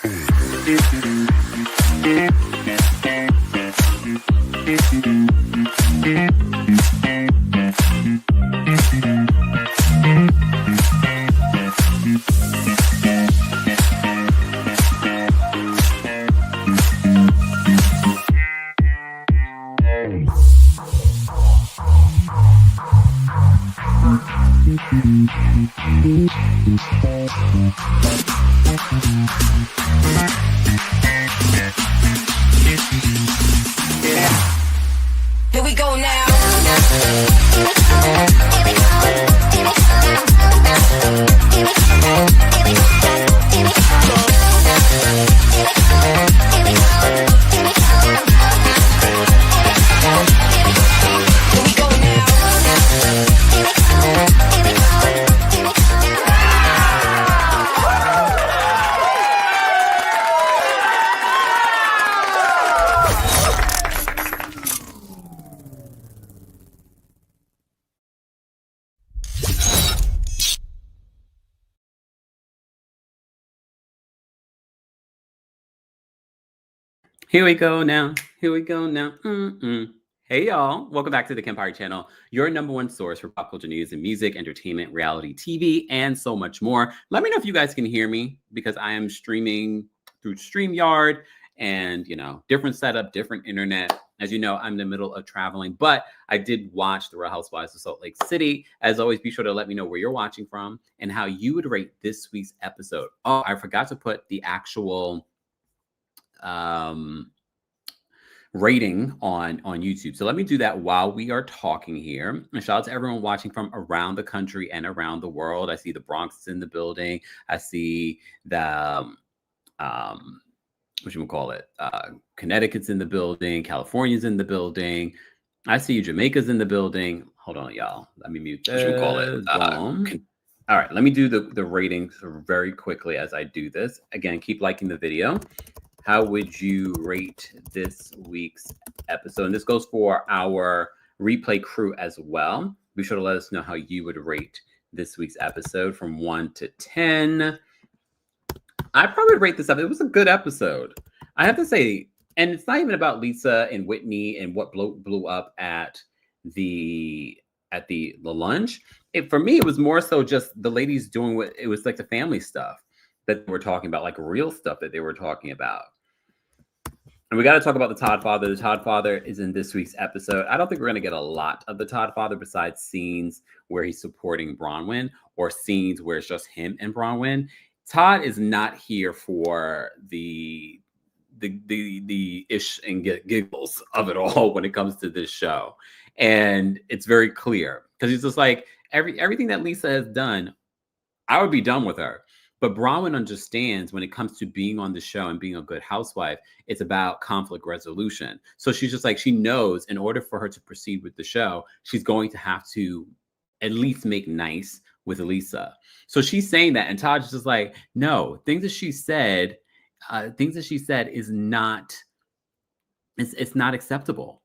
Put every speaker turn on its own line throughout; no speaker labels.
Here we go now.
Here we go now. Here we go now. Hey, y'all. Welcome back to the Kempire channel, your number one source for pop culture news and music, entertainment, reality TV, and so much more. Let me know if you guys can hear me because I am streaming through StreamYard and, different setup, different internet. As you know, I'm in the middle of traveling, but I did watch the Real Housewives of Salt Lake City. As always, be sure to let me know where you're watching from and how you would rate this week's episode. Oh, I forgot to put the actual rating on YouTube. So let me do that while we are talking here. And shout out to everyone watching from around the country and around the world. I see the Bronx is in the building. I see the Connecticut's in the building. California's in the building. I see Jamaica's in the building. Hold on, y'all. Let me mute this. All right, let me do the ratings very quickly as I do this. Again, keep liking the video. How would you rate this week's episode? And this goes for our replay crew as well. Be sure to let us know how you would rate this week's episode from 1 to 10. I'd probably rate this up. It was a good episode. I have to say, and it's not even about Lisa and Whitney and what blew up at the lunch. For me, it was more so just the ladies doing what it was like the family stuff that they were talking about, like real stuff that they were talking about. And we got to talk about the Todd Father. The Todd Father is in this week's episode. I don't think we're going to get a lot of the Todd Father besides scenes where he's supporting Bronwyn or scenes where it's just him and Bronwyn. Todd is not here for the ish and giggles of it all when it comes to this show. And it's very clear because he's just like, everything that Lisa has done, I would be done with her. But Bronwyn understands when it comes to being on the show and being a good housewife, it's about conflict resolution. So she's just like, she knows in order for her to proceed with the show, she's going to have to at least make nice with Lisa. So she's saying that. And Todd's just like, no, things that she said is not, it's not acceptable.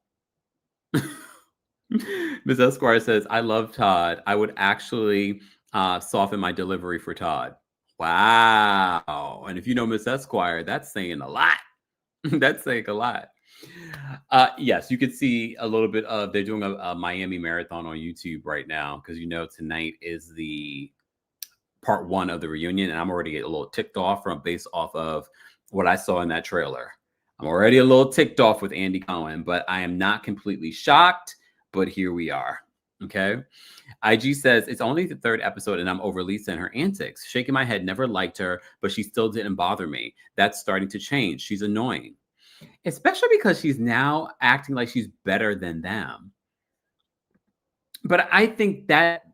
Ms. Esquire says, I love Todd. I would actually soften my delivery for Todd. Wow. And if you know Miss Esquire, that's saying a lot. That's saying a lot. Yes, you can see a little bit of, they're doing a Miami marathon on YouTube right now because tonight is the part 1 of the reunion. And I'm already a little ticked off based off of what I saw in that trailer. I'm already a little ticked off with Andy Cohen, but I am not completely shocked. But here we are. Okay. IG says it's only the 3rd episode and I'm over Lisa and her antics. Shaking my head, never liked her, but she still didn't bother me. That's starting to change. She's annoying, especially because she's now acting like she's better than them. But I think that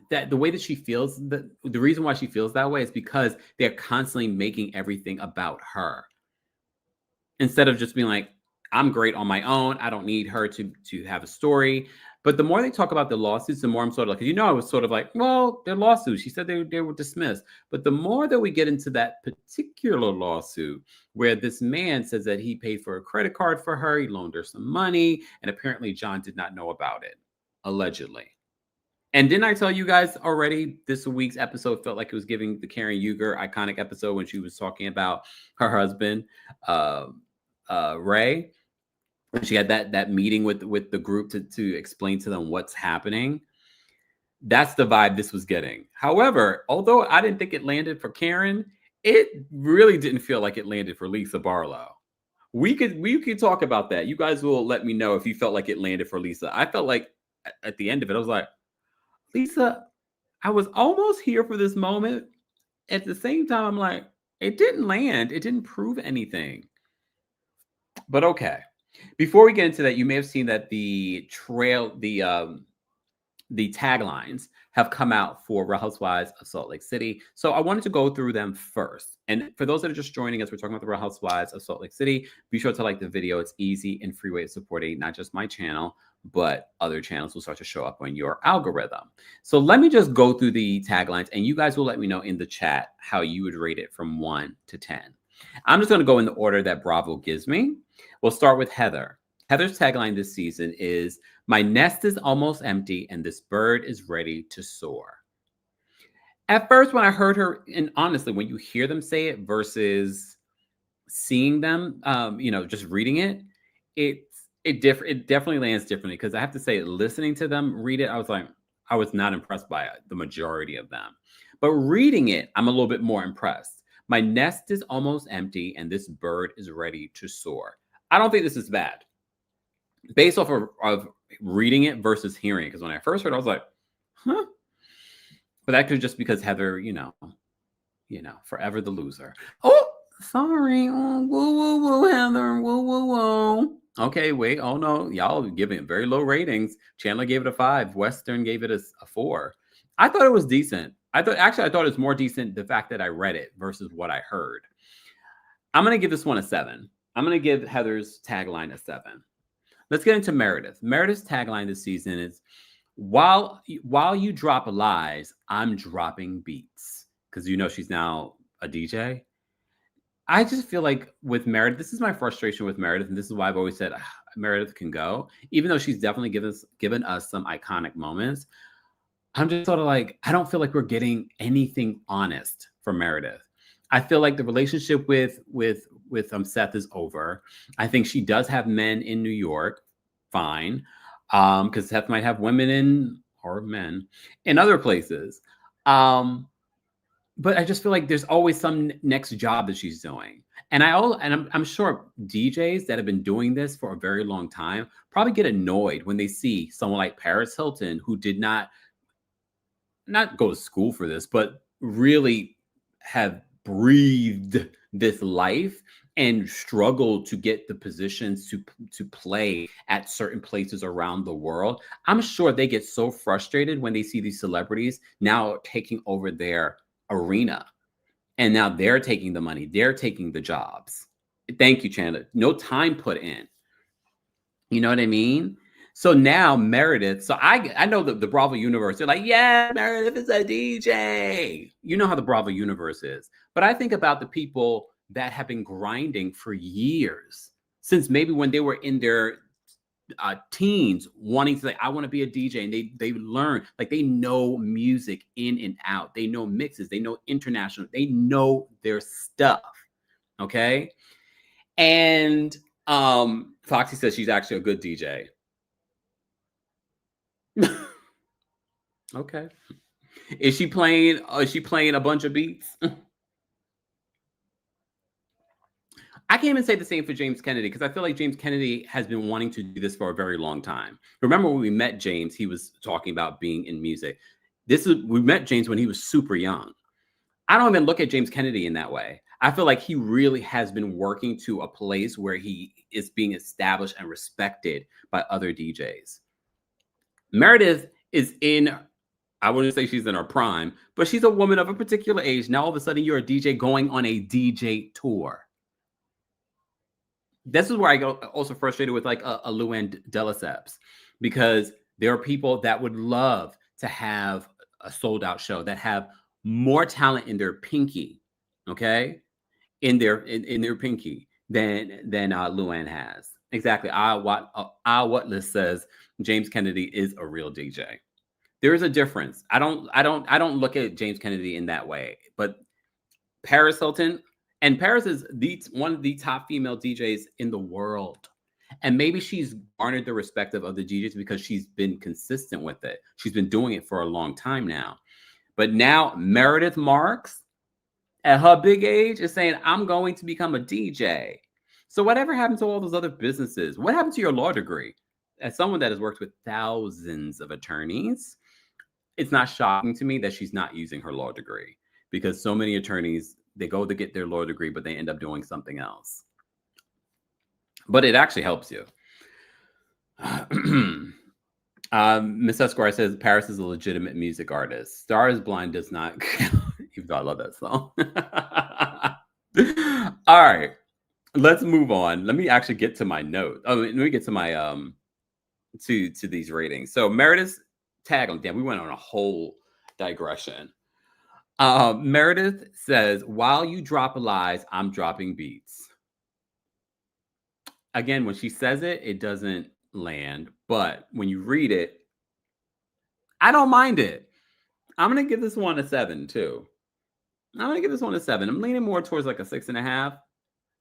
the way that she feels, the reason why she feels that way is because they're constantly making everything about her instead of just being like, I'm great on my own. I don't need her to have a story. But the more they talk about the lawsuits, the more I'm sort of like, I was sort of like, well, they're lawsuits. She said they were dismissed. But the more that we get into that particular lawsuit where this man says that he paid for a credit card for her, he loaned her some money, and apparently John did not know about it, allegedly. And didn't I tell you guys already, this week's episode felt like it was giving the Karen Huger iconic episode when she was talking about her husband, Ray. And she had that meeting with the group to explain to them what's happening. That's the vibe this was getting. However, although I didn't think it landed for Karen, it really didn't feel like it landed for Lisa Barlow. We could talk about that. You guys will let me know if you felt like it landed for Lisa. I felt like at the end of it, I was like, Lisa, I was almost here for this moment. At the same time, I'm like, it didn't land. It didn't prove anything. But okay. Before we get into that, you may have seen that the taglines have come out for Real Housewives of Salt Lake City. So I wanted to go through them first. And for those that are just joining us, we're talking about the Real Housewives of Salt Lake City. Be sure to like the video. It's easy and free way of supporting not just my channel, but other channels will start to show up on your algorithm. So let me just go through the taglines and you guys will let me know in the chat how you would rate it from 1 to 10. I'm just going to go in the order that Bravo gives me. We'll start with Heather. Heather's tagline this season is, "My nest is almost empty and this bird is ready to soar." At first, when I heard her, and honestly, when you hear them say it versus seeing them, just reading it, it definitely lands differently. Because I have to say, listening to them read it, I was not impressed by it, the majority of them. But reading it, I'm a little bit more impressed. "My nest is almost empty and this bird is ready to soar." I don't think this is bad. Based off of reading it versus hearing it. Because when I first heard it, I was like, huh? But that could just because Heather, forever the loser. Oh, sorry. Oh, whoa, whoa, whoa, Heather. Whoa, whoa, whoa. Okay, wait. Oh, no. Y'all giving it very low ratings. Chandler gave it a 5. Western gave it a 4. I thought it was decent. I thought it was more decent the fact that I read it versus what I heard. I'm going to give this one a 7. I'm going to give Heather's tagline a 7. Let's get into Meredith. Meredith's tagline this season is, while you drop lies, I'm dropping beats. Because she's now a DJ. I just feel like with Meredith, this is my frustration with Meredith, and this is why I've always said Meredith can go. Even though she's definitely given us some iconic moments, I'm just sort of like, I don't feel like we're getting anything honest from Meredith. I feel like the relationship with Seth is over. I think she does have men in New York, fine, because Seth might have women or men in other places. But I just feel like there's always some next job that she's doing, and I'm sure DJs that have been doing this for a very long time probably get annoyed when they see someone like Paris Hilton, who did not go to school for this, but really have breathed this life and struggled to get the positions to play at certain places around the world. I'm sure they get so frustrated when they see these celebrities now taking over their arena, and now they're taking the money, they're taking the jobs. Thank you, Chandler. No time put in. You know what I mean? So now Meredith, so I know the Bravo universe, they're like, yeah, Meredith is a DJ. You know how the Bravo universe is. But I think about the people that have been grinding for years, since maybe when they were in their teens, wanting to say, I want to be a DJ. And they learn, like, they know music in and out. They know mixes. They know international. They know their stuff. Okay? And Foxy says she's actually a good DJ. Okay. Is she playing a bunch of beats? I can't even say the same for James Kennedy, because I feel like James Kennedy has been wanting to do this for a very long time. Remember when we met James, he was talking about being in music. We met James when he was super young. I don't even look at James Kennedy in that way. I feel like he really has been working to a place where he is being established and respected by other DJs. Meredith is in, I wouldn't say she's in her prime, but she's a woman of a particular age. Now all of a sudden you're a DJ going on a DJ tour. This is where I go also frustrated with like a Luann de Lesseps, because there are people that would love to have a sold out show, that have more talent in their pinky, okay, in their pinky than Luann has. Exactly. Whatless says James Kennedy is a real DJ. There's a difference. I don't look at James Kennedy in that way. But Paris Hilton, and Paris is one of the top female DJs in the world. And maybe she's garnered the respect of other DJs because she's been consistent with it. She's been doing it for a long time now. But now Meredith Marks, at her big age, is saying, I'm going to become a DJ. So whatever happened to all those other businesses? What happened to your law degree? As someone that has worked with thousands of attorneys, it's not shocking to me that she's not using her law degree, because so many attorneys, they go to get their law degree, but they end up doing something else. But it actually helps you. Miss Esquire says Paris is a legitimate music artist. Star is Blind does not count, even though I love that song. All right, let's move on. Let me actually get to my note. Oh, let me get to my to these ratings. So Meredith's tagline. Damn, we went on a whole digression. Meredith says, while you drop lies, I'm dropping beats. Again, when she says it, it doesn't land. But when you read it, I don't mind it. I'm going to give this one a 7, too. I'm going to give this one a 7. I'm leaning more towards like a 6.5,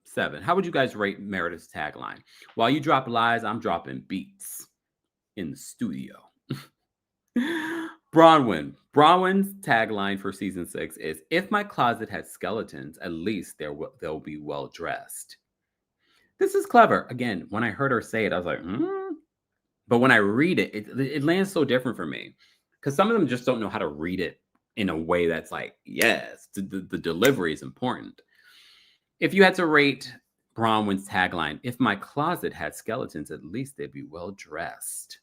7. How would you guys rate Meredith's tagline? While you drop lies, I'm dropping beats in the studio. Bronwyn. Bronwyn's tagline for season 6 is, if my closet had skeletons, at least they'll be well dressed. This is clever. Again, when I heard her say it, I was like, But when I read it, it lands so different for me, because some of them just don't know how to read it in a way that's like, yes, the delivery is important. If you had to rate Bronwyn's tagline, if my closet had skeletons, at least they'd be well dressed.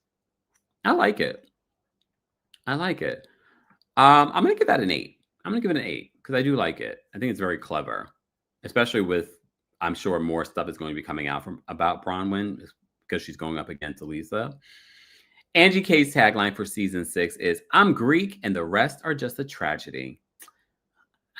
I like it. I like it. I'm going to give that an 8. I'm going to give it an 8 because I do like it. I think it's very clever, especially with, I'm sure more stuff is going to be coming out about Bronwyn because she's going up against Elisa. Angie K's tagline for season 6 is, I'm Greek and the rest are just a tragedy.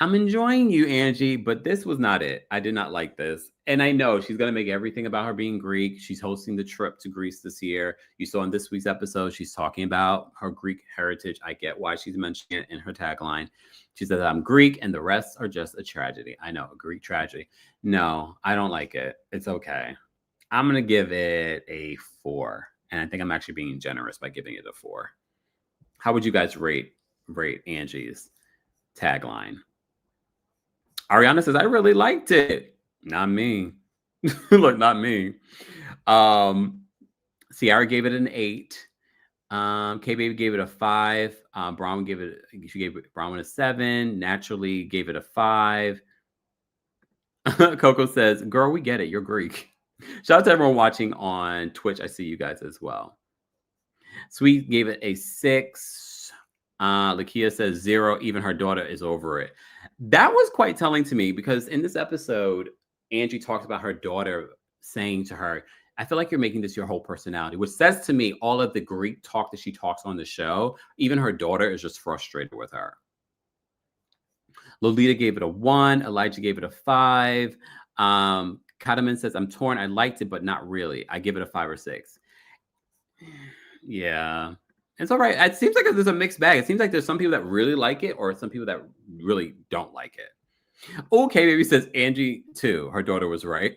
I'm enjoying you, Angie, but this was not it. I did not like this. And I know she's going to make everything about her being Greek. She's hosting the trip to Greece this year. You saw in this week's episode, she's talking about her Greek heritage. I get why she's mentioning it in her tagline. She says, I'm Greek and the rest are just a tragedy. I know, a Greek tragedy. No, I don't like it. It's okay. I'm going to give it a 4. And I think I'm actually being generous by giving it a 4. How would you guys rate Angie's tagline? Ariana says, I really liked it. Not me. Look, not me. Ciara gave it an 8. K-Baby gave it a 5. Bronwyn gave Bronwyn a 7. Naturally gave it a 5. Coco says, girl, we get it. You're Greek. Shout out to everyone watching on Twitch. I see you guys as well. Sweet gave it a 6. Lakia says 0. Even her daughter is over it. That was quite telling to me, because in this episode, Angie talked about her daughter saying to her, I feel like you're making this your whole personality, which says to me all of the Greek talk that she talks on the show, even her daughter is just frustrated with her. Lolita gave it a 1. Elijah gave it a 5. Kataman says, I'm torn. I liked it, but not really. I give it a 5 or 6. Yeah. It's all right. It seems like there's a mixed bag. It seems like there's some people that really like it or some people that really don't like it. Okay, baby says Angie too. Her daughter was right.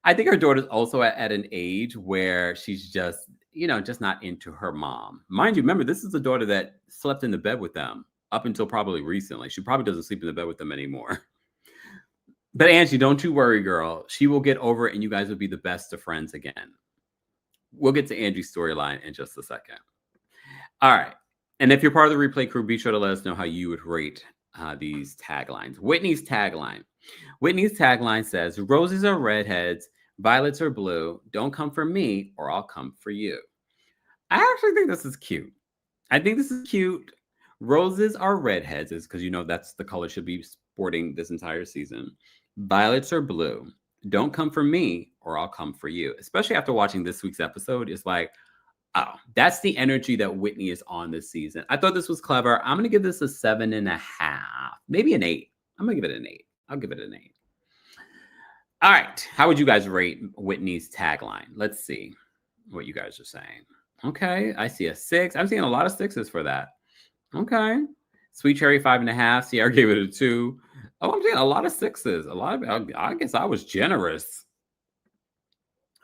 I think her daughter's also at an age where she's just, just not into her mom. Mind you, remember, this is a daughter that slept in the bed with them up until probably recently. She probably doesn't sleep in the bed with them anymore. But Angie, don't you worry, girl. She will get over it and you guys will be the best of friends again. We'll get to Angie's storyline in just a second. All right. And if you're part of the replay crew, be sure to let us know how you would rate these taglines. Whitney's tagline. Whitney's tagline says, roses are redheads, violets are blue. Don't come for me or I'll come for you. I actually think this is cute. I think this is cute. Roses are redheads, is because that's the color should be sporting this entire season. Violets are blue. Don't come for me or I'll come for you. Especially after watching this week's episode, it's like, oh, that's the energy that Whitney is on this season. I thought this was clever. I'm going to give this a 7.5, maybe an 8. I'm going to give it an 8. I'll give it an 8. All right. How would you guys rate Whitney's tagline? Let's see what you guys are saying. Okay, I see a 6. I'm seeing a lot of 6s for that. Okay. Sweet Cherry 5.5. Sierra gave it a 2. Oh, I'm seeing a lot of 6s. A lot of, I guess I was generous.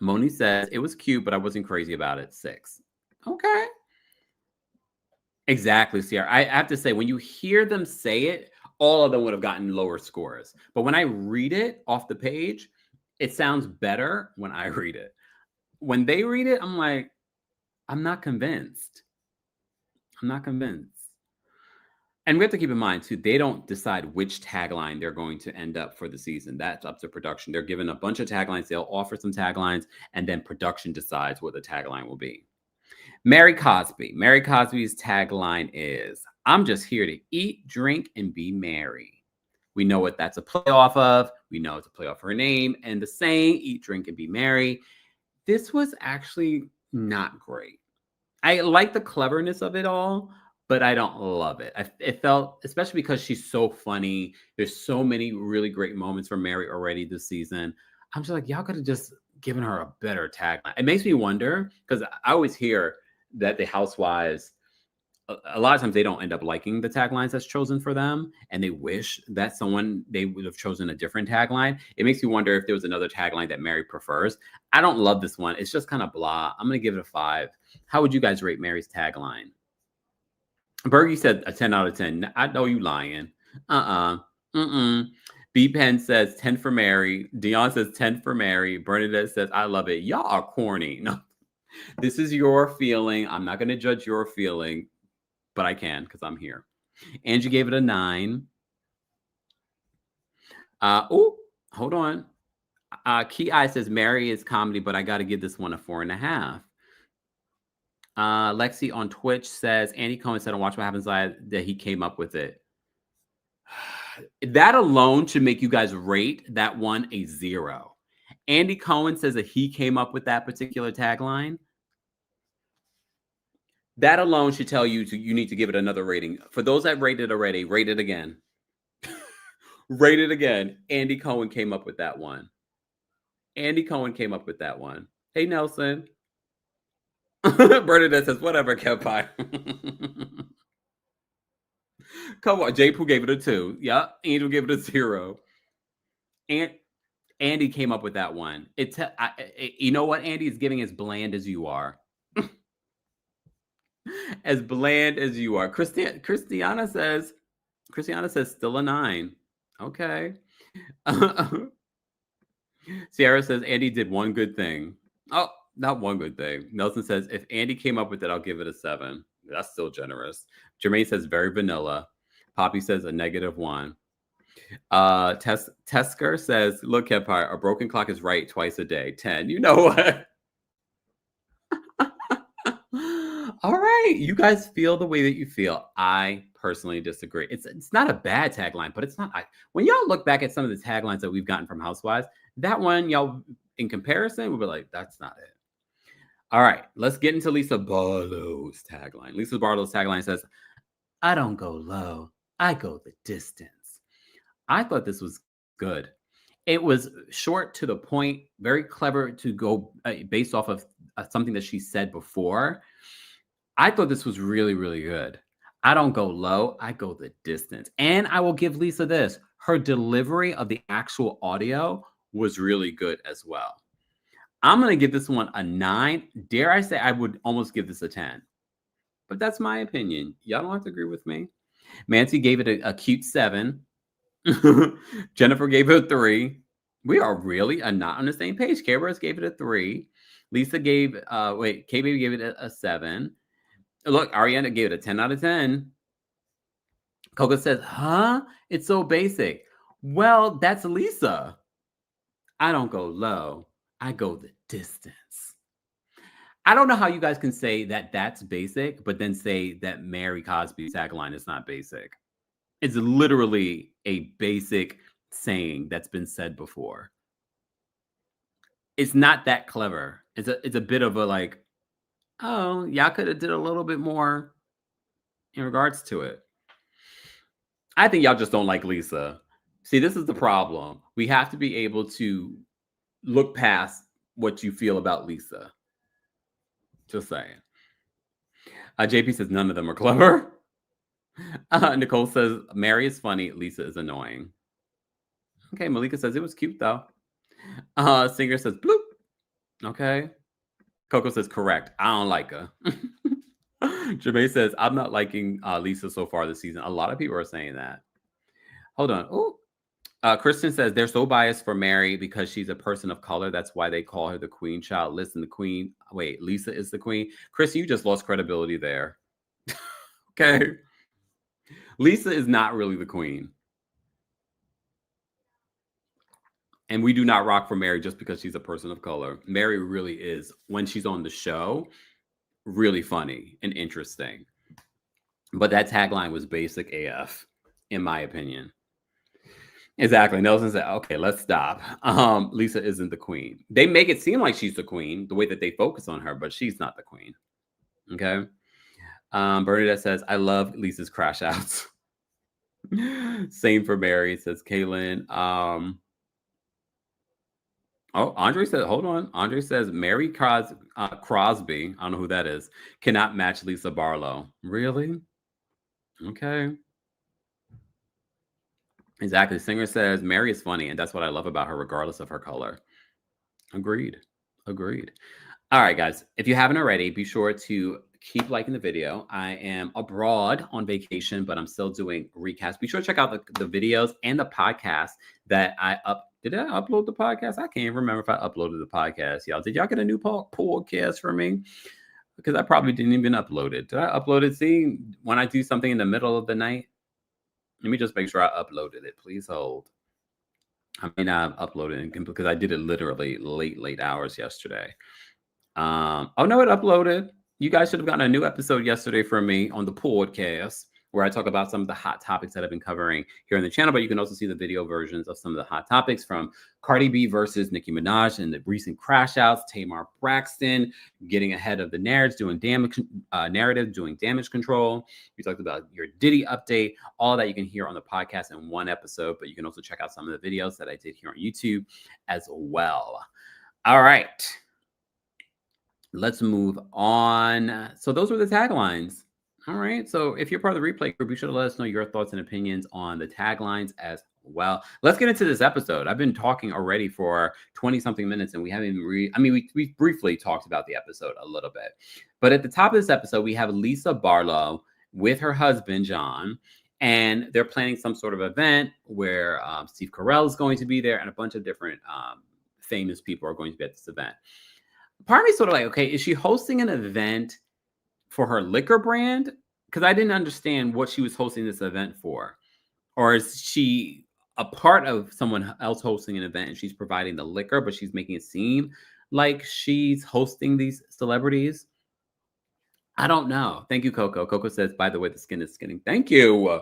Moni says it was cute, but I wasn't crazy about it. 6. Okay. Exactly, Sierra. I have to say, when you hear them say it, all of them would have gotten lower scores. But when I read it off the page, it sounds better when I read it. When they read it, I'm like, I'm not convinced. I'm not convinced. And we have to keep in mind, too, they don't decide which tagline they're going to end up for the season. That's up to production. They're given a bunch of taglines. They'll offer some taglines, and then production decides what the tagline will be. Mary Cosby. Mary Cosby's tagline is, I'm just here to eat, drink, and be merry. We know what that's a play off of. We know it's a play off her name. And the saying, eat, drink, and be merry. This was actually not great. I like the cleverness of it all, but I don't love it. It felt, especially because she's so funny. There's so many really great moments from Mary already this season. I'm just like, y'all could have just given her a better tagline. It makes me wonder, because I always hear that the Housewives, a lot of times they don't end up liking the taglines that's chosen for them, and they wish that they would have chosen a different tagline. It makes me wonder if there was another tagline that Mary prefers. I don't love this one. It's just kind of blah. I'm going to give it a 5. How would you guys rate Mary's tagline? Bergie said a 10 out of 10. I know you lying. B Pen says 10 for Mary. Dion says 10 for Mary. Bernadette says, I love it. Y'all are corny. No, this is your feeling. I'm not going to judge your feeling, but I can because I'm here. Angie gave it a 9. Oh, hold on. Key Eye says Mary is comedy, but I got to give this one a 4.5. Lexi on Twitch says Andy Cohen said on Watch What Happens Live that he came up with it. That alone should make you guys rate that one a 0. Andy Cohen says that he came up with that particular tagline. That alone should tell you you need to give it another rating. For those that rated already, rate it again. Rate it again. Andy Cohen came up with that one. Andy Cohen came up with that one. Hey, Nelson. Bernadette says, whatever, Kempire. Come on. J. Pooh gave it a 2. Yeah. Angel gave it a 0. And Andy came up with that one. You know what Andy is giving as bland as you are. As bland as you are. Christiana says still a 9. Okay. Sierra says Andy did one good thing. Oh, not one good thing. Nelson says if Andy came up with it, I'll give it a 7. That's still generous. Jermaine says very vanilla. Poppy says a -1. Tesker says, look, Kempire, a broken clock is right twice a day. 10. You know what? All right. You guys feel the way that you feel. I personally disagree. It's not a bad tagline, but it's not. When y'all look back at some of the taglines that we've gotten from Housewives, that one, y'all, in comparison, we'll be like, that's not it. All right. Let's get into Lisa Barlow's tagline. Lisa Barlow's tagline says, I don't go low. I go the distance. I thought this was good. It was short to the point, very clever to go based off of something that she said before. I thought this was really, really good. I don't go low. I go the distance. And I will give Lisa this. Her delivery of the actual audio was really good as well. I'm going to give this one a 9. Dare I say I would almost give this a 10. But that's my opinion. Y'all don't have to agree with me. Mancy gave it a cute 7. Jennifer gave it a 3. We are really not on the same page. K-Rose gave it a 3. Lisa gave, K-Baby gave it a 7. Look, Ariana gave it a 10 out of 10. Coco says, huh? It's so basic. Well, that's Lisa. I don't go low. I go the distance. I don't know how you guys can say that that's basic, but then say that Mary Cosby's tagline is not basic. It's literally a basic saying that's been said before. It's not that clever. It's a bit of a like, oh, y'all could have did a little bit more in regards to it. I think y'all just don't like Lisa. See, this is the problem. We have to be able to look past what you feel about Lisa. Just saying. JP says none of them are clever. Nicole says Mary is funny. Lisa is annoying. Okay, Malika says it was cute though. Singer says bloop. Okay. Coco says correct. I don't like her. Jermaine says I'm not liking Lisa so far this season. A lot of people are saying that. Hold on. Oh, Kristen says they're so biased for Mary because she's a person of color. That's why they call her the queen child. Listen, the queen. Wait, Lisa is the queen. Kristen, you just lost credibility there. Okay. Lisa is not really the queen. And we do not rock for Mary just because she's a person of color. Mary really is, when she's on the show, really funny and interesting. But that tagline was basic AF, in my opinion. Exactly. Nelson said, okay, let's stop. Lisa isn't the queen. They make it seem like she's the queen, the way that they focus on her, but she's not the queen. Okay. Bernadette says, I love Lisa's crash outs. Same for Mary, says Kaylin. Andre said, hold on. Andre says, Mary Crosby, I don't know who that is, cannot match Lisa Barlow. Really? Okay. Exactly. Singer says, Mary is funny, and that's what I love about her, regardless of her color. Agreed. All right, guys. If you haven't already, be sure to keep liking the video. I am abroad on vacation, but I'm still doing recaps. Be sure to check out the videos and the podcast that I Did I upload the podcast? I can't remember if I uploaded the podcast, y'all. Did y'all get a new podcast for me? Because I probably didn't even upload it. Did I upload it? See, when I do something in the middle of the night, let me just make sure I uploaded it. Please hold. I may not have uploaded it because I did it literally late hours yesterday. Oh no, it uploaded. You guys should have gotten a new episode yesterday from me on the podcast, where I talk about some of the hot topics that I've been covering here on the channel, but you can also see the video versions of some of the hot topics, from Cardi B versus Nicki Minaj and the recent crash outs, Tamar Braxton getting ahead of the narrative, doing damage control. We talked about your Diddy update, all that you can hear on the podcast in one episode, but you can also check out some of the videos that I did here on YouTube as well. All right. Let's move on. So those were the taglines. All right. So if you're part of the replay group, be sure to let us know your thoughts and opinions on the taglines as well. Let's get into this episode. I've been talking already for 20 something minutes, and we haven't we briefly talked about the episode a little bit. But at the top of this episode, we have Lisa Barlow with her husband, John, and they're planning some sort of event where Steve Carell is going to be there, and a bunch of different famous people are going to be at this event. Part of me is sort of like, okay, is she hosting an event for her liquor brand? Because I didn't understand what she was hosting this event for. Or is she a part of someone else hosting an event and she's providing the liquor, but she's making it seem like she's hosting these celebrities? I don't know. Thank you, Coco. Coco says, by the way, the skin is skinning. Thank you.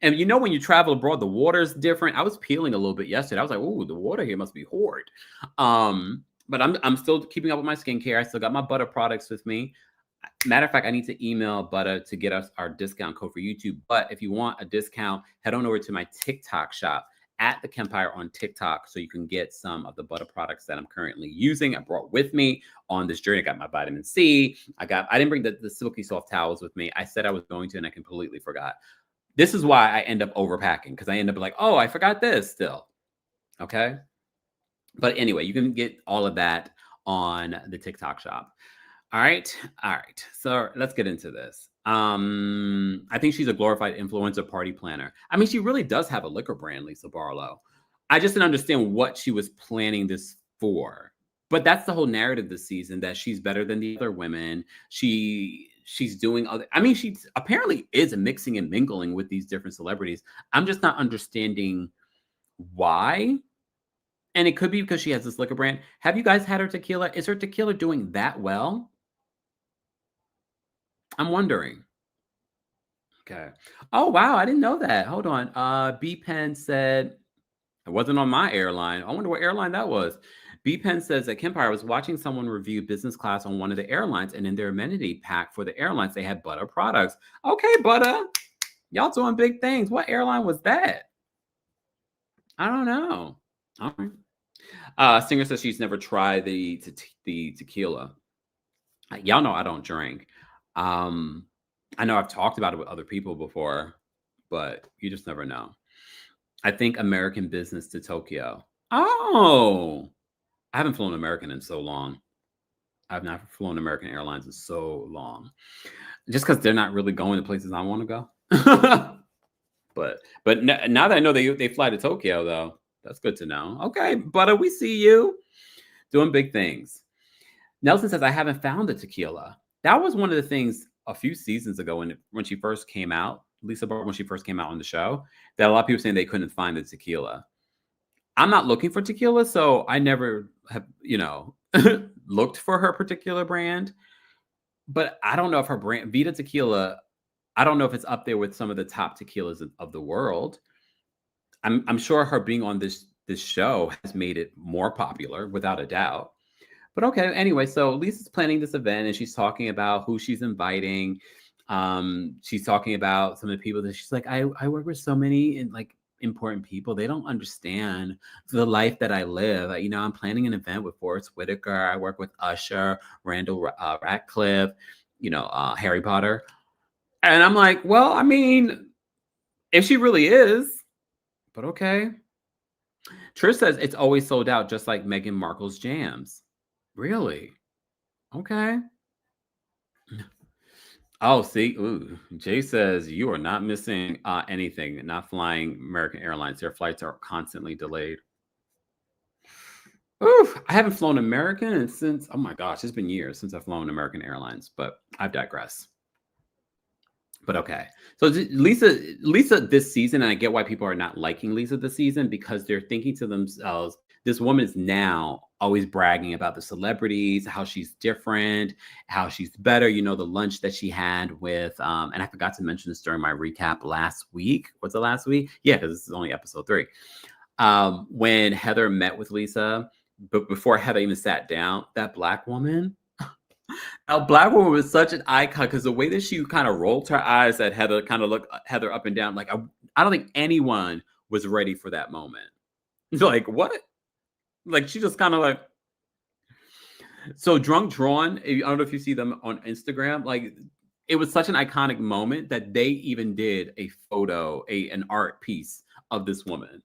And you know, when you travel abroad, the water's different. I was peeling a little bit yesterday. I was like, oh, the water here must be horrid. But I'm still keeping up with my skincare. I still got my butter products with me. Matter of fact, I need to email Butter to get us our discount code for YouTube. But if you want a discount, head on over to my TikTok shop at TheKempire on TikTok, so you can get some of the butter products that I'm currently using. I brought with me on this journey. I got my vitamin C. I didn't bring the silky soft towels with me. I said I was going to, and I completely forgot. This is why I end up overpacking, because I end up like, oh, I forgot this still. Okay. But anyway, you can get all of that on the TikTok shop. All right. So let's get into this. I think she's a glorified influencer party planner. I mean, she really does have a liquor brand, Lisa Barlow. I just didn't understand what she was planning this for. But that's the whole narrative this season, that she's better than the other women. She's doing other, I mean, she apparently is mixing and mingling with these different celebrities. I'm just not understanding why. And it could be because she has this liquor brand. Have you guys had her tequila? Is her tequila doing that well? I'm wondering. Okay. Oh, wow. I didn't know that. Hold on. B Pen said, it wasn't on my airline. I wonder what airline that was. B Pen says that Kempire was watching someone review business class on one of the airlines, and in their amenity pack for the airlines, they had butter products. Okay, Butter. Y'all doing big things. What airline was that? I don't know. All right. Singer says she's never tried the tequila. Y'all know I don't drink. I know I've talked about it with other people before, but you just never know. I think American business to Tokyo. Oh, I haven't flown American in so long. I've not flown American Airlines in so long. Just because they're not really going to places I want to go. but now that I know they fly to Tokyo, though, that's good to know. Okay, Butter, we see you doing big things. Nelson says, I haven't found the tequila. That was one of the things a few seasons ago when she first came out, Lisa Barr, when she first came out on the show, that a lot of people saying they couldn't find the tequila. I'm not looking for tequila, so I never have, looked for her particular brand. But I don't know if her brand, Vita Tequila, I don't know if it's up there with some of the top tequilas of the world. I'm sure her being on this show has made it more popular, without a doubt. But okay, anyway, so Lisa's planning this event and she's talking about who she's inviting. She's talking about some of the people that she's like, I work with so many important people. They don't understand the life that I live. I'm planning an event with Forrest Whitaker. I work with Usher, Randall Ratcliffe, Harry Potter. And I'm like, well, I mean, if she really is, but okay. Trish says it's always sold out, just like Meghan Markle's jams. Really? Okay. Oh, see, ooh. Jay says you are not missing anything. Not flying American Airlines. Their flights are constantly delayed. Ooh, I haven't flown American since, oh my gosh, it's been years since I've flown American Airlines, but I digress. But okay. So Lisa this season, and I get why people are not liking Lisa this season, because they're thinking to themselves, this woman is now always bragging about the celebrities, how she's different, how she's better. The lunch that she had with, and I forgot to mention this during my recap last week. Was it last week? Yeah, because this is only episode 3. When Heather met with Lisa, but before Heather even sat down, that black woman, a black woman was such an icon, because the way that she kind of rolled her eyes at Heather, kind of looked Heather up and down. Like, I don't think anyone was ready for that moment. Like, what? Like, she just kind of like. So Drunk Drawn, I don't know if you see them on Instagram. Like, it was such an iconic moment that they even did a photo, an art piece of this woman.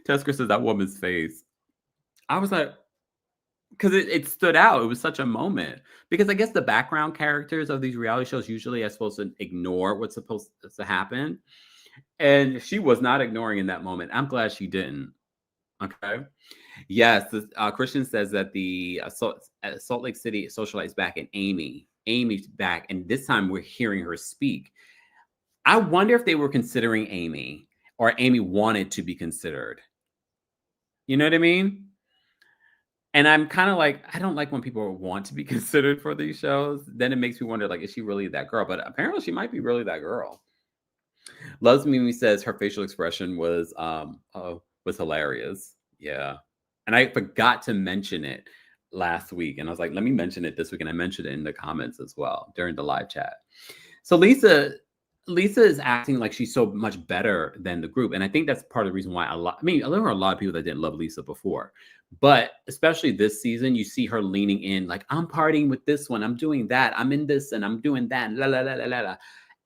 Tesker says that woman's face. I was like, because it stood out. It was such a moment. Because I guess the background characters of these reality shows usually are supposed to ignore what's supposed to happen. And she was not ignoring in that moment. I'm glad she didn't. Okay. Yes. Christian says that the Salt Lake City socialite's back, and Amy's back. And this time we're hearing her speak. I wonder if they were considering Amy, or Amy wanted to be considered. You know what I mean? And I'm kind of like, I don't like when people want to be considered for these shows. Then it makes me wonder, like, is she really that girl? But apparently she might be really that girl. Loves Mimi says her facial expression was hilarious. Yeah. And I forgot to mention it last week. And I was like, let me mention it this week. And I mentioned it in the comments as well during the live chat. So Lisa is acting like she's so much better than the group. And I think that's part of the reason why there were a lot of people that didn't love Lisa before. But especially this season, you see her leaning in, like, I'm partying with this one. I'm doing that. I'm in this and I'm doing that. La, la, la, la, la, la.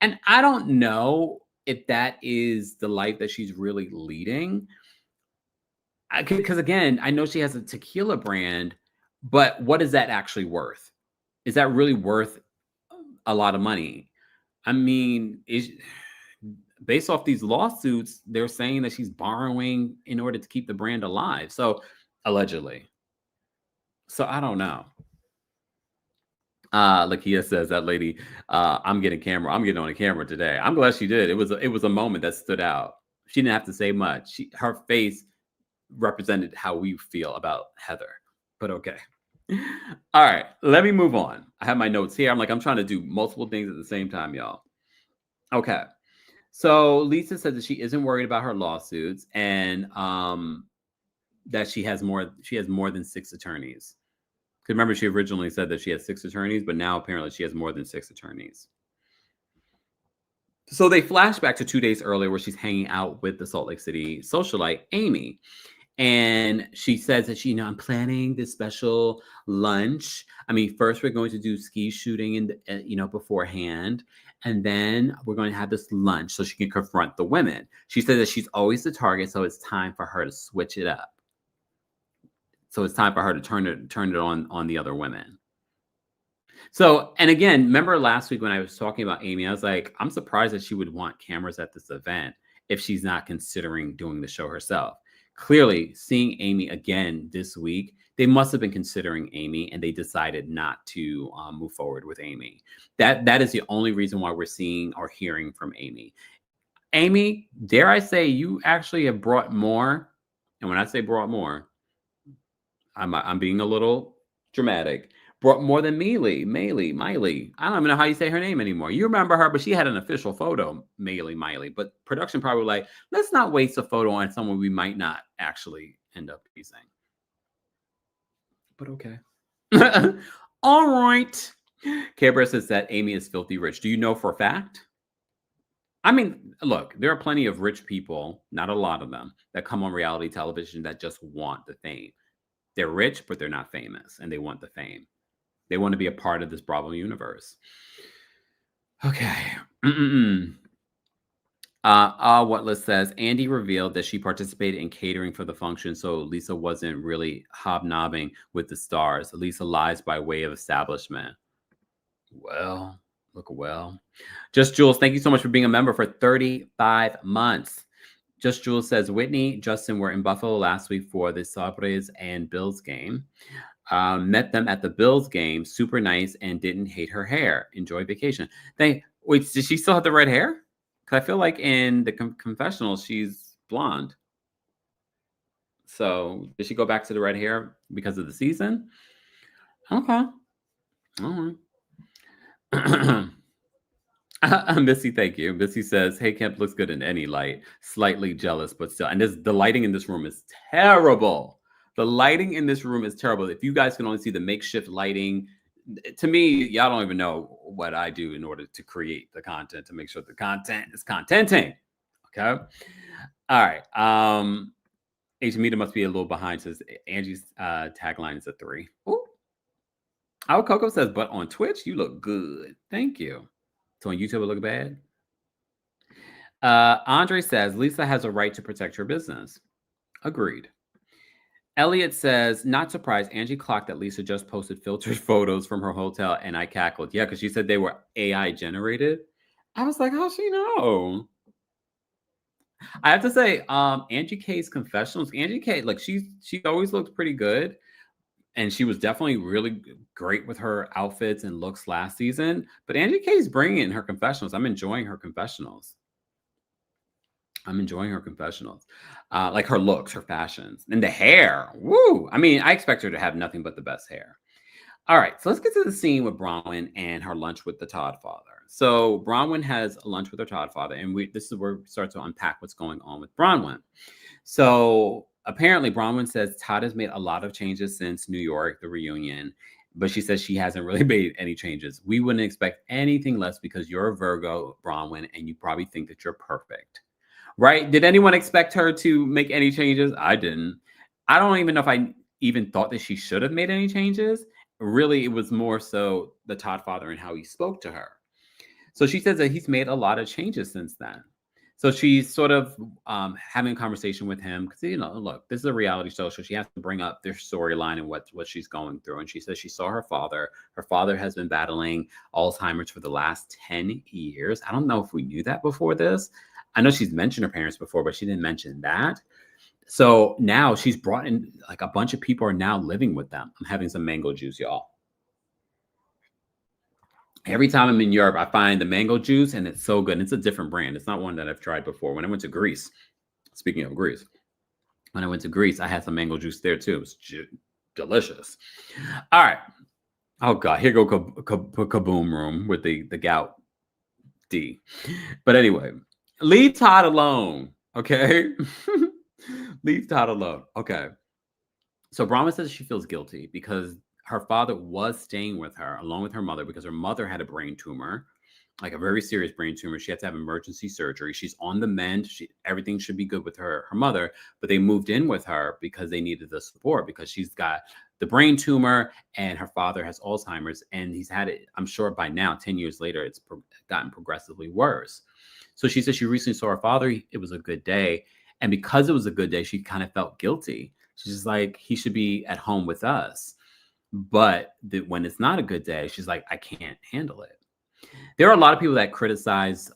And I don't know if that is the life that she's really leading. Because again, I know she has a tequila brand, but what is that actually worth? Is that really worth a lot of money? I mean, based off these lawsuits, they're saying that she's borrowing in order to keep the brand alive. So allegedly. So I don't know. Lakia says, that lady, I'm getting on a camera today. I'm glad she did. It was a moment that stood out. She didn't have to say much. Her face represented how we feel about Heather. But okay. All right, let me move on. I have my notes here. I'm trying to do multiple things at the same time, y'all. Okay. So Lisa said that she isn't worried about her lawsuits, and that she has more than 6 attorneys. Because remember, she originally said that she had 6 attorneys, but now apparently she has more than 6 attorneys. So they flash back to 2 days earlier where she's hanging out with the Salt Lake City socialite, Amy. And she says that I'm planning this special lunch. I mean, first we're going to do ski shooting beforehand. And then we're going to have this lunch so she can confront the women. She says that she's always the target, so it's time for her to switch it up. So it's time for her to turn it on the other women. So, and again, remember last week when I was talking about Amy, I was like, I'm surprised that she would want cameras at this event if she's not considering doing the show herself. Clearly, seeing Amy again this week, they must have been considering Amy and they decided not to move forward with Amy. That is the only reason why we're seeing or hearing from Amy. Amy, dare I say, you actually have brought more. And when I say brought more, I'm being a little dramatic. Brought more than Miley. I don't even know how you say her name anymore. You remember her, but she had an official photo, Miley. But production probably like, let's not waste a photo on someone we might not actually end up using. But okay. All right. Kempire says that Amy is filthy rich. Do you know for a fact? I mean, look, there are plenty of rich people, not a lot of them, that come on reality television that just want the fame. They're rich, but they're not famous, and they want the fame. They want to be a part of this Bravo universe. Okay. What Liz says, Andy revealed that she participated in catering for the function, so Lisa wasn't really hobnobbing with the stars. Lisa lies by way of establishment. Well. Just Jules, thank you so much for being a member for 35 months. Just Jules says, Whitney, Justin were in Buffalo last week for the Sabres and Bills game. Met them at the Bills game, super nice, and didn't hate her hair. Enjoy vacation. Wait, did she still have the red hair? Because I feel like in the confessional, she's blonde. So did she go back to the red hair because of the season? Okay. All right. Missy, thank you. Missy says, hey, Kemp looks good in any light. Slightly jealous, but still. And the lighting in this room is terrible. The lighting in this room is terrible. If you guys can only see the makeshift lighting, to me, y'all don't even know what I do in order to create the content, to make sure the content is contenting. Okay. All right. Meter must be a little behind. Says Angie's tagline is a 3. Ooh. Oh, Coco says, but on Twitch, you look good. Thank you. So on YouTube, it look bad. Andre says, Lisa has a right to protect her business. Agreed. Elliot says, not surprised. Angie clocked that Lisa just posted filtered photos from her hotel, and I cackled. Yeah, because she said they were AI generated. I was like, how's she know? I have to say, Angie K's confessionals, Angie K, like she always looked pretty good. And she was definitely really great with her outfits and looks last season. But Angie K's bringing in her confessionals. I'm enjoying her confessionals. Like her looks, her fashions, and the hair. Woo! I mean, I expect her to have nothing but the best hair. All right, so let's get to the scene with Bronwyn and her lunch with the Todd father. So Bronwyn has a lunch with her Todd father, and this is where we start to unpack what's going on with Bronwyn. So apparently, Bronwyn says Todd has made a lot of changes since New York, the reunion, but she says she hasn't really made any changes. We wouldn't expect anything less because you're a Virgo, Bronwyn, and you probably think that you're perfect. Right? Did anyone expect her to make any changes? I didn't. I don't even know if I even thought that she should have made any changes. Really, it was more so the Todd father and how he spoke to her. So she says that he's made a lot of changes since then. So she's sort of having a conversation with him because, look, this is a reality show. So she has to bring up their storyline and what she's going through. And she says she saw her father. Her father has been battling Alzheimer's for the last 10 years. I don't know if we knew that before this. I know she's mentioned her parents before, but she didn't mention that. So now she's brought in like a bunch of people are now living with them. I'm having some mango juice, y'all. Every time I'm in Europe, I find the mango juice and it's so good. And it's a different brand. It's not one that I've tried before. When I went to Greece, speaking of Greece, when I went to Greece, I had some mango juice there too. It was delicious. All right. Oh God, here go kaboom room with the gout D. But anyway, leave Todd alone. Okay. Leave Todd alone. Okay. So Brahma says she feels guilty because her father was staying with her along with her mother because her mother had a brain tumor. like a very serious brain tumor. She had to have emergency surgery. She's on the mend. Everything should be good with her mother, but they moved in with her because they needed the support because she's got the brain tumor and her father has Alzheimer's, and he's had it, I'm sure by now, 10 years later, it's gotten progressively worse. So she said she recently saw her father. It was a good day. And because it was a good day, she kind of felt guilty. She's just like, he should be at home with us. But when it's not a good day, she's like, I can't handle it. There are a lot of people that criticize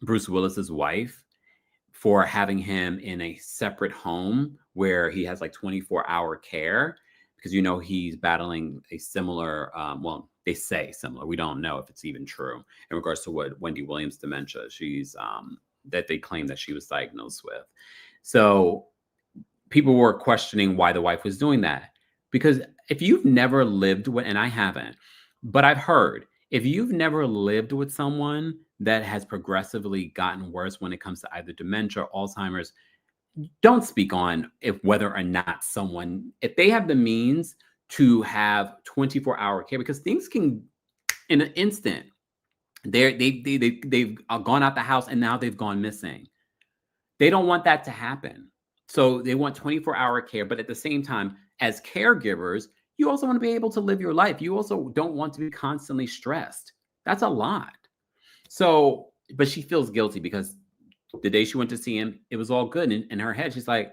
Bruce Willis's wife for having him in a separate home where he has like 24-hour care because, he's battling a similar, well, they say similar. We don't know if it's even true in regards to what Wendy Williams' dementia she's that they claim that she was diagnosed with. So people were questioning why the wife was doing that. Because if you've never lived with, and I haven't, but I've heard, if you've never lived with someone that has progressively gotten worse when it comes to either dementia or Alzheimer's, don't speak on whether or not someone, if they have the means to have 24-hour care, because things can, in an instant, they've gone out the house and now they've gone missing. They don't want that to happen. So they want 24-hour care, but at the same time, as caregivers, you also want to be able to live your life. You also don't want to be constantly stressed. That's a lot. So, but she feels guilty because the day she went to see him, it was all good. And in her head, she's like,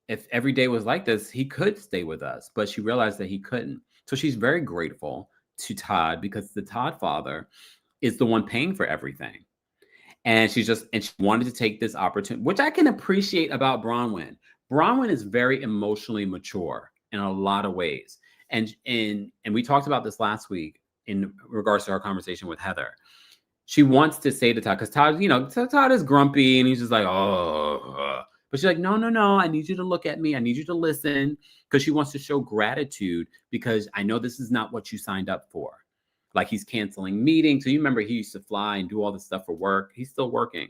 if every day was like this, he could stay with us. But she realized that he couldn't. So she's very grateful to Todd because the Todd father is the one paying for everything. And she wanted to take this opportunity, which I can appreciate about Bronwyn. Bronwyn is very emotionally mature in a lot of ways. And we talked about this last week in regards to our conversation with Heather. She wants to say to Todd, because Todd, Todd is grumpy and he's just like, oh. But she's like, no, I need you to look at me. I need you to listen, because she wants to show gratitude because I know this is not what you signed up for. Like he's canceling meetings. So you remember he used to fly and do all this stuff for work. He's still working.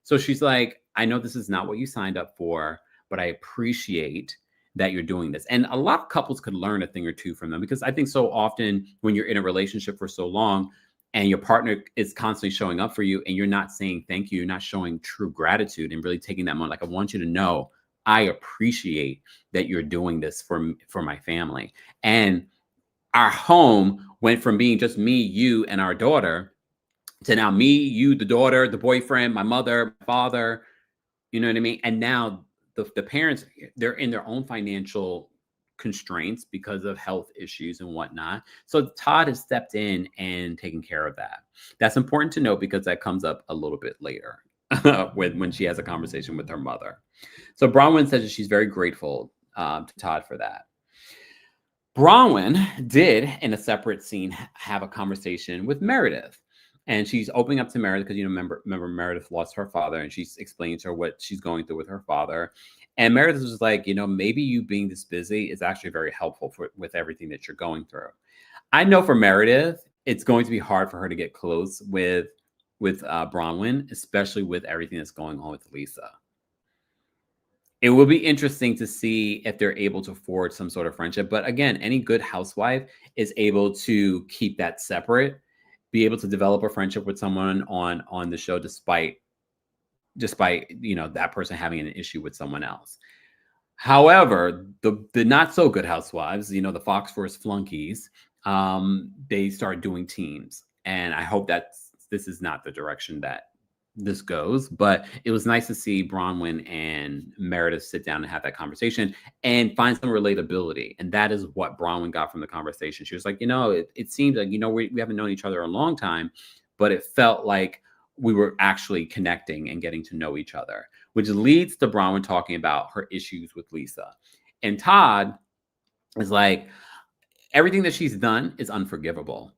So she's like, I know this is not what you signed up for, but I appreciate that you're doing this. And a lot of couples could learn a thing or two from them, because I think so often when you're in a relationship for so long and your partner is constantly showing up for you and you're not saying thank you, you're not showing true gratitude and really taking that moment. Like, I want you to know, I appreciate that you're doing this for my family. And our home went from being just me, you, and our daughter to now me, you, the daughter, the boyfriend, my mother, my father, you know what I mean? And now the parents, they're in their own financial constraints because of health issues and whatnot. So Todd has stepped in and taken care of that. That's important to note because that comes up a little bit later when she has a conversation with her mother. So Bronwyn says that she's very grateful to Todd for that. Bronwyn did, in a separate scene, have a conversation with Meredith. And she's opening up to Meredith because, remember Meredith lost her father, and she's explaining to her what she's going through with her father. And Meredith was like, maybe you being this busy is actually very helpful with everything that you're going through. I know for Meredith, it's going to be hard for her to get close with Bronwyn, especially with everything that's going on with Lisa. It will be interesting to see if they're able to forge some sort of friendship. But again, any good housewife is able to keep that separate, be able to develop a friendship with someone on the show despite that person having an issue with someone else. However, the not so good housewives, the Fox Force flunkies, they start doing teams. And I hope that this is not the direction that this goes, but it was nice to see Bronwyn and Meredith sit down and have that conversation and find some relatability. And that is what Bronwyn got from the conversation. She was like, it seems like, we haven't known each other a long time, but it felt like we were actually connecting and getting to know each other, which leads to Bronwyn talking about her issues with Lisa. And Todd is like, everything that she's done is unforgivable.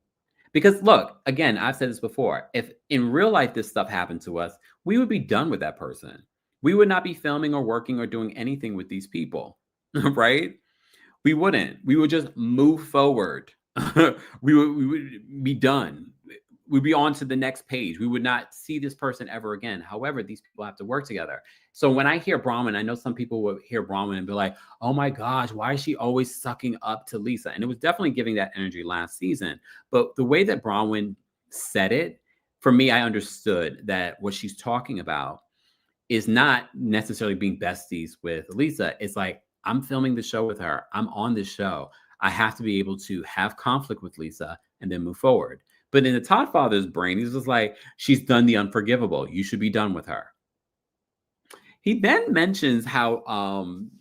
Because look, again, I've said this before, if in real life this stuff happened to us, we would be done with that person. We would not be filming or working or doing anything with these people, right? We wouldn't. We would just move forward. we would be done. We'd be on to the next page. We would not see this person ever again. However, these people have to work together. So when I hear Bronwyn, I know some people will hear Bronwyn and be like, oh my gosh, why is she always sucking up to Lisa? And it was definitely giving that energy last season. But the way that Bronwyn said it, for me, I understood that what she's talking about is not necessarily being besties with Lisa. It's like, I'm filming the show with her. I'm on this show. I have to be able to have conflict with Lisa and then move forward. But in the Todd father's brain, he's just like, she's done the unforgivable. You should be done with her. He then mentions how,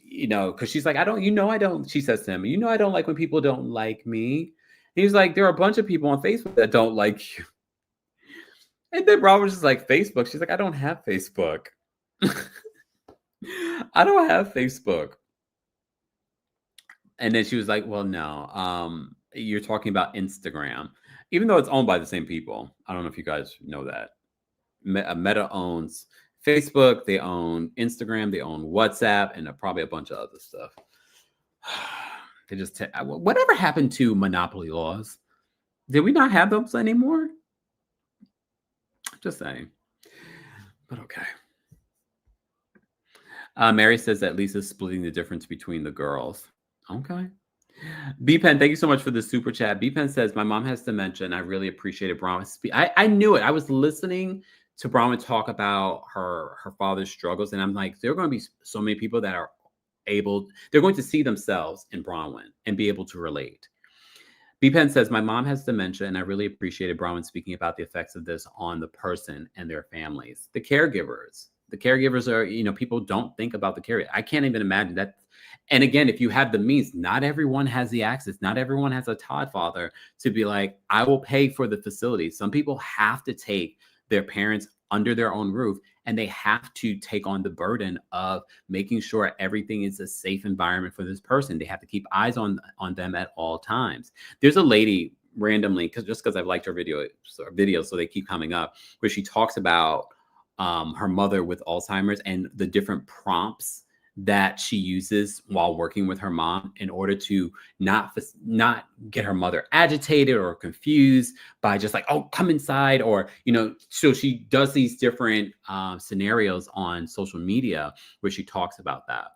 because she's like, I don't, she says to him, I don't like when people don't like me. He's like, there are a bunch of people on Facebook that don't like you. And then Robert's just like, Facebook? She's like, I don't have Facebook. I don't have Facebook. And then she was like, well, no, you're talking about Instagram, even though it's owned by the same people. I don't know if you guys know that. Meta owns Facebook, they own Instagram, they own WhatsApp, and probably a bunch of other stuff. They just whatever happened to monopoly laws? Did we not have those anymore? Just saying. But okay. Mary says that Lisa's splitting the difference between the girls. Okay. B-Pen, thank you so much for the super chat. B-Pen says, my mom has dementia, and I really appreciated Bronwyn speak. I knew it. I was listening to Bronwyn talk about her father's struggles, and I'm like, there are going to be so many people that are they're going to see themselves in Bronwyn and be able to relate. B-Pen says, my mom has dementia, and I really appreciated Bronwyn speaking about the effects of this on the person and their families. The caregivers are, people don't think about the caregiver. I can't even imagine that. And again, if you have the means, not everyone has the access. Not everyone has a Todd father to be like, I will pay for the facility. Some people have to take their parents under their own roof, and they have to take on the burden of making sure everything is a safe environment for this person. They have to keep eyes on them at all times. There's a lady randomly, because I've liked her videos, so they keep coming up, where she talks about her mother with Alzheimer's and the different prompts that she uses while working with her mom in order to not get her mother agitated or confused by just like, oh, come inside, or, so she does these different scenarios on social media where she talks about that.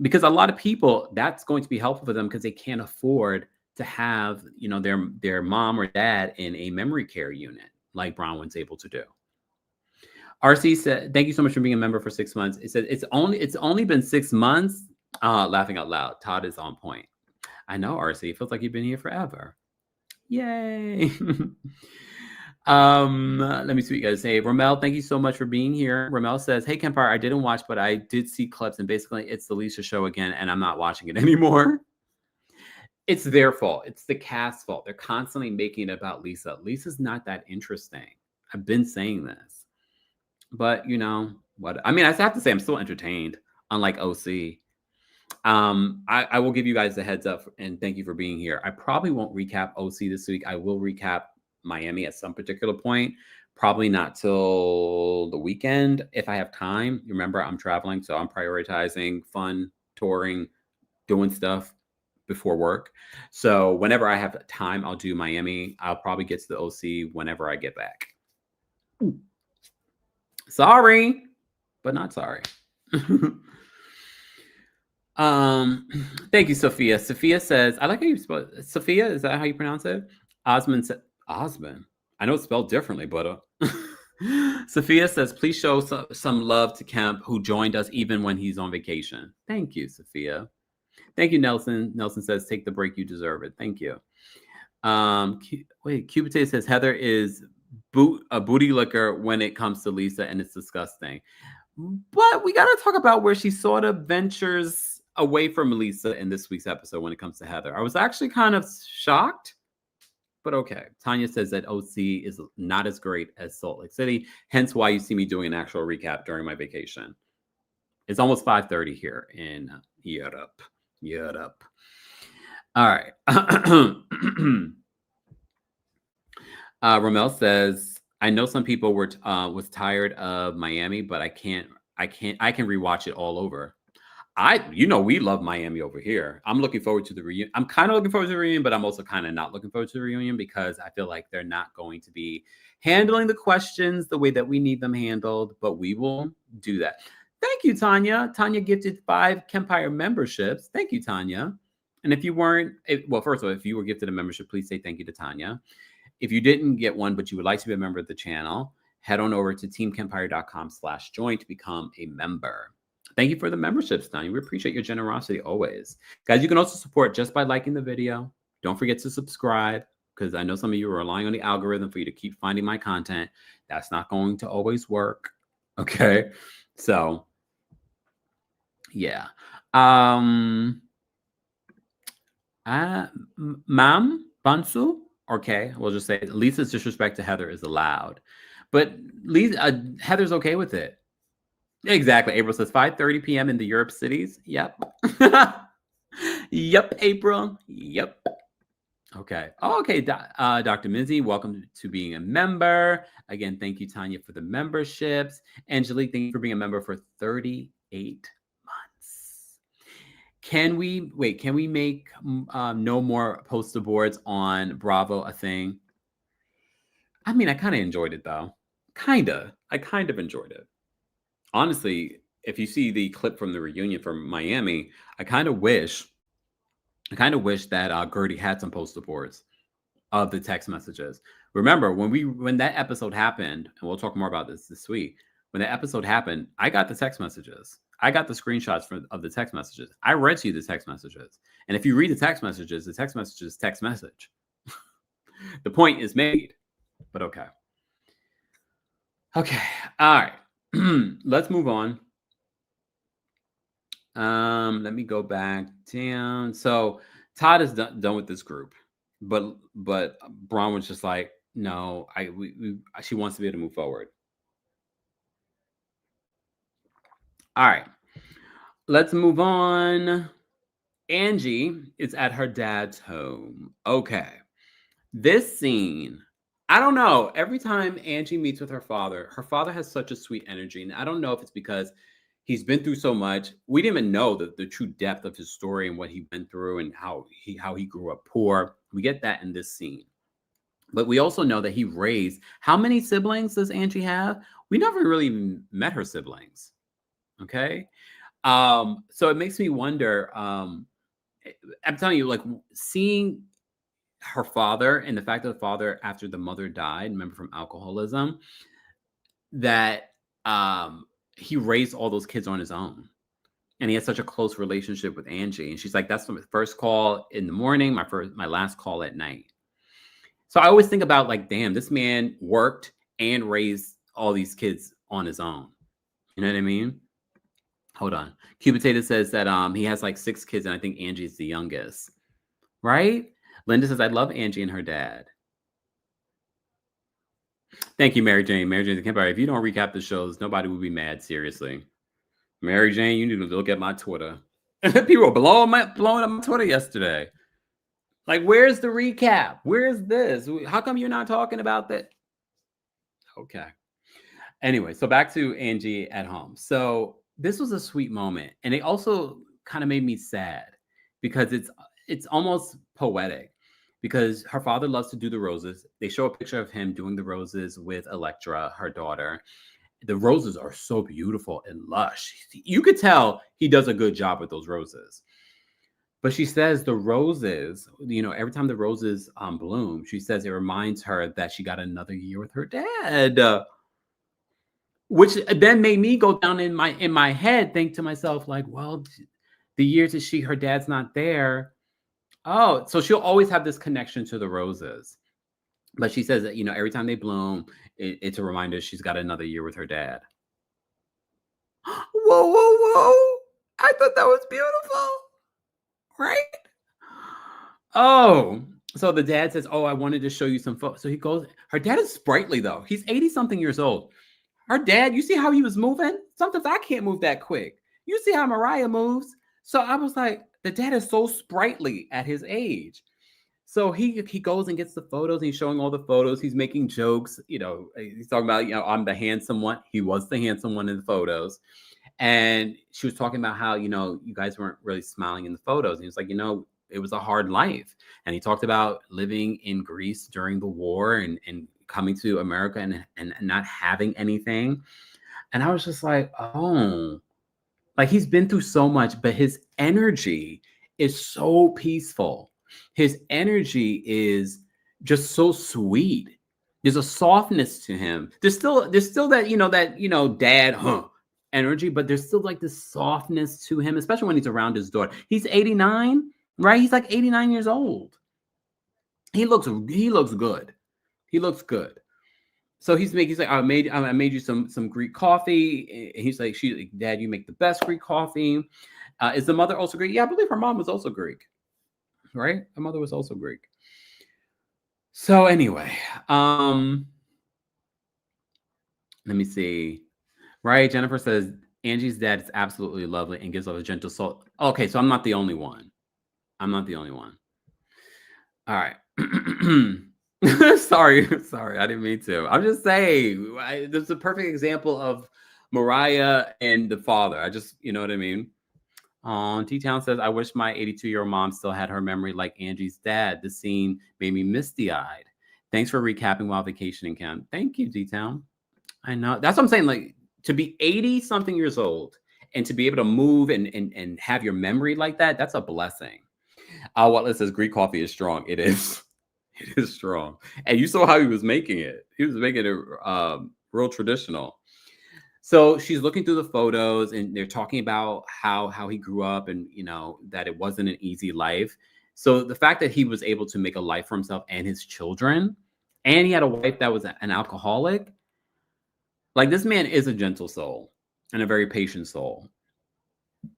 Because a lot of people, that's going to be helpful for them because they can't afford to have, their mom or dad in a memory care unit like Bronwyn's able to do. RC said, thank you so much for being a member for 6 months. It said, it's only been 6 months. Laughing out loud. Todd is on point. I know, RC. It feels like you've been here forever. Yay. Let me see what you guys say. Ramel, thank you so much for being here. Ramel says, hey, Kempire, I didn't watch, but I did see clips, and basically it's the Lisa show again, and I'm not watching it anymore. It's their fault. It's the cast's fault. They're constantly making it about Lisa. Lisa's not that interesting. I've been saying this. But what? I mean, I have to say I'm still entertained, unlike OC. I will give you guys a heads up, and thank you for being here. I probably won't recap OC this week. I will recap Miami at some particular point. Probably not till the weekend if I have time. Remember, I'm traveling, so I'm prioritizing fun, touring, doing stuff before work. So whenever I have time, I'll do Miami. I'll probably get to the OC whenever I get back. Ooh. Sorry, but not sorry. Thank you, Sophia. Sophia says, I like how you spell Sophia. Is that how you pronounce it? Osmond said, Osmond. I know it's spelled differently, but Sophia says, please show some love to Kemp, who joined us even when he's on vacation. Thank you, Sophia. Thank you, Nelson. Nelson says, take the break, you deserve it. Thank you. Cupid says, Heather is a booty licker when it comes to Lisa, and it's disgusting. But we got to talk about where she sort of ventures away from Lisa in this week's episode when it comes to Heather. I was actually kind of shocked, but okay. Tanya says that OC is not as great as Salt Lake City, hence why you see me doing an actual recap during my vacation. It's almost 5:30 here in Europe. All right. Ramel says, I know some people was tired of Miami, but I can rewatch it all over. We love Miami over here. I'm looking forward to the reunion. I'm kind of looking forward to the reunion, but I'm also kind of not looking forward to the reunion because I feel like they're not going to be handling the questions the way that we need them handled, but we will do that. Thank you, Tanya. Tanya gifted 5 Kempire memberships. Thank you, Tanya. And if you weren't, first of all, if you were gifted a membership, please say thank you to Tanya. if you didn't get one, but you would like to be a member of the channel, head on over to teamkempire.com/join to become a member. Thank you for the membership, Stunning. We appreciate your generosity always. Guys, you can also support just by liking the video. Don't forget to subscribe, because I know some of you are relying on the algorithm for you to keep finding my content. That's not going to always work. Okay. So, yeah. Ma'am Bansu? Okay. We'll just say Lisa's disrespect to Heather is allowed. But Lisa, Heather's okay with it. Exactly. April says 5:30 p.m. in the Europe cities. Yep. Yep, April. Yep. Okay. Oh, okay. Dr. Mizzy, welcome to being a member. Again, thank you, Tanya, for the memberships. Angelique, thank you for being a member for 38 months. Can we make no more poster boards on Bravo a thing? I mean, I kind of enjoyed it, though. I kind of enjoyed it. Honestly, if you see the clip from the reunion from Miami, I kind of wish that Gertie had some poster boards of the text messages. Remember, when that episode happened, and we'll talk more about this week, when that episode happened, I got the text messages. I got the screenshots of the text messages. I read to you the text messages. And if you read the text message is text message. The point is made. But okay. Okay. All right. Let's move on. Let me go back down. So Todd is done with this group, but Braun was just like, no, she wants to be able to move forward. All right, let's move on. Angie is at her dad's home. Okay, this scene, I don't know. Every time Angie meets with her father has such a sweet energy, and I don't know if it's because he's been through so much. We didn't even know the true depth of his story and what he went through and how he grew up poor. We get that in this scene. But we also know that he raised, how many siblings does Angie have? We never really even met her siblings. Okay. So it makes me wonder, I'm telling you, like, seeing her father and the fact that the father, after the mother died, remember, from alcoholism, that he raised all those kids on his own. And he has such a close relationship with Angie. And she's like, that's my first call in the morning, my last call at night. So I always think about, like, damn, this man worked and raised all these kids on his own. You know what I mean? Hold on. Cubitator says that he has like 6 kids, and I think Angie's the youngest. Right? Linda says, I love Angie and her dad. Thank you, Mary Jane. Mary Jane, the Kempire. If you don't recap the shows, nobody will be mad. Seriously. Mary Jane, you need to look at my Twitter. People were blowing up my Twitter yesterday. Like, where's the recap? Where's this? How come you're not talking about that? Okay. Anyway, so back to Angie at home. So this was a sweet moment. And it also kind of made me sad because it's almost poetic, because her father loves to do the roses. They show a picture of him doing the roses with Electra, her daughter. The roses are so beautiful and lush. You could tell he does a good job with those roses. But she says the roses, every time the roses bloom, she says it reminds her that she got another year with her dad. Which then made me go down in my head, think to myself, like, well, the years that her dad's not there. Oh, so she'll always have this connection to the roses. But she says that, every time they bloom, it's a reminder she's got another year with her dad. Whoa, whoa, whoa. I thought that was beautiful. Right? Oh, so the dad says, oh, I wanted to show you some photos. So he goes, her dad is sprightly, though. He's 80-something years old. Her dad, you see how he was moving? Sometimes I can't move that quick. You see how Mariah moves? So I was like, the dad is so sprightly at his age. So he goes and gets the photos, and he's showing all the photos. He's making jokes. He's talking about, I'm the handsome one. He was the handsome one in the photos. And she was talking about how, you guys weren't really smiling in the photos. And he was like, it was a hard life. And he talked about living in Greece during the war and coming to America and not having anything. And I was just like, oh, like, he's been through so much, but his energy is so peaceful. His energy is, just so sweet. There's a softness to him. There's still that dad energy, but there's still like this softness to him, especially when he's around his daughter. He's 89, right? He's like 89 years old. He looks good. He looks good. So he's like, I made you some Greek coffee. And he's like, Dad, you make the best Greek coffee. Is the mother also Greek? Yeah, I believe her mom was also Greek, right? Her mother was also Greek. So anyway, let me see. Right, Jennifer says Angie's dad is absolutely lovely and gives off a gentle soul. Okay, so I'm not the only one. All right. sorry, I didn't mean to. I'm just saying, there's a perfect example of Mariah and the father. I just, you know what I mean? T-Town says, I wish my 82-year-old mom still had her memory like Angie's dad. The scene made me misty-eyed. Thanks for recapping while vacationing, Cam. Thank you, T-Town. I know. That's what I'm saying. Like, to be 80-something years old and to be able to move and have your memory like that, that's a blessing. What says Greek coffee is strong. It is. It is strong. And you saw how he was making it. He was making it real traditional. So she's looking through the photos and they're talking about how he grew up and, that it wasn't an easy life. So the fact that he was able to make a life for himself and his children, and he had a wife that was an alcoholic, like this man is a gentle soul and a very patient soul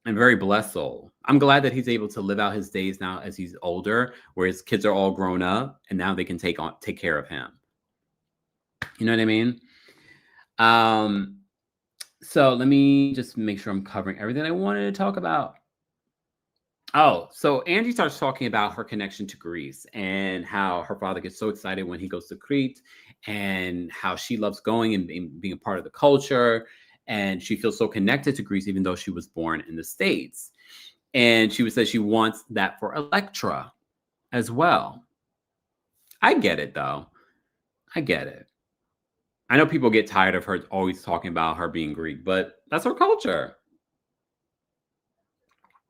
and very blessed soul. I'm glad that he's able to live out his days now as he's older, where his kids are all grown up and now they can take care of him. You know what I mean? So let me just make sure I'm covering everything I wanted to talk about. Oh, so Angie starts talking about her connection to Greece and how her father gets so excited when he goes to Crete and how she loves going and being a part of the culture. And she feels so connected to Greece, even though she was born in the States. And she would say she wants that for Electra as well. I get it, though. I get it. I know people get tired of her always talking about her being Greek, but that's her culture.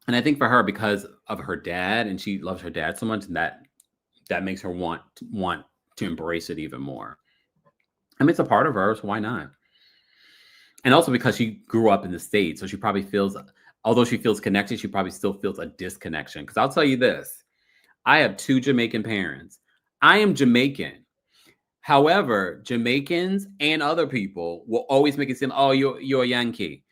And I think for her, because of her dad, and she loves her dad so much, that makes her want to embrace it even more. I mean, it's a part of her, so why not? And also because she grew up in the States, so she probably feels, although she feels connected, she probably still feels a disconnection. Because I'll tell you this, I have 2 Jamaican parents. I am Jamaican. However, Jamaicans and other people will always make it seem, oh, you're a Yankee.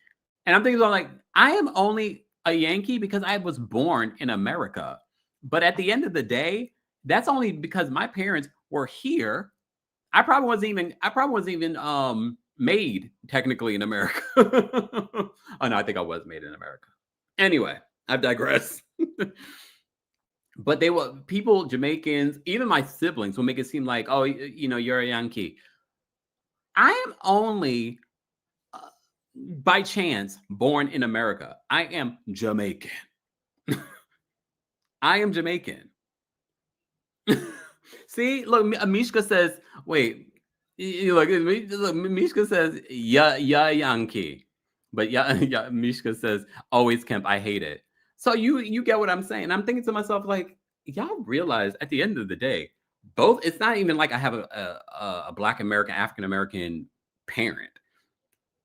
And I'm thinking, like, I am only a Yankee because I was born in America. But at the end of the day, that's only because my parents were here. I probably wasn't even made technically in America. Oh no, I think I was made in America. Anyway, I've digressed. But people, Jamaicans, even my siblings will make it seem like, oh, you're a Yankee. I am only by chance born in America. I am Jamaican. I am Jamaican. See, look, Mishka says, wait, look, Mishka says, yeah, Yankee. But yeah, Mishka says, always Kemp, I hate it. So you get what I'm saying. I'm thinking to myself, like, y'all realize at the end of the day, both, it's not even like I have a Black American, African American parent.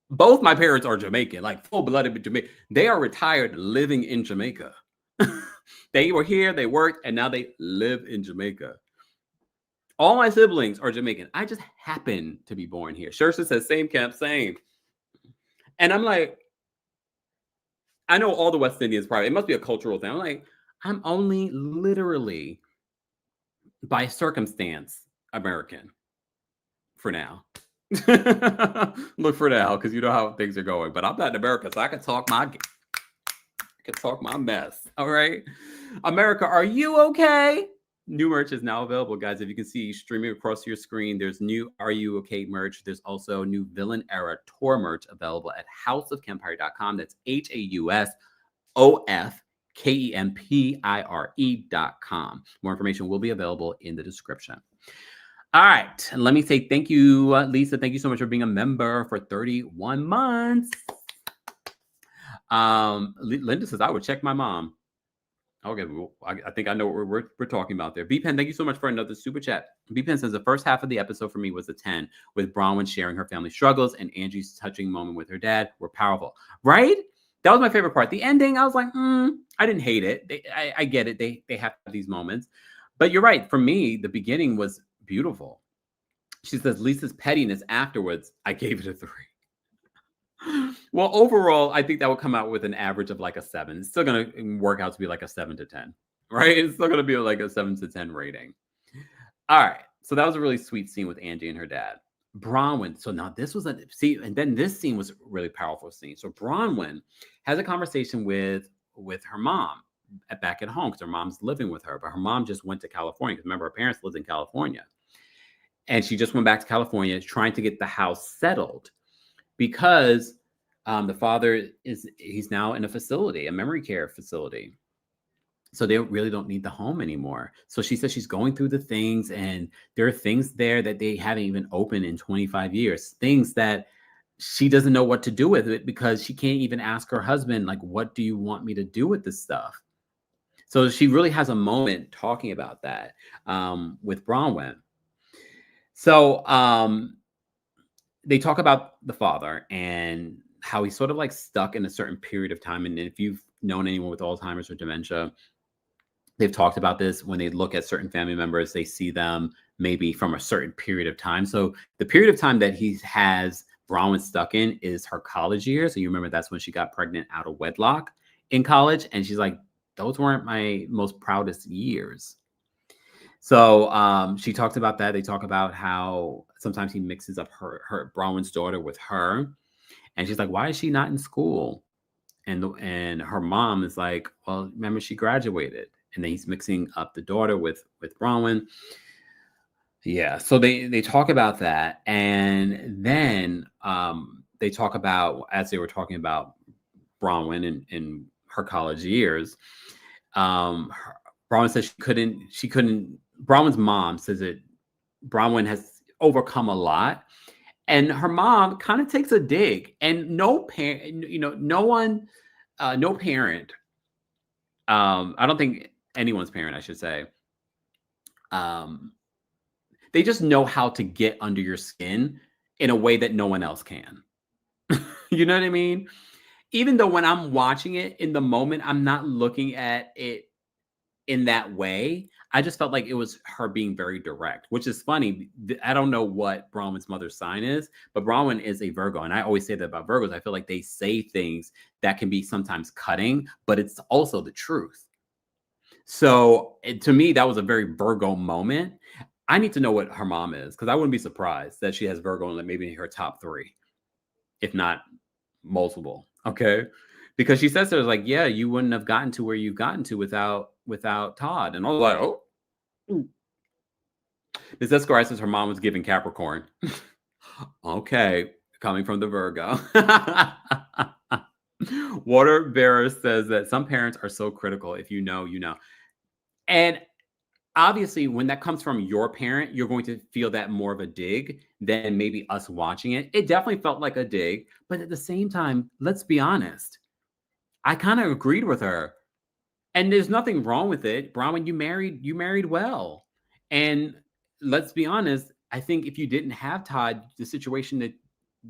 Both my parents are Jamaican, like full-blooded Jamaican. They are retired living in Jamaica. They were here, they worked, and now they live in Jamaica. All my siblings are Jamaican. I just happen to be born here. Shersha says, same camp, same. And I'm like, I know all the West Indians probably, it must be a cultural thing. I'm like, I'm only literally by circumstance American for now. Look, for now, because you know how things are going. But I'm not in America, so I can talk my mess. All right. America, are you okay? New merch is now available, guys. If you can see streaming across your screen, there's new Are You Okay merch. There's also new Villain Era Tour merch available at houseofkempire.com. That's HAUSOFKEMPIRE.com. More information will be available in the description. All right. And let me say thank you, Lisa. Thank you so much for being a member for 31 months. Linda says, I would check my mom. Okay, well, I think I know what we're talking about there. B-Pen, thank you so much for another super chat. B-Pen says the first half of the episode for me was a 10, with Bronwyn sharing her family struggles and Angie's touching moment with her dad were powerful. Right? That was my favorite part. The ending, I was like, I didn't hate it. I get it. They have these moments. But you're right. For me, the beginning was beautiful. She says Lisa's pettiness afterwards, I gave it a 3. Well, overall, I think that would come out with an average of like a 7. It's still going to work out to be like a 7 to 10, right? It's still going to be like a 7 to 10 rating. All right. So that was a really sweet scene with Angie and her dad. Bronwyn. So now this was and then this scene was a really powerful scene. So Bronwyn has a conversation with her mom back at home because her mom's living with her, but her mom just went to California because remember her parents lived in California, and she just went back to California trying to get the house settled because the father he's now in a facility, a memory care facility. So they really don't need the home anymore. So she says she's going through the things, and there are things there that they haven't even opened in 25 years, things that she doesn't know what to do with it because she can't even ask her husband, like, what do you want me to do with this stuff? So she really has a moment talking about that with Bronwyn. So they talk about the father and how he's sort of like stuck in a certain period of time. And if you've known anyone with Alzheimer's or dementia, they've talked about this. When they look at certain family members, they see them maybe from a certain period of time. So the period of time that he has Bronwyn stuck in is her college years. So you remember that's when she got pregnant out of wedlock in college. And she's like, those weren't my most proudest years. So she talked about that. They talk about how sometimes he mixes up her Bronwyn's daughter with her. And she's like, why is she not in school? And her mom is like, well, remember she graduated. And then he's mixing up the daughter with Bronwyn. Yeah. So they talk about that. And then they talk about, as they were talking about Bronwyn in her college years, Bronwyn says she couldn't, Bronwyn's mom says that Bronwyn has overcome a lot. And her mom kind of takes a dig, and no parent, no parent, I don't think anyone's parent, I should say, they just know how to get under your skin in a way that no one else can. You know what I mean? Even though when I'm watching it in the moment, I'm not looking at it in that way. I just felt like it was her being very direct, which is funny. I don't know what Bronwyn's mother's sign is, but Bronwyn is a Virgo. And I always say that about Virgos. I feel like they say things that can be sometimes cutting, but it's also the truth. So to me, that was a very Virgo moment. I need to know what her mom is, because I wouldn't be surprised that she has Virgo in like maybe in her top 3, if not multiple. Okay. Because she says to her, like, yeah, you wouldn't have gotten to where you've gotten to without Todd. And I was like, oh. Ms. Escobar says her mom was giving Capricorn. Okay, coming from the Virgo. Water Bearer says that some parents are so critical. If you know, you know. And obviously, when that comes from your parent, you're going to feel that more of a dig than maybe us watching it. It definitely felt like a dig. But at the same time, let's be honest. I kind of agreed with her. And there's nothing wrong with it. Bronwyn, you married well. And let's be honest, I think if you didn't have Todd, the situation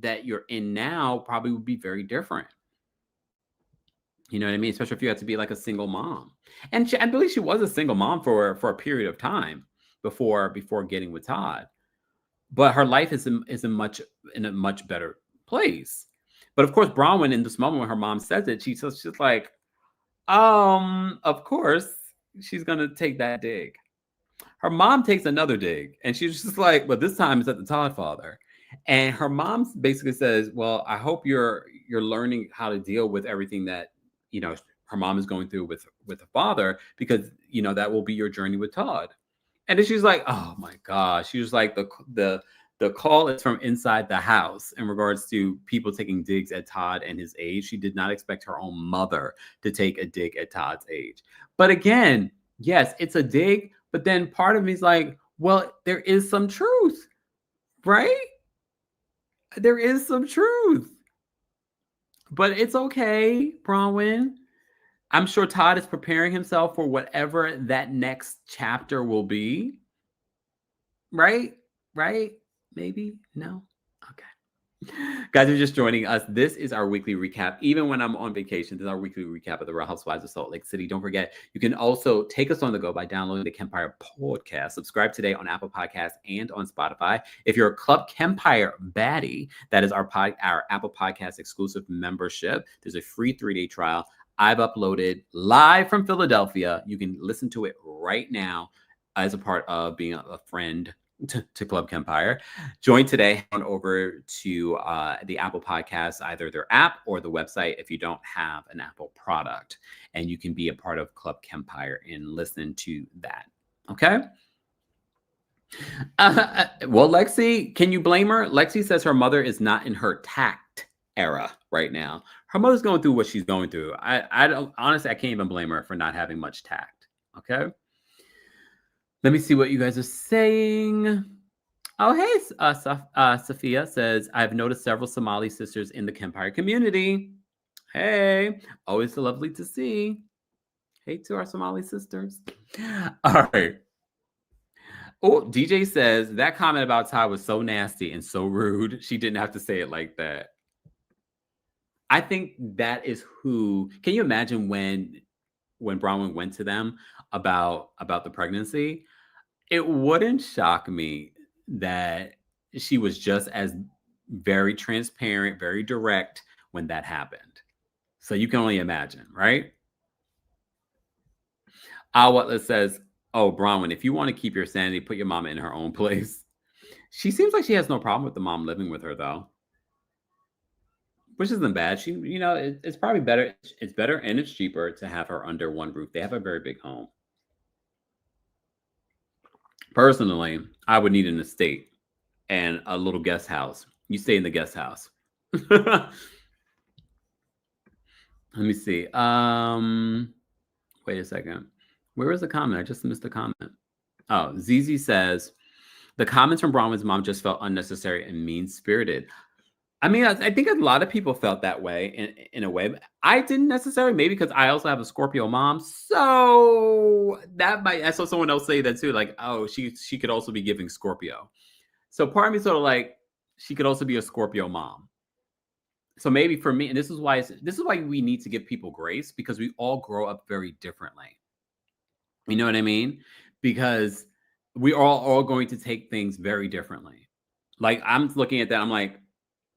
that you're in now probably would be very different. You know what I mean? Especially if you had to be like a single mom. And I believe she was a single mom for a period of time before getting with Todd. But her life is in a much better place. But of course, Bronwyn, in this moment when her mom says it, she's like, of course, she's gonna take that dig. Her mom takes another dig, and she's just like, but this time it's at the Todd father. And her mom basically says, well, I hope you're learning how to deal with everything that, her mom is going through with the father, because, that will be your journey with Todd. And then she's like, oh my gosh. She was like, the call is from inside the house in regards to people taking digs at Todd and his age. She did not expect her own mother to take a dig at Todd's age. But again, yes, it's a dig. But then part of me is like, well, there is some truth, right? There is some truth. But it's okay, Bronwyn. I'm sure Todd is preparing himself for whatever that next chapter will be. Right? Right? Maybe? No? Okay. Guys, if you're just joining us, this is our weekly recap. Even when I'm on vacation, this is our weekly recap of the Real Housewives of Salt Lake City. Don't forget, you can also take us on the go by downloading the Kempire podcast. Subscribe today on Apple Podcasts and on Spotify. If you're a Club Kempire baddie, that is our Apple Podcast exclusive membership. There's a free 3-day trial. I've uploaded live from Philadelphia. You can listen to it right now as a part of being a friend to Club Kempire. Join today on over to the Apple Podcasts, either their app or the website if you don't have an Apple product, and you can be a part of Club Kempire and listen to that. Okay. Well, Lexi, can you blame her? Lexi says her mother is not in her tact era right now. Her mother's going through what she's going through. I don't, honestly, I can't even blame her for not having much tact. Okay. Let me see what you guys are saying. Oh, hey, Sophia says, I've noticed several Somali sisters in the Kempire community. Hey, always lovely to see. Hey to our Somali sisters. All right. Oh, DJ says, that comment about Ty was so nasty and so rude. She didn't have to say it like that. I think that is who, can you imagine when Bronwyn went to them about the pregnancy? It wouldn't shock me that she was just as very transparent, very direct when that happened. So you can only imagine, right? Whatlet says, oh, Bronwyn, if you want to keep your sanity, put your mama in her own place. She seems like she has no problem with the mom living with her, though. Which isn't bad. She, it's probably better. It's better and it's cheaper to have her under one roof. They have a very big home. Personally, I would need an estate and a little guest house. You stay in the guest house. Let me see. Wait a second. Where is the comment? I just missed the comment. Oh, ZZ says, the comments from Bronwyn's mom just felt unnecessary and mean-spirited. I mean, I think a lot of people felt that way in a way. I didn't necessarily, maybe because I also have a Scorpio mom. So I saw someone else say that too. Like, oh, she could also be giving Scorpio. So part of me sort of like, she could also be a Scorpio mom. So maybe for me, and this is why we need to give people grace, because we all grow up very differently. You know what I mean? Because we are all going to take things very differently. Like, I'm looking at that, I'm like,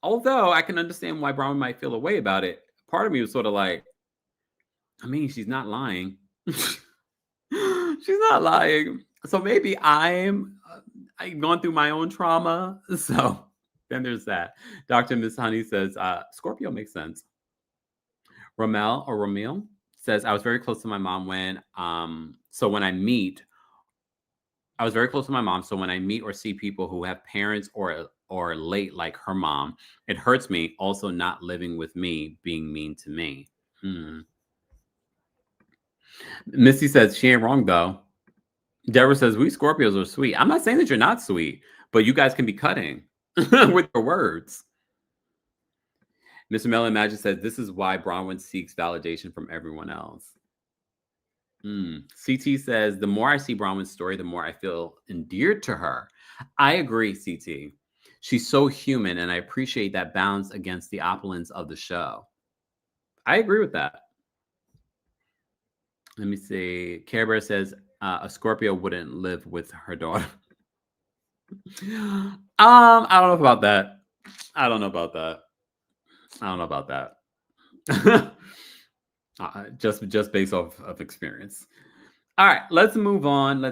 although I can understand why Bronwyn might feel a way about it, part of me was sort of like, I mean, she's not lying. She's not lying. So maybe I've gone through my own trauma. So then there's that. Dr. Miss Honey says, Scorpio makes sense. Romil says, I was very close to my mom I was very close to my mom. So when I meet or see people who have parents or late like her mom, it hurts me. Also, not living with me, being mean to me. Missy says she ain't wrong though. Deborah says we Scorpios are sweet. I'm not saying that you're not sweet, but you guys can be cutting with your words. Mr. Mellon Magic says this is why Bronwyn seeks validation from everyone else. CT says the more I see Bronwyn's story, the more I feel endeared to her. I agree, CT. She's so human, and I appreciate that balance against the opulence of the show. I agree with that. Let me see. Care Bear says a Scorpio wouldn't live with her daughter. I don't know about that. I don't know about that. Just based off of experience. All right, let's move on.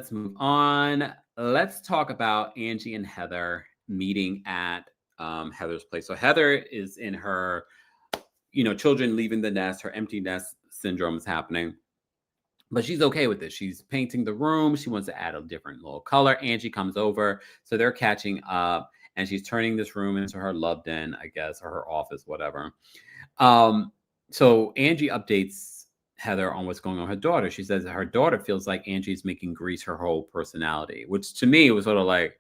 Let's talk about Angie and Heather meeting at Heather's place. So Heather is in her, children leaving the nest. Her empty nest syndrome is happening. But she's okay with this. She's painting the room. She wants to add a different little color. Angie comes over. So they're catching up. And she's turning this room into her love den, I guess, or her office, whatever. So Angie updates Heather on what's going on with her daughter. She says that her daughter feels like Angie's making Grease her whole personality, which to me was sort of like,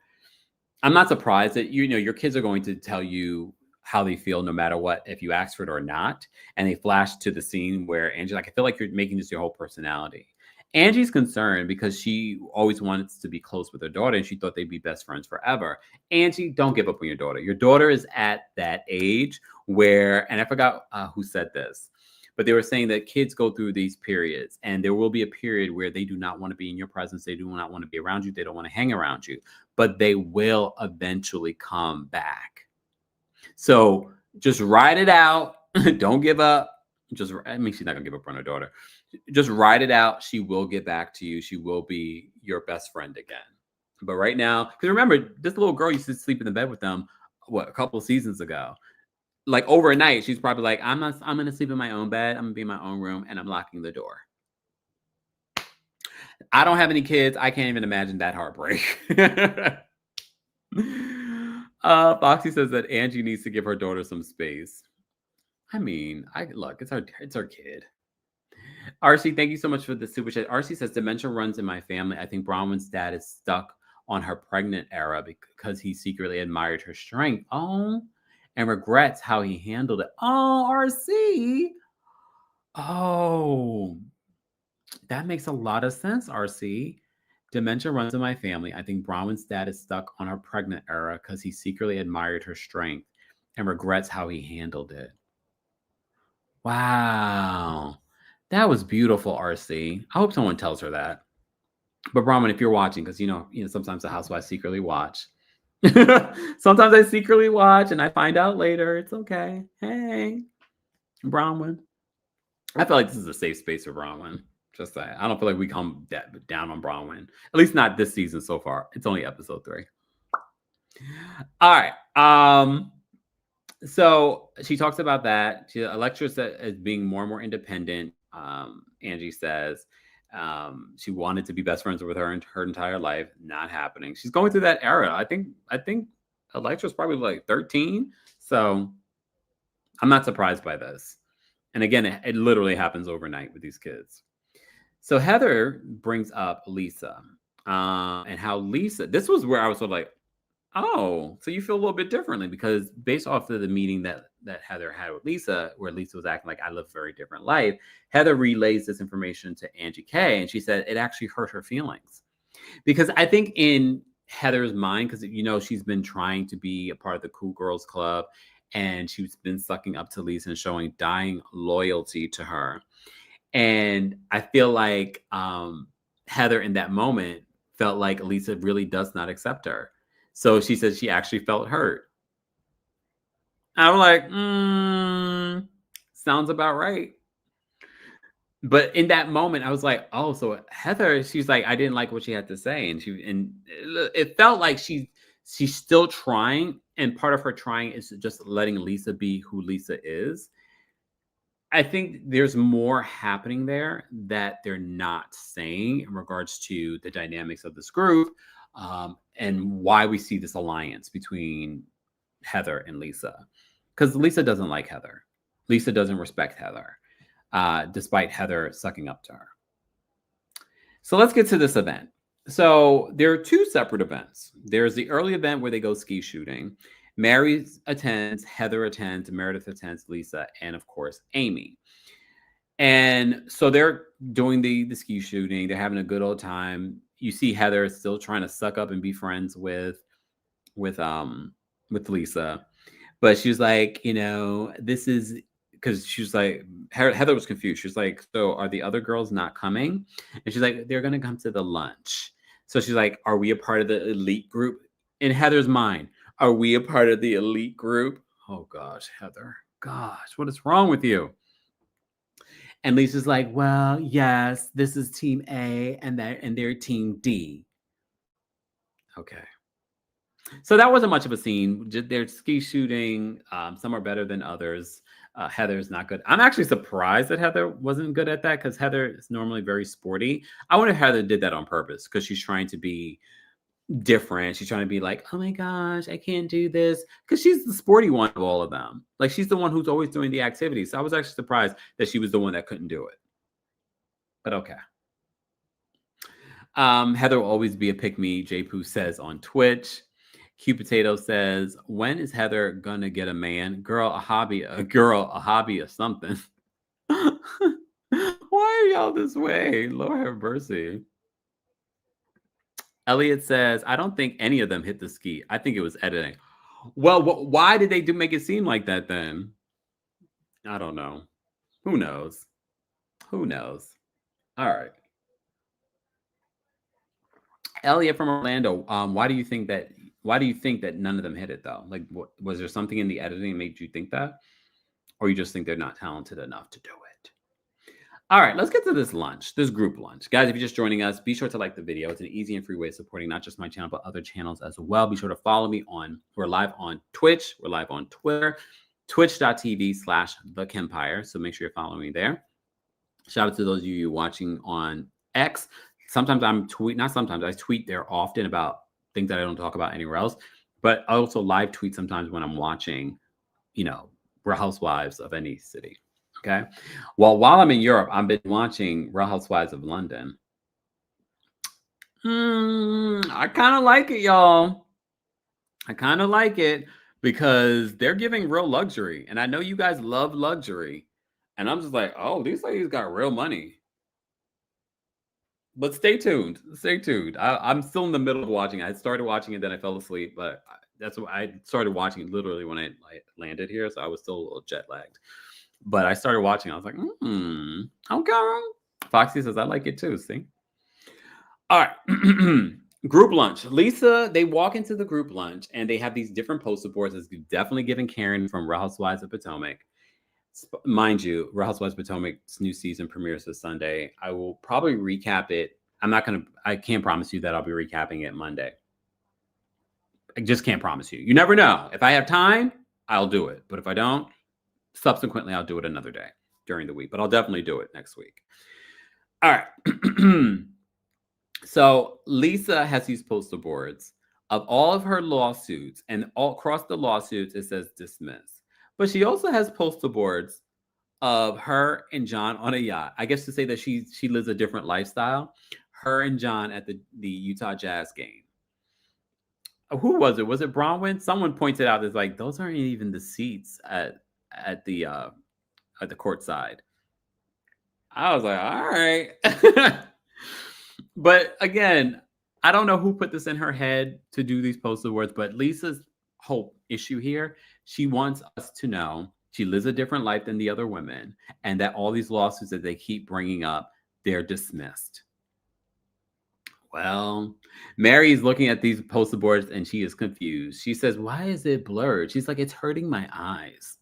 I'm not surprised that, your kids are going to tell you how they feel no matter what, if you ask for it or not. And they flash to the scene where Angie's like, I feel like you're making this your whole personality. Angie's concerned because she always wanted to be close with her daughter and she thought they'd be best friends forever. Angie, don't give up on your daughter. Your daughter is at that age where, and I forgot who said this, but they were saying that kids go through these periods and there will be a period where they do not want to be in your presence. They do not want to be around you. They don't want to hang around you, but they will eventually come back. So just ride it out. Don't give up. She's not gonna give up on her daughter. Just ride it out. She will get back to you. She will be your best friend again. But right now, because remember, this little girl used to sleep in the bed with them, a couple of seasons ago. Like overnight, she's probably like, I'm gonna sleep in my own bed. I'm gonna be in my own room and I'm locking the door. I don't have any kids. I can't even imagine that heartbreak. Foxy says that Angie needs to give her daughter some space. I mean, look, it's our kid. RC, thank you so much for the super chat. RC says dementia runs in my family. I think Bronwyn's dad is stuck on her pregnant era because he secretly admired her strength. Oh, and regrets how he handled it. Oh, RC. Oh, that makes a lot of sense, RC. Dementia runs in my family. I think Bronwyn's dad is stuck on her pregnant era because he secretly admired her strength and regrets how he handled it. Wow. That was beautiful, RC. I hope someone tells her that. But Bronwyn, if you're watching, because you know, sometimes the housewives secretly watch. Sometimes I secretly watch and I find out later. It's okay. Hey, Bronwyn. I feel like this is a safe space for Bronwyn. Just that. I don't feel like we come down on Bronwyn. At least not this season so far. It's only episode 3. All right. So she talks about that. Electra is being more and more independent. Angie says she wanted to be best friends with her entire life. Not happening. She's going through that era. I think Electra's probably like 13. So I'm not surprised by this. And again, it literally happens overnight with these kids. So Heather brings up Lisa and how Lisa, this was where I was sort of like, oh, so you feel a little bit differently because based off of the meeting that Heather had with Lisa, where Lisa was acting like I live a very different life, Heather relays this information to Angie K, and she said it actually hurt her feelings. Because I think in Heather's mind, because she's been trying to be a part of the Cool Girls Club, and she's been sucking up to Lisa and showing dying loyalty to her. And I feel like Heather in that moment felt like Lisa really does not accept her. So she said she actually felt hurt. I'm like, sounds about right. But in that moment, I was like, oh, so Heather, she's like, I didn't like what she had to say. And it felt like she's still trying. And part of her trying is just letting Lisa be who Lisa is. I think there's more happening there that they're not saying in regards to the dynamics of this group and why we see this alliance between Heather and Lisa. Because Lisa doesn't like Heather. Lisa doesn't respect Heather, despite Heather sucking up to her. So let's get to this event. So there are 2 separate events. There's the early event where they go ski shooting. Mary attends, Heather attends, Meredith attends, Lisa, and of course, Amy. And so they're doing the ski shooting. They're having a good old time. You see Heather still trying to suck up and be friends with Lisa. But she was like, this is because she was like, Heather was confused. She was like, so are the other girls not coming? And she's like, they're going to come to the lunch. So she's like, are we a part of the elite group? In Heather's mind, are we a part of the elite group? Oh, gosh, Heather. Gosh, what is wrong with you? And Lisa's like, well, yes, this is team A and they're team D. Okay. So that wasn't much of a scene. They're ski shooting. Some are better than others. Heather's not good. I'm actually surprised that Heather wasn't good at that because Heather is normally very sporty. I wonder if Heather did that on purpose because she's trying to be different. She's trying to be like, oh my gosh, I can't do this. Because she's the sporty one of all of them. Like she's the one who's always doing the activities. So I was actually surprised that she was the one that couldn't do it. But okay. Heather will always be a pick-me, J Poo says on Twitch. Q Potato says, when is Heather gonna get a man? Girl, a hobby of something. Why are y'all this way? Lord have mercy. Elliot says, I don't think any of them hit the ski. I think it was editing. Well, why did they make it seem like that then? I don't know. Who knows? Who knows? All right. Elliot from Orlando, why do you think that none of them hit it though? Like, was there something in the editing that made you think that? Or you just think they're not talented enough to do it? All right, let's get to this group lunch. Guys, if you're just joining us, be sure to like the video. It's an easy and free way of supporting not just my channel, but other channels as well. Be sure to follow me we're live on Twitch. We're live on Twitter, twitch.tv/TheKempire. So make sure you're following me there. Shout out to those of you watching on X. Sometimes I tweet there often about things that I don't talk about anywhere else. But I also live tweet sometimes when I'm watching, Real Housewives of any city. Okay. Well, while I'm in Europe, I've been watching Real Housewives of London. I kind of like it, y'all. I kind of like it because they're giving real luxury. And I know you guys love luxury. And I'm just like, oh, these ladies got real money. But stay tuned. Stay tuned. I'm still in the middle of watching. I started watching it, then I fell asleep. But that's what I started watching literally when I landed here. So I was still a little jet lagged. But I started watching. I was like, okay. Foxy says, I like it too. See? All right. Group lunch. Lisa, they walk into the group lunch and they have these different poster boards. It's definitely giving Karen from Real Housewives of Potomac. Mind you, Real Housewives of Potomac's new season premieres this Sunday. I will probably recap it. I can't promise you that I'll be recapping it Monday. I just can't promise you. You never know. If I have time, I'll do it. But if I don't, subsequently, I'll do it another day during the week. But I'll definitely do it next week. All right. So Lisa has these poster boards of all of her lawsuits. And all across the lawsuits, it says dismiss. But she also has poster boards of her and John on a yacht. I guess to say that she lives a different lifestyle. Her and John at the Utah Jazz game. Who was it? Was it Bronwyn? Someone pointed out, it's like, those aren't even the seats at the court side. I was like, all right. But again, I don't know who put this in her head to do these poster boards, but Lisa's whole issue here, she wants us to know she lives a different life than the other women, and that all these lawsuits that they keep bringing up, they're dismissed. Well, Mary's looking at these poster boards and she is confused. She says, why is it blurred? She's like, it's hurting my eyes.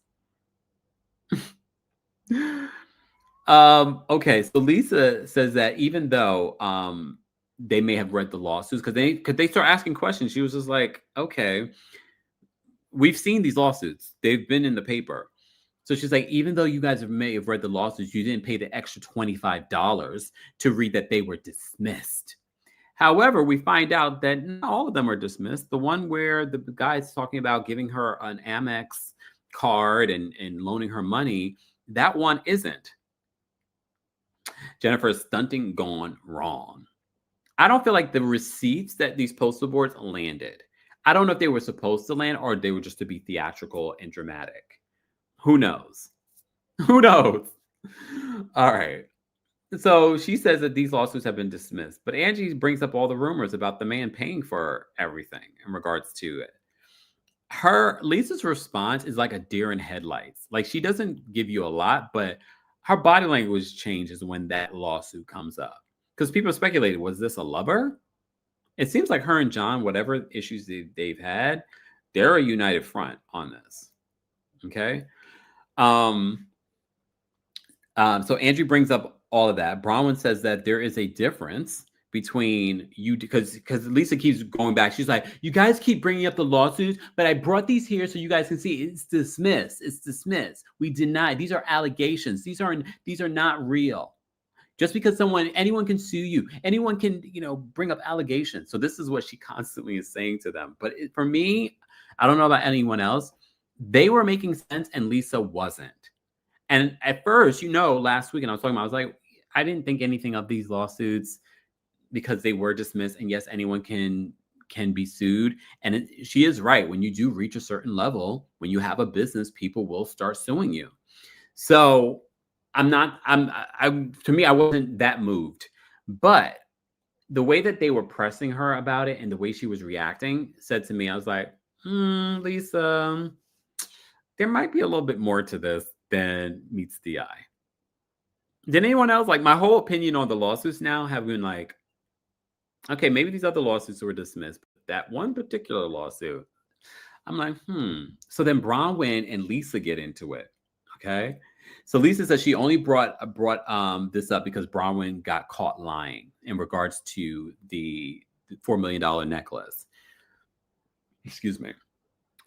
Okay, so Lisa says that even though they may have read the lawsuits, because they start asking questions, she was just like, okay, we've seen these lawsuits. They've been in the paper. So she's like, even though you guys may have read the lawsuits, you didn't pay the extra $25 to read that they were dismissed. However, we find out that not all of them are dismissed. The one where the guy's talking about giving her an Amex card and loaning her money, that one isn't. Jennifer's stunting gone wrong. I don't feel like the receipts that these poster boards landed. I don't know if they were supposed to land or they were just to be theatrical and dramatic. Who knows? Who knows? All right. So she says that these lawsuits have been dismissed, but Angie brings up all the rumors about the man paying for everything in regards to it. Lisa's response is like a deer in headlights. Like, she doesn't give you a lot, but her body language changes when that lawsuit comes up. Because people speculated, was this a lover? It seems like her and John, whatever issues they've had, they're a united front on this. Okay. So Andrew brings up all of that. Bronwyn says that there is a difference between you, because Lisa keeps going back. She's like, you guys keep bringing up the lawsuits, but I brought these here so you guys can see it's dismissed. It's dismissed. We deny. These are allegations. These are not real. Just because anyone can sue you, anyone can, bring up allegations. So this is what she constantly is saying to them. But for me, I don't know about anyone else. They were making sense and Lisa wasn't. And at first, last week, and I was like, I didn't think anything of these lawsuits because they were dismissed. And yes, anyone can can be sued. And she is right. When you do reach a certain level, when you have a business, people will start suing you. So to me, I wasn't that moved. But the way that they were pressing her about it and the way she was reacting said to me, I was like, Lisa, there might be a little bit more to this than meets the eye. Did anyone else, like, my whole opinion on the lawsuits now have been like, okay, maybe these other lawsuits were dismissed, but that one particular lawsuit, I'm like, So then Bronwyn and Lisa get into it. Okay. So Lisa says she only brought this up because Bronwyn got caught lying in regards to the $4 million necklace. Excuse me.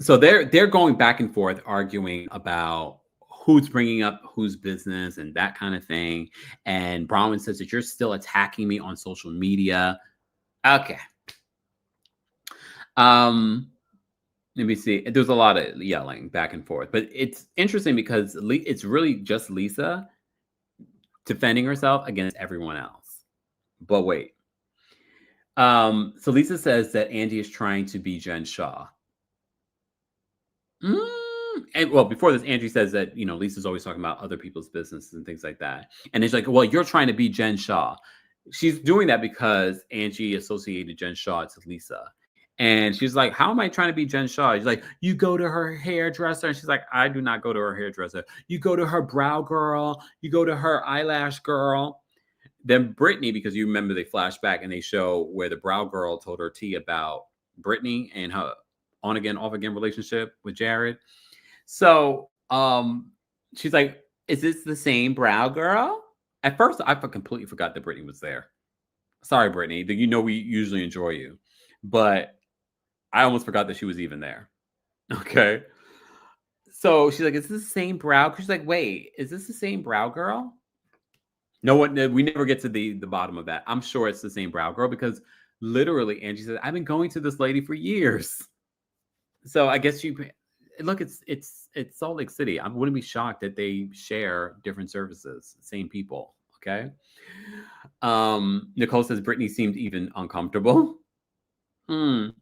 So they're going back and forth arguing about who's bringing up whose business and that kind of thing. And Bronwyn says that you're still attacking me on social media. Okay. Let me see. There's a lot of yelling back and forth, but it's interesting because it's really just Lisa defending herself against everyone else. But wait. So Lisa says that Andy is trying to be Jen Shaw. And well, before this, Angie says that, Lisa's always talking about other people's businesses and things like that. And it's like, well, you're trying to be Jen Shaw. She's doing that because Angie associated Jen Shaw to Lisa. And she's like, how am I trying to be Jen Shaw? She's like, you go to her hairdresser. And she's like, I do not go to her hairdresser. You go to her brow girl. You go to her eyelash girl. Then Brittany, because you remember they flash back and they show where the brow girl told her tea about Brittany and her on again, off again relationship with Jared. So she's like, is this the same brow girl? At first, I completely forgot that Brittany was there. Sorry, Brittany. We usually enjoy you. But I almost forgot that she was even there. Okay. So she's like, is this the same brow? She's like, wait, is this the same brow girl? No one, we never get to the bottom of that. I'm sure it's the same brow girl because literally Angie said, I've been going to this lady for years. So I guess look, it's Salt Lake City. I wouldn't be shocked that they share different services, same people. Okay. Nicole says Brittany seemed even uncomfortable. So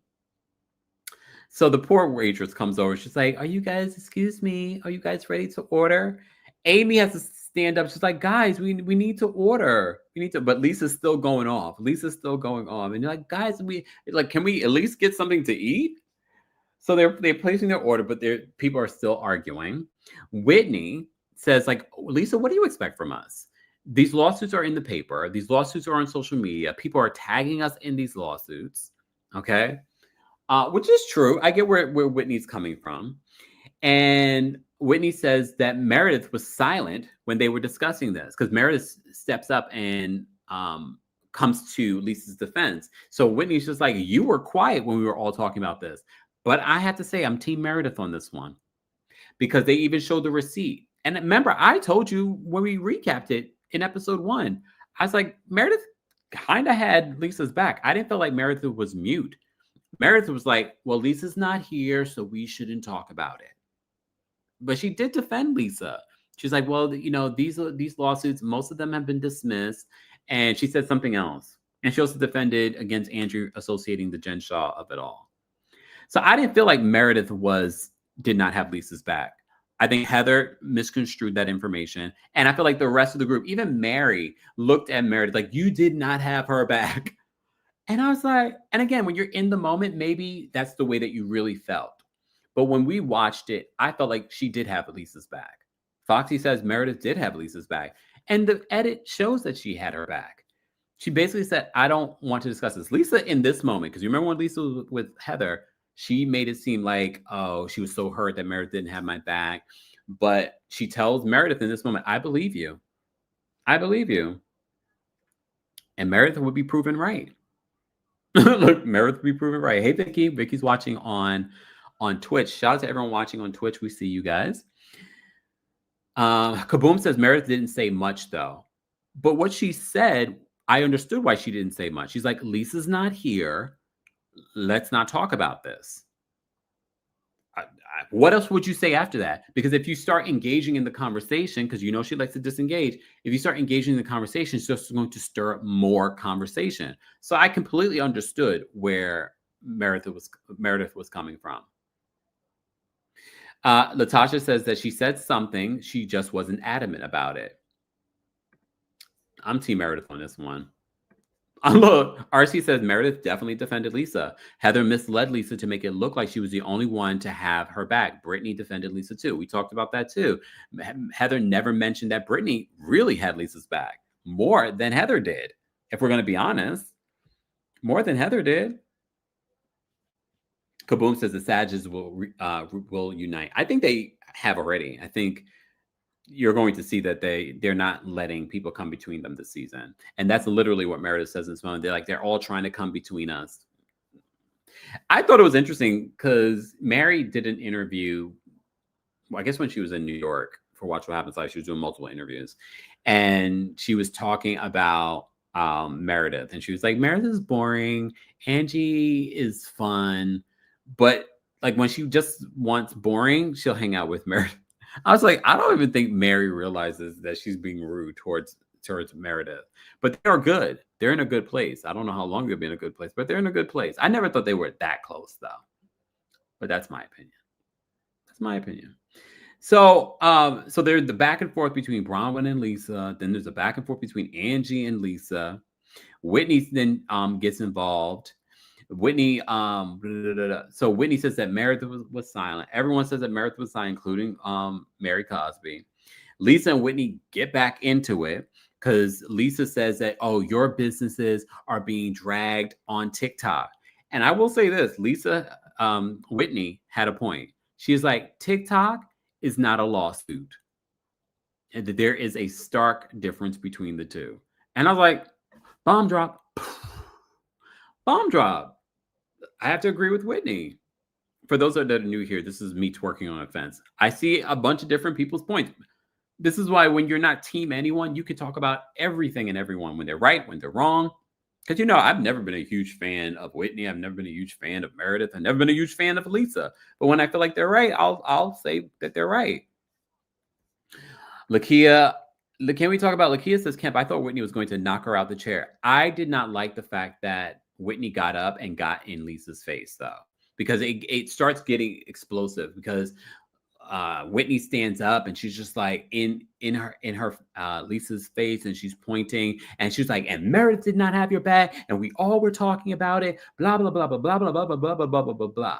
the poor waitress comes over. She's like, excuse me, are you guys ready to order? Amy has to stand up. She's like, guys, we need to order. But Lisa's still going off. And you're like, guys, can we at least get something to eat? So they're placing their order, but people are still arguing. Whitney says, like, Lisa, what do you expect from us? These lawsuits are in the paper. These lawsuits are on social media. People are tagging us in these lawsuits. Okay. Which is true. I get where Whitney's coming from. And Whitney says that Meredith was silent when they were discussing this because Meredith steps up and comes to Lisa's defense. So Whitney's just like, you were quiet when we were all talking about this. But I have to say, I'm Team Meredith on this one because they even showed the receipt. And remember, I told you when we recapped it in episode 1, I was like, Meredith kind of had Lisa's back. I didn't feel like Meredith was mute. Meredith was like, well, Lisa's not here, so we shouldn't talk about it. But she did defend Lisa. She's like, well, these lawsuits, most of them have been dismissed. And she said something else. And she also defended against Andrew associating the Jen Shaw of it all. So I didn't feel like Meredith did not have Lisa's back. I think Heather misconstrued that information. And I feel like the rest of the group, even Mary, looked at Meredith like, you did not have her back. And I was like, and again, when you're in the moment, maybe that's the way that you really felt. But when we watched it, I felt like she did have Lisa's back. Foxy says Meredith did have Lisa's back. And the edit shows that she had her back. She basically said, I don't want to discuss this. Lisa, in this moment, because you remember when Lisa was with Heather, she made it seem like, oh, she was so hurt that Meredith didn't have my back. But she tells Meredith in this moment, I believe you. I believe you. And Meredith would be proven right. Look, Meredith would be proven right. Hey, Vicky. Vicky's watching on Twitch. Shout out to everyone watching on Twitch. We see you guys. Kaboom says Meredith didn't say much, though. But what she said, I understood why she didn't say much. She's like, Lisa's not here. Let's not talk about this. What else would you say after that? Because if you start engaging in the conversation, because she likes to disengage, if you start engaging in the conversation, it's just going to stir up more conversation. So I completely understood where Meredith was coming from. Latasha says that she said something, she just wasn't adamant about it. I'm Team Meredith on this one. Look, RC says Meredith definitely defended Lisa. Heather misled Lisa to make it look like she was the only one to have her back. Brittany defended Lisa too. We talked about that too. Heather never mentioned that Brittany really had Lisa's back more than Heather did. If we're going to be honest, more than Heather did. Kaboom says the Sages will unite. I think they have already. I think you're going to see that they're not letting people come between them this season. And that's literally what Meredith says in this moment. They're all trying to come between us. I thought it was interesting because Mary did an interview, I guess when she was in New York for Watch What Happens Live, she was doing multiple interviews. And she was talking about Meredith. And she was like, Meredith is boring. Angie is fun. But like when she just wants boring, she'll hang out with Meredith. I was like, I don't even think Mary realizes that she's being rude towards Meredith. But they are good. They're in a good place. I don't know how long they'll be in a good place, but they're in a good place. I never thought they were that close, though. But that's my opinion. That's my opinion. So, so there's the back and forth between Bronwyn and Lisa. Then there's a back and forth between Angie and Lisa. Whitney then gets involved. Whitney, so Whitney says that Meredith was silent. Everyone says that Meredith was silent, including Mary Cosby. Lisa and Whitney get back into it because Lisa says that, oh, your businesses are being dragged on TikTok. And I will say this, Whitney had a point. She's like, TikTok is not a lawsuit. And that there is a stark difference between the two. And I was like, bomb drop. Bomb drop. I have to agree with Whitney. For those that are new here, this is me twerking on a fence. I see a bunch of different people's points. This is why when you're not team anyone, you can talk about everything and everyone, when they're right, when they're wrong. Because, you know, I've never been a huge fan of Whitney. I've never been a huge fan of Meredith. I've never been a huge fan of Lisa. But when I feel like they're right, I'll say that they're right. Lakia, can we talk about Lakia says, Kemp, I thought Whitney was going to knock her out the chair. I did not like the fact that Whitney got up and got in Lisa's face, though, because it starts getting explosive because Whitney stands up and she's just like in her Lisa's face, and she's pointing and she's like, and Meredith did not have your back, and we all were talking about it, blah blah blah blah blah blah blah blah blah blah blah blah blah.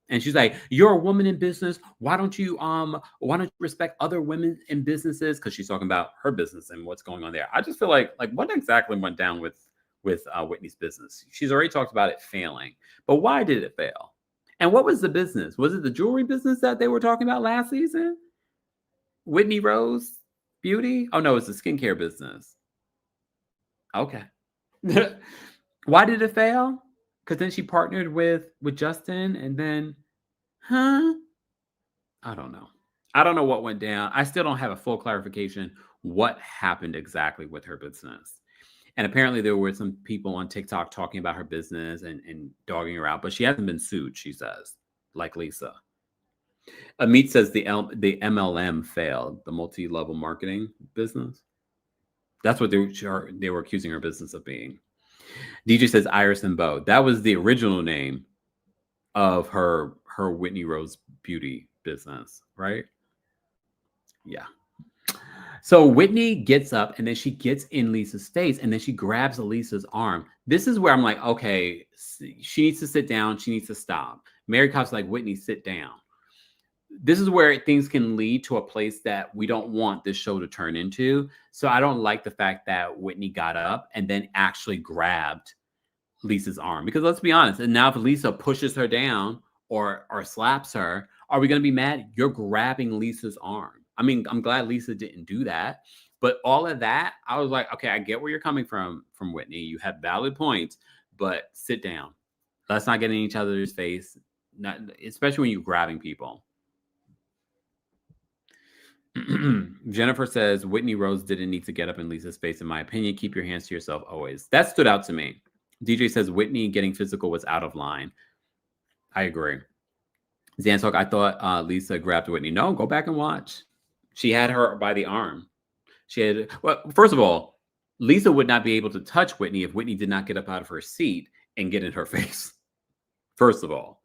And she's like, you're a woman in business. Why don't you respect other women in businesses? Because she's talking about her business and what's going on there. I just feel like what exactly went down with Whitney's business? She's already talked about it failing, but why did it fail? And what was the business? Was it the jewelry business that they were talking about last season? Whitney Rose Beauty? Oh no, it's the skincare business. Okay. Why did it fail? Because then she partnered with Justin, and then, I don't know. I don't know what went down. I still don't have a full clarification what happened exactly with her business. And apparently there were some people on TikTok talking about her business and dogging her out, but she hasn't been sued, she says, like Lisa. Amit says the MLM failed, the multi-level marketing business. That's what they were accusing her business of being. DJ says Iris and Bo. That was the original name of her Whitney Rose Beauty business, right? Yeah. So Whitney gets up and then she gets in Lisa's face and then she grabs Lisa's arm. This is where I'm like, okay, she needs to sit down. She needs to stop. Mary Cobb's like, Whitney, sit down. This is where things can lead to a place that we don't want this show to turn into. So I don't like the fact that Whitney got up and then actually grabbed Lisa's arm, because let's be honest. And now if Lisa pushes her down or slaps her, are we going to be mad? You're grabbing Lisa's arm. I mean, I'm glad Lisa didn't do that, but all of that, I was like, okay, I get where you're coming from Whitney. You have valid points, but sit down. Let's not get in each other's face, especially when you're grabbing people. Jennifer says Whitney Rose didn't need to get up in Lisa's face. In my opinion, keep your hands to yourself always. That stood out to me. DJ says Whitney getting physical was out of line. I agree. Zantalk, I thought Lisa grabbed Whitney. No, go back and watch. She had her by the arm. Well, first of all, Lisa would not be able to touch Whitney if Whitney did not get up out of her seat and get in her face. First of all,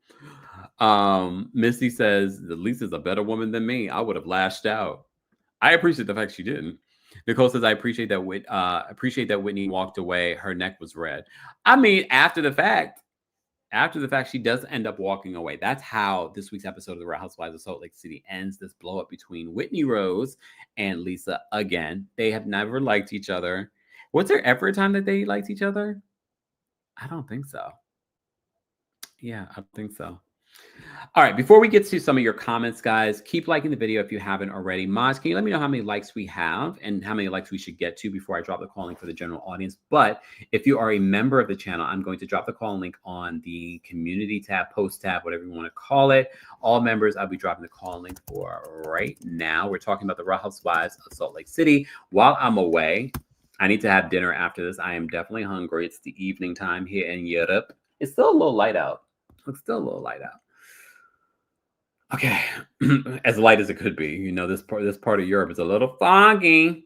Missy says Lisa's a better woman than me. I would have lashed out. I appreciate the fact she didn't. Nicole says, I appreciate that Whitney walked away. Her neck was red. I mean, after the fact, she does end up walking away. That's how this week's episode of The Real Housewives of Salt Lake City ends. This blow up between Whitney Rose and Lisa again. They have never liked each other. Was there ever a time that they liked each other? I don't think so. Yeah, I don't think so. All right, before we get to some of your comments, guys, keep liking the video if you haven't already. Maz, can you let me know how many likes we have and how many likes we should get to before I drop the call link for the general audience? But if you are a member of the channel, I'm going to drop the call link on the community tab, post tab, whatever you want to call it. All members, I'll be dropping the call link for right now. We're talking about the Real Housewives of Salt Lake City. While I'm away, I need to have dinner after this. I am definitely hungry. It's the evening time here in Europe. It's still a little light out. It's still a little light out. Okay, as light as it could be. You know, this part of Europe is a little foggy.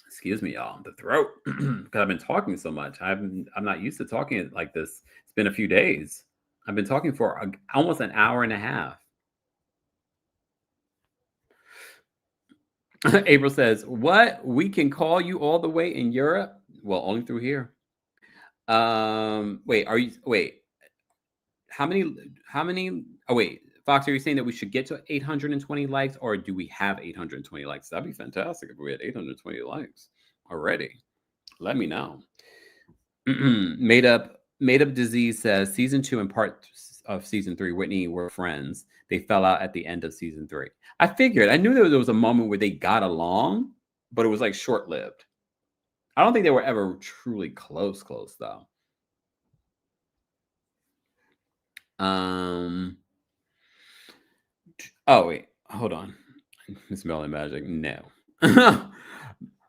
Excuse me, y'all. The throat, because I've been talking so much. I'm not used to talking like this. It's been a few days. I've been talking for almost an hour and a half. April says, "What? We can call you all the way in Europe? Well, only through here." Wait, how many, Fox, are you saying that we should get to 820 likes, or do we have 820 likes? That'd be fantastic if we had 820 likes already. Let me know. Made up Disease says, season 2 and part of season 3, Whitney were friends. They fell out at the end of season 3. I figured, I knew there was a moment where they got along, but it was like short-lived. I don't think they were ever truly close though. Oh wait, hold on. Miss Melon Magic, no.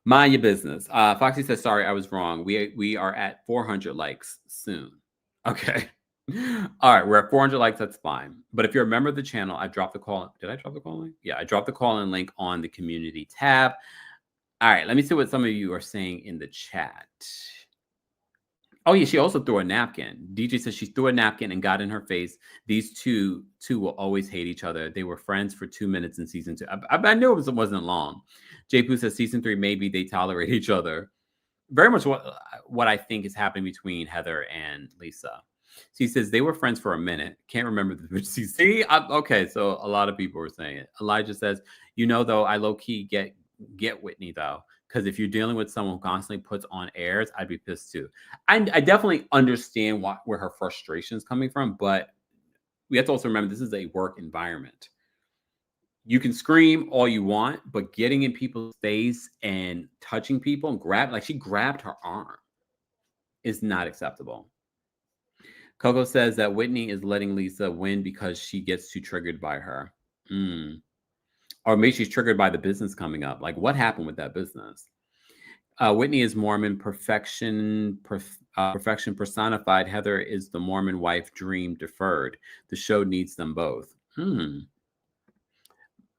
Mind your business. Foxy says, sorry, I was wrong. We are at 400 likes soon. Okay. All right, we're at 400 likes. That's fine. But if you're a member of the channel, I dropped the call. Did I drop the call link? Yeah, I dropped the call in link on the community tab. All right, let me see what some of you are saying in the chat. Oh, yeah, she also threw a napkin. DJ says she threw a napkin and got in her face. These two will always hate each other. They were friends for 2 minutes in season 2. I knew it wasn't long. J. Poo says season 3, maybe they tolerate each other. Very much what I think is happening between Heather and Lisa. She says they were friends for a minute. Can't remember the see. Okay, so a lot of people were saying it. Elijah says, though, I low-key get Whitney though, because if you're dealing with someone who constantly puts on airs, I'd be pissed too. I definitely understand where her frustration is coming from, but we have to also remember this is a work environment. You can scream all you want, but getting in people's face and touching people and she grabbed her arm is not acceptable. Coco says that Whitney is letting Lisa win because she gets too triggered by her. Or maybe she's triggered by the business coming up. Like, what happened with that business? Whitney is Mormon perfection personified. Heather is the Mormon wife dream deferred. The show needs them both.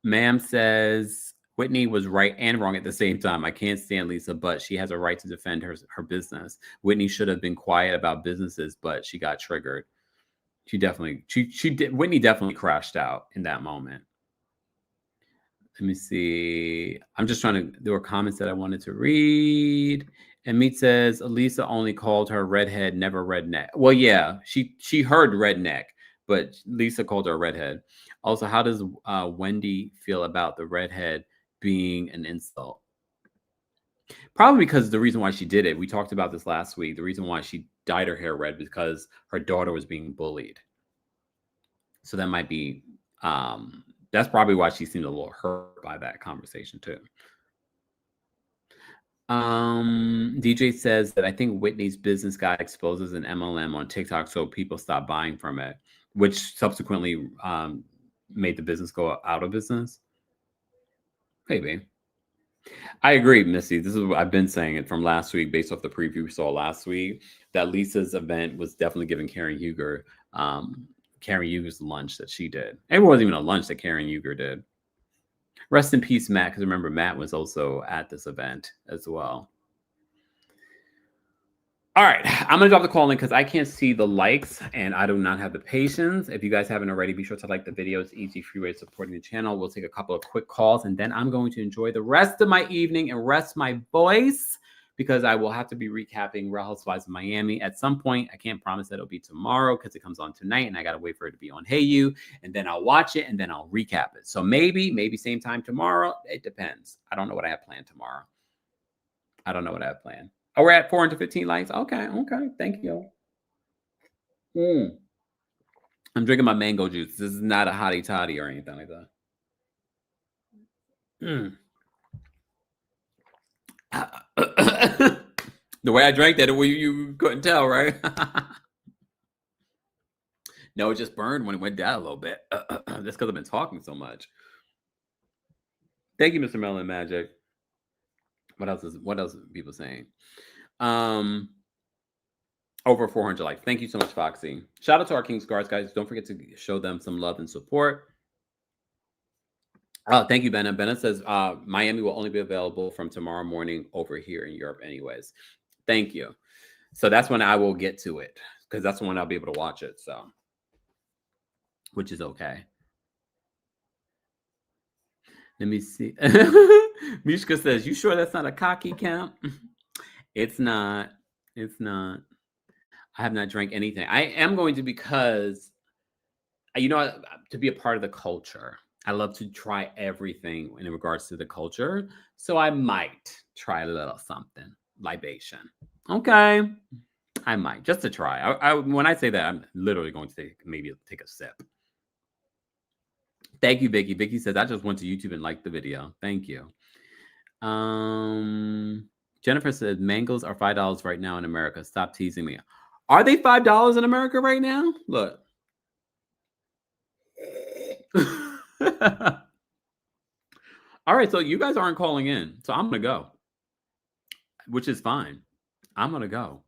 Ma'am says Whitney was right and wrong at the same time. I can't stand Lisa, but she has a right to defend her business. Whitney should have been quiet about businesses, but she got triggered. She did. Whitney definitely crashed out in that moment. Let me see. I'm just there were comments that I wanted to read. And Meat says, Lisa only called her redhead, never redneck. Well, yeah, she heard redneck, but Lisa called her redhead. Also, how does Wendy feel about the redhead being an insult? Probably because the reason why she did it, we talked about this last week, the reason why she dyed her hair red because her daughter was being bullied. So that might be, that's probably why she seemed a little hurt by that conversation too. DJ says that I think Whitney's business guy exposes an MLM on TikTok so people stop buying from it, which subsequently made the business go out of business. Maybe. I agree, Missy. This is what I've been saying it from last week based off the preview we saw last week, that Lisa's event was definitely giving Karen Huger Huger's lunch that she did. It wasn't even a lunch that Karen Huger did. Rest in peace, Matt, because remember, Matt was also at this event as well. All right, I'm gonna drop the call in because I can't see the likes and I do not have the patience. If you guys haven't already, be sure to like the video. It's easy, free way of supporting the channel. We'll take a couple of quick calls and then I'm going to enjoy the rest of my evening and rest my voice because I will have to be recapping Real Housewives of Miami at some point. I can't promise that it'll be tomorrow because it comes on tonight and I gotta wait for it to be on Hey You, and then I'll watch it and then I'll recap it. So maybe same time tomorrow. It depends. I don't know what I have planned tomorrow. I don't know what I have planned. Oh, we're at 415 likes. Okay. Thank you. I'm drinking my mango juice. This is not a hottie toddy or anything like that. The way I drank that, you couldn't tell, right? No, it just burned when it went down a little bit. That's because I've been talking so much. Thank you, Mr. Melon Magic. What else are people saying? Over 400 likes. Thank you so much, Foxy. Shout out to our King's Guards, guys. Don't forget to show them some love and support. Thank you, Benna. Benna says Miami will only be available from tomorrow morning over here in Europe anyways. Thank you. So that's when I will get to it because that's when I'll be able to watch it. So, which is okay. Let me see. Mishka says, you sure that's not a cocky camp? It's not. It's not. I have not drank anything. I am going to because, to be a part of the culture. I love to try everything in regards to the culture. So I might try a little something. Libation. Okay. I might. Just to try. When I say that, I'm literally going to maybe take a sip. Thank you, Vicky. Vicky says, I just went to YouTube and liked the video. Thank you. Jennifer said, mangoes are $5 right now in America. Stop teasing me. Are they $5 in America right now? Look. All right, so you guys aren't calling in. So I'm going to go, which is fine. I'm going to go.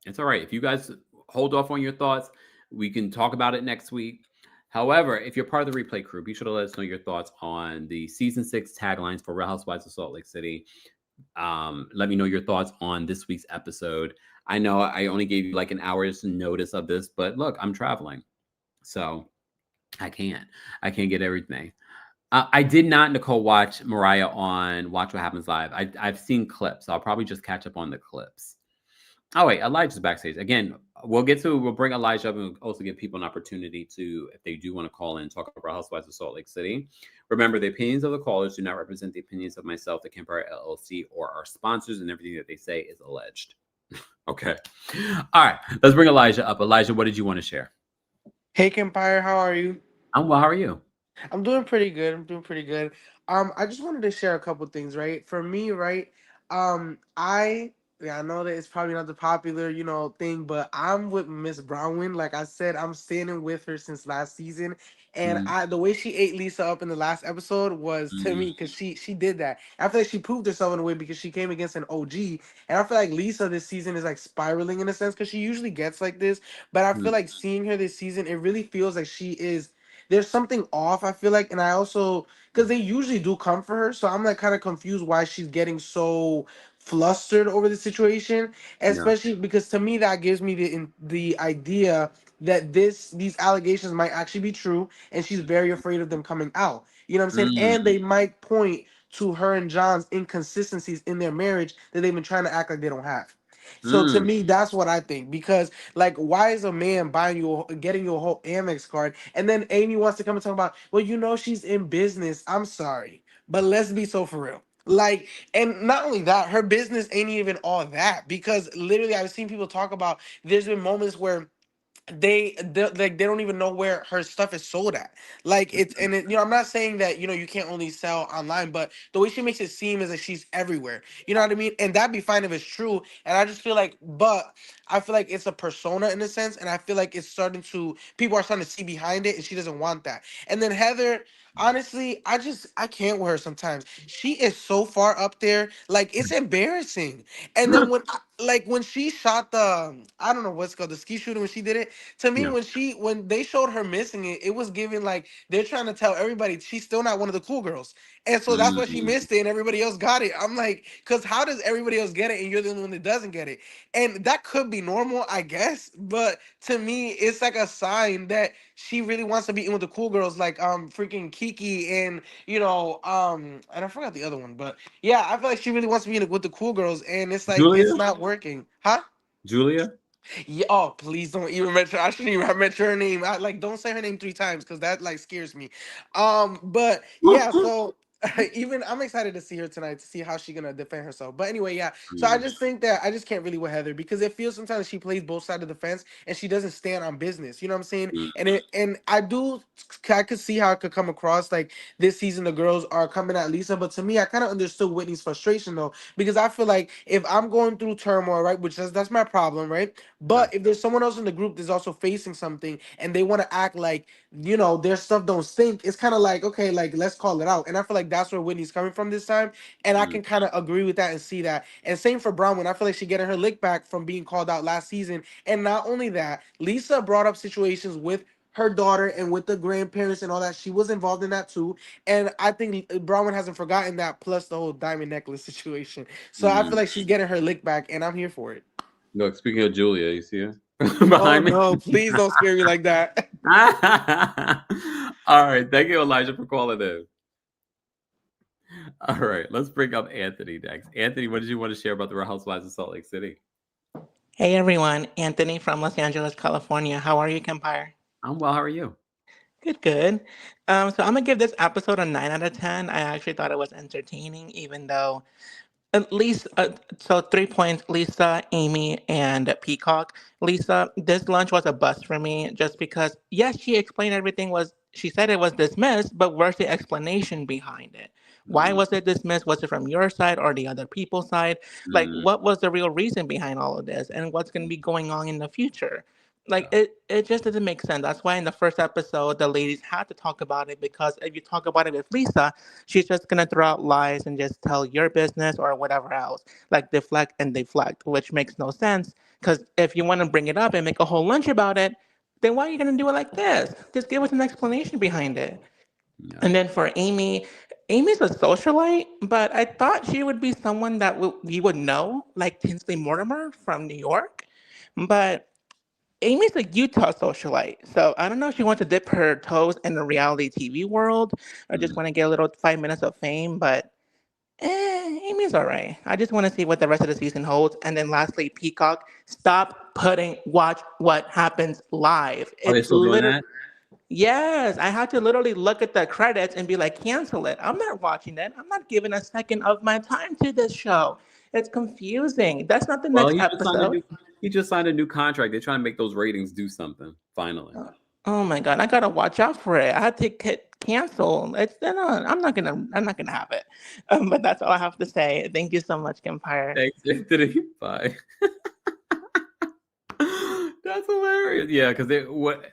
It's all right. If you guys hold off on your thoughts, we can talk about it next week. However, if you're part of the replay crew, be sure to let us know your thoughts on the season 6 taglines for Real Housewives of Salt Lake City. Let me know your thoughts on this week's episode. I know I only gave you like an hour's notice of this, but look, I'm traveling. So I can't get everything. I did not, Nicole, watch Mariah on Watch What Happens Live. I've seen clips. So I'll probably just catch up on the clips. Oh, wait, Elijah's backstage. Again, we'll bring Elijah up and also give people an opportunity to, if they do want to call in, talk about Housewives of Salt Lake City. Remember, the opinions of the callers do not represent the opinions of myself, TheKempire LLC, or our sponsors, and everything that they say is alleged. Okay. All right, let's bring Elijah up. Elijah, what did you want to share?
Hey, Kempire, how are you?
I'm well. How are you?
I'm doing pretty good. I just wanted to share a couple things, right? For me, right? I know that it's probably not the popular, thing, but I'm with Miss Brownwin. Like I said, I'm standing with her since last season, and the way she ate Lisa up in the last episode was to me because she did that. I feel like she proved herself in a way because she came against an OG, and I feel like Lisa this season is like spiraling in a sense because she usually gets like this, but I feel like seeing her this season, it really feels like she is. There's something off, I feel like, and I also because they usually do come for her, so I'm like kind of confused why she's getting so flustered over the situation, especially because to me that gives me the idea that these allegations might actually be true, and she's very afraid of them coming out. You know what I'm saying? And they might point to her and John's inconsistencies in their marriage that they've been trying to act like they don't have. So to me, that's what I think. Because like, why is a man getting you a whole Amex card, and then Amy wants to come and talk about, well, she's in business. I'm sorry, but let's be so for real. Like, and not only that, her business ain't even all that. Because literally, I've seen people talk about. There's been moments where they don't even know where her stuff is sold at. Like I'm not saying that you can't only sell online, but the way she makes it seem is that she's everywhere. You know what I mean? And that'd be fine if it's true. And I just feel like, but I feel like it's a persona in a sense, and I feel like people are starting to see behind it, and she doesn't want that. And then Heather, Honestly, I can't with her sometimes. She is so far up there, like it's embarrassing. And then like when she shot the I don't know what's called the ski shooting when she did it. To me,
Yeah.
when they showed her missing it, it was giving like they're trying to tell everybody she's still not one of the cool girls. And so that's why she
Mm,
missed it and everybody else got it. I'm like, because how does everybody else get it and you're the only one that doesn't get it? And that could be normal, I guess. But to me, it's like a sign that she really wants to be in with the cool girls, like freaking Kiki and and I forgot the other one, but yeah, I feel like she really wants to be in with the cool girls, and it's like
Julia?
it's not working, huh?
Julia?
Yeah, oh, please don't even mention. I shouldn't even have mentioned her name. I like don't say her name 3 times because that like scares me. But yeah, so even I'm excited to see her tonight to see how she's gonna defend herself. But anyway, yeah. So I
Mm,
just think that I just can't really with Heather because it feels sometimes she plays both sides of the fence and she doesn't stand on business. You know what I'm saying?
mm,
And I could see how it could come across like this season the girls are coming at Lisa, but to me I kind of understood Whitney's frustration though because I feel like if I'm going through turmoil, right, which that's my problem, right?
yeah.
But if there's someone else in the group that's also facing something and they want to act like, their stuff don't stink, it's kind of like, okay, like let's call it out. And I feel like that's where Whitney's coming from this time. And I
Mm,
can kind of agree with that and see that. And same for Bronwyn. I feel like she getting her lick back from being called out last season. And not only that, Lisa brought up situations with her daughter and with the grandparents and all that. She was involved in that too. And I think Bronwyn hasn't forgotten that, plus the whole diamond necklace situation. So I
mm.
feel like she's getting her lick back, and I'm here for it.
Look, speaking of Julia, you see her
Oh
behind me?
no, please don't scare me like that.
All right. Thank you, Elijah, for calling in. All right. Let's bring up Anthony next. Anthony, what did you want to share about the Real Housewives of Salt Lake City?
Hey everyone, Anthony from Los Angeles, California. How are you, Kempire?
I'm well. How are you?
Good, good. So I'm gonna give this episode a 9 out of 10. I actually thought it was entertaining, even though at least, so 3 points, Lisa, Amy, and Peacock. Lisa, this lunch was a bust for me just because, yes, she explained everything she said it was dismissed, but where's the explanation behind it? Why
Mm,
was it dismissed? Was it from your side or the other people's side? Like,
mm,
what was the real reason behind all of this and what's going to be going on in the future? Like,
yeah.
it just doesn't make sense. That's why in the first episode, the ladies had to talk about it because if you talk about it with Lisa, she's just gonna throw out lies and just tell your business or whatever else, like deflect and deflect, which makes no sense. Because if you want to bring it up and make a whole lunch about it, then why are you gonna do it like this? Just give us an explanation behind it.
Yeah.
And then for Amy, Amy's a socialite, but I thought she would be someone that we would know, like Tinsley Mortimer from New York. But Amy's a Utah socialite, so I don't know if she wants to dip her toes in the reality TV world or just
Mm.
want to get a little 5 minutes of fame. But Amy's all right. I just want to see what the rest of the season holds. And then lastly, Peacock, stop putting Watch What Happens live.
Are they
It's
still doing
literally
that?
yes. I had to literally look at the credits and be like, cancel it. I'm not watching that. I'm not giving a second of my time to this show. It's confusing. That's not the
Well,
next episode.
he just signed a new contract. They're trying to make those ratings do something. Finally.
Oh my god, I gotta watch out for it. I had to hit cancel. It's no, I'm not gonna have it. But that's all I have to say. Thank you so much, Kempire.
Thanks, Anthony. Bye. That's hilarious. Yeah, because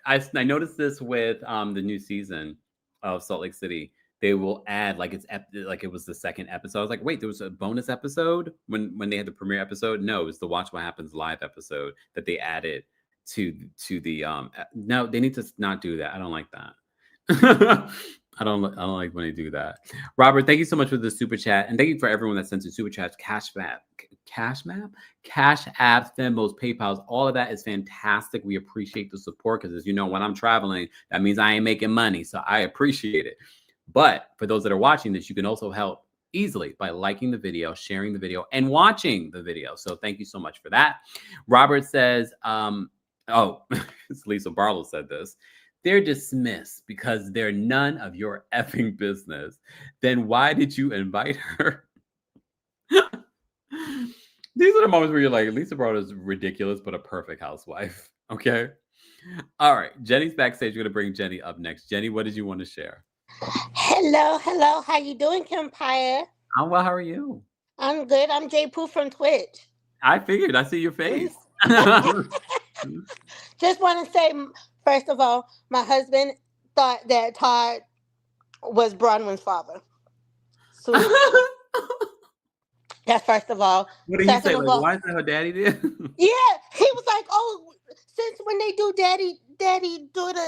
I noticed this with the new season of Salt Lake City. They will add like like it was the second episode. I was like, wait, there was a bonus episode when they had the premiere episode. No, it was the Watch What Happens live episode that they added to the No, they need to not do that. I don't like that. I don't like when they do that. Robert, thank you so much for the super chat, and thank you for everyone that sent in super chats, cash apps, Venmos, PayPal's, all of that is fantastic. We appreciate the support because, as you know, when I'm traveling, that means I ain't making money, so I appreciate it. But for those that are watching this, you can also help easily by liking the video, sharing the video, and watching the video. So thank you so much for that. Robert says, Lisa Barlow said this. They're dismissed because they're none of your effing business. Then why did you invite her? These are the moments where you're like, Lisa Barlow is ridiculous, but a perfect housewife. Okay. All right. Jenny's backstage. We're going to bring Jenny up next. Jenny, what did you want to share?
Hello. How you doing, Kempire?
I'm well. How are you?
I'm good. I'm Jay Pooh from Twitch.
I figured. I see your face.
Just want to say, first of all, my husband thought that Todd was Bronwyn's father. So that's first of all.
What did he
Second
say?
of
Like,
all,
why is that her daddy did?
yeah, he was like, "Oh, since when they do daddy, daughter,